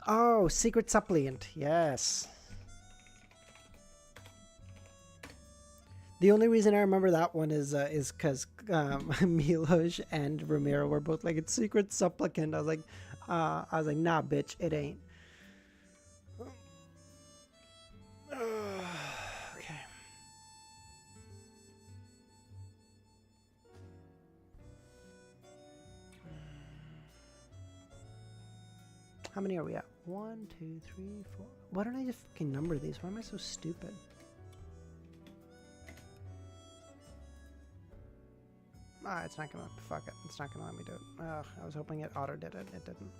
Oh, secret suppliant. Yes. The only reason I remember that one is because Milos and Ramiro were both like, it's secret supplicant. I was like, nah, bitch, it ain't. Okay. How many are we at? 1, 2, 3, 4. Why don't I just fucking number these? Why am I so stupid? It's not gonna, fuck it. It's not gonna let me do it. Ugh, I was hoping it auto did it. It didn't.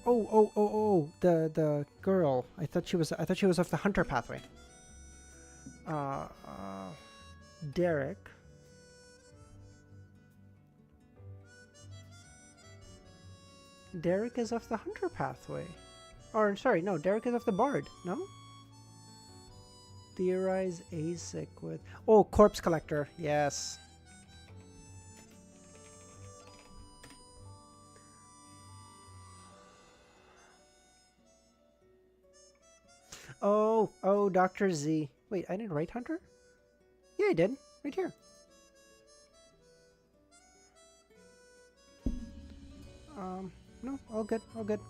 Oh, the girl. I thought she was off the hunter pathway. Derek. Derek is off the hunter pathway. Or, sorry, no, Derek is off the bard, no? Theorize ASIC with... Oh, corpse collector, yes. Oh, Dr. Z. Wait, I didn't write hunter? Yeah, I did. Right here. No, all good, all good.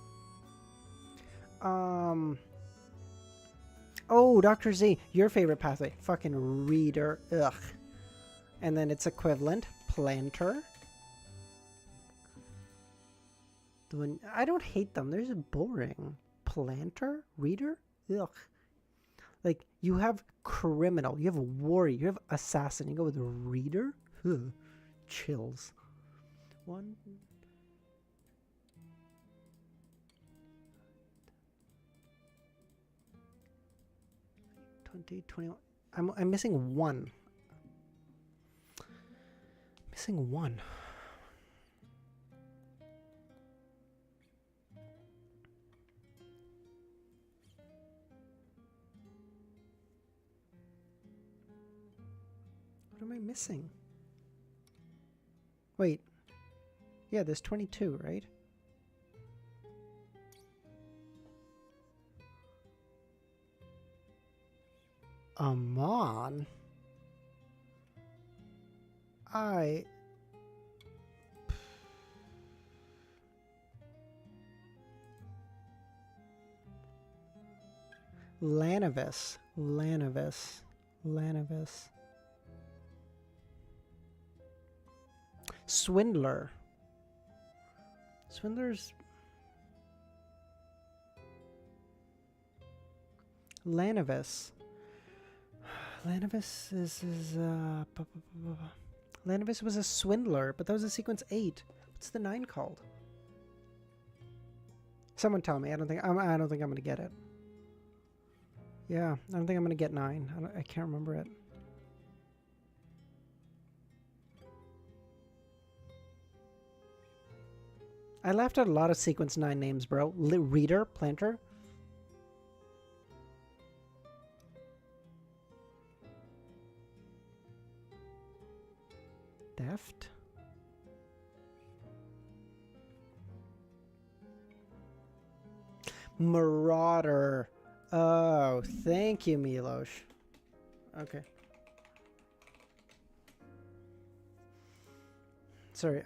Oh, Dr. Z, your favorite pathway. Fucking reader. Ugh. And then its equivalent, planter. The one, I don't hate them. They're just boring. Planter? Reader? Ugh. Like, you have criminal, you have warrior, you have assassin. You go with reader? Ugh. Chills. 1... 20, 21. I'm missing one. Missing one. What am I missing? Wait. Yeah, there's 22, right? Amon? Lanavis. Swindler. Swindler's... Lanavis. Lanavis Lanavis was a swindler, but that was a sequence 8. What's the 9 called? Someone tell me. I don't think I'm gonna get it. Yeah, I don't think I'm gonna get 9. I can't remember it. I left out a lot of sequence 9 names, bro. Reader, planter. Theft. Marauder. Oh, thank you, Milosh. Okay. Sorry,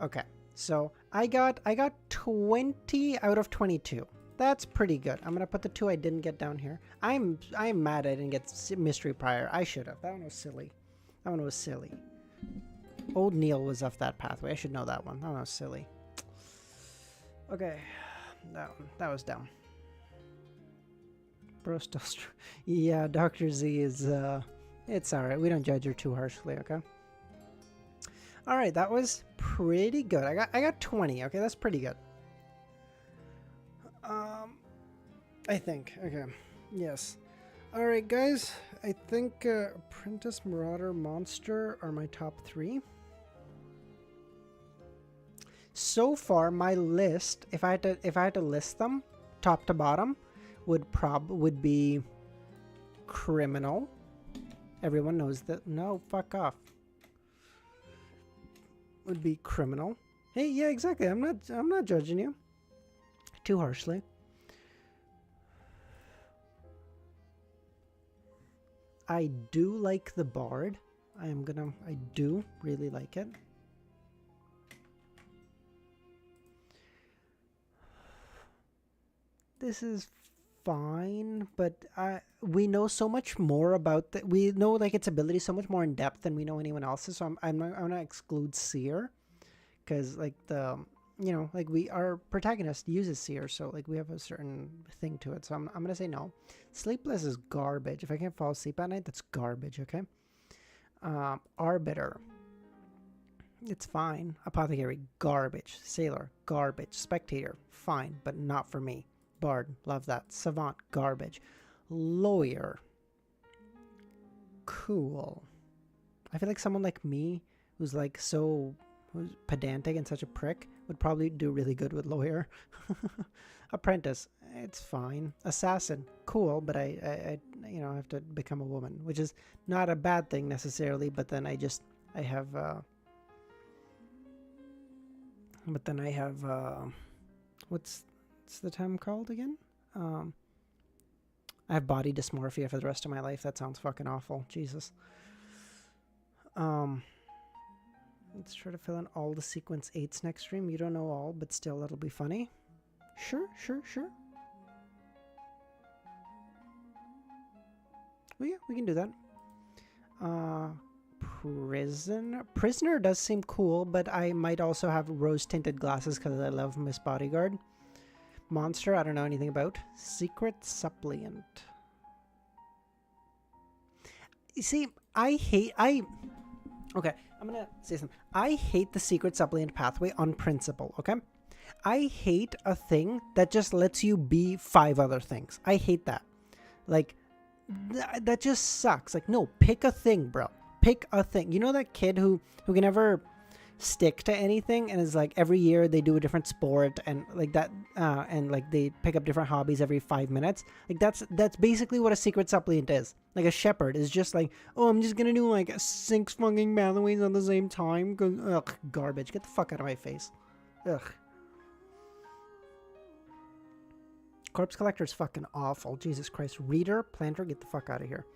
okay. So I got 20 out of 22. That's pretty good. I'm gonna put the 2 I didn't get down here. I'm mad I didn't get mystery prior. I should have. That one was silly. That one was silly. Old Neil was off that pathway. I should know that one. That one was silly. Okay, that was dumb. Bro, still yeah. Dr. Z is it's all right. We don't judge her too harshly. Okay. All right, that was pretty good. I got 20. Okay, that's pretty good. I think. Okay. Yes. All right, guys. I think Apprentice, Marauder, Monster are my top 3. So far, my list, if I had to list them, top to bottom, would be Criminal. Everyone knows that. No, fuck off. Would be Criminal. Hey, yeah, exactly. I'm not judging you too harshly. I do like the Bard. I do really like it. This is fine, but we know so much more about that. We know like its ability so much more in depth than we know anyone else's. So I'm gonna exclude Seer, because like our protagonist uses Seer, so like we have a certain thing to it. So I'm gonna say no. Sleepless is garbage. If I can't fall asleep at night, that's garbage. Okay. Arbiter. It's fine. Apothecary, garbage. Sailor, garbage. Spectator, fine, but not for me. Bard, love that. Savant, garbage. Lawyer, cool. I feel like someone like me, who's pedantic and such a prick, would probably do really good with lawyer. Apprentice, it's fine. Assassin, cool, but I have to become a woman, which is not a bad thing necessarily, but then I have what's the term called again? I have body dysmorphia for the rest of my life. That sounds fucking awful. Jesus. Let's try to fill in all the sequence 8s next stream. You don't know all, but still, that'll be funny. Sure. Well, yeah, we can do that. Prisoner does seem cool, but I might also have rose-tinted glasses because I love Miss Bodyguard. Monster, I don't know anything about. Secret Suppliant. You see, okay, I'm gonna say something. I hate the Secret Suppliant pathway on principle, okay? I hate a thing that just lets you be 5 other things. I hate that. Like, that just sucks. Like, no, pick a thing, bro. Pick a thing. You know that kid who can never stick to anything and is like every year they do a different sport and like that and like they pick up different hobbies every 5 minutes? Like that's basically what a secret suppliant is. Like a shepherd is just like, oh, I'm just gonna do like 6 fucking pathways at the same time. Ugh, garbage. Get the fuck out of my face. Ugh. Corpse Collector is fucking awful. Jesus Christ. Reader, Planter, get the fuck out of here.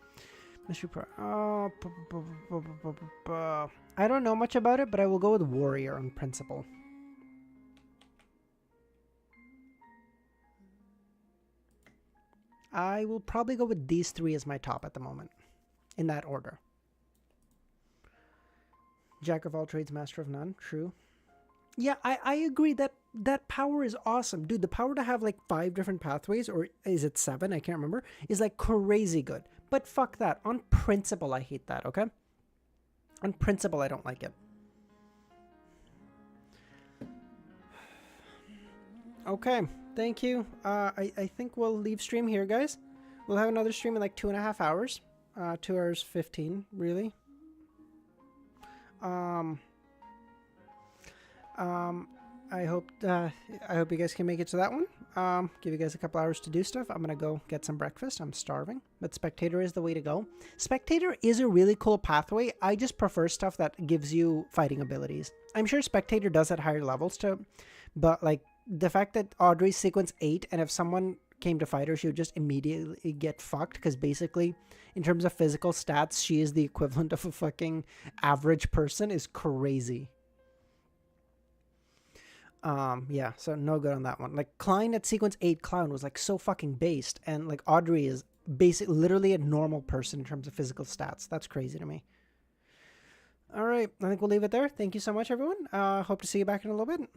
Mystery Pro. I don't know much about it, but I will go with Warrior on principle. I will probably go with these 3 as my top at the moment. In that order. Jack of all trades, master of none. True. Yeah, I agree that power is awesome. Dude, the power to have like 5 different pathways, or is it 7? I can't remember. Is like crazy good. But fuck that. On principle, I hate that, okay? On principle, I don't like it. Okay, thank you. I think we'll leave stream here, guys. We'll have another stream in like 2.5 hours. 2 hours 15, really. I hope you guys can make it to that one. Give you guys a couple hours to do stuff. I'm gonna go get some breakfast. I'm starving. But Spectator is the way to go. Spectator is a really cool pathway. I just prefer stuff that gives you fighting abilities. I'm sure Spectator does at higher levels too, but like the fact that Audrey's sequence 8, and if someone came to fight her, she would just immediately get fucked, because basically, in terms of physical stats, she is the equivalent of a fucking average person, is crazy. Yeah, so no good on that one. Like, Klein at sequence 8 Clown was like so fucking based, and like Audrey is literally a normal person in terms of physical stats. That's crazy to me. All right, I think we'll leave it there. Thank you so much, everyone. Hope to see you back in a little bit.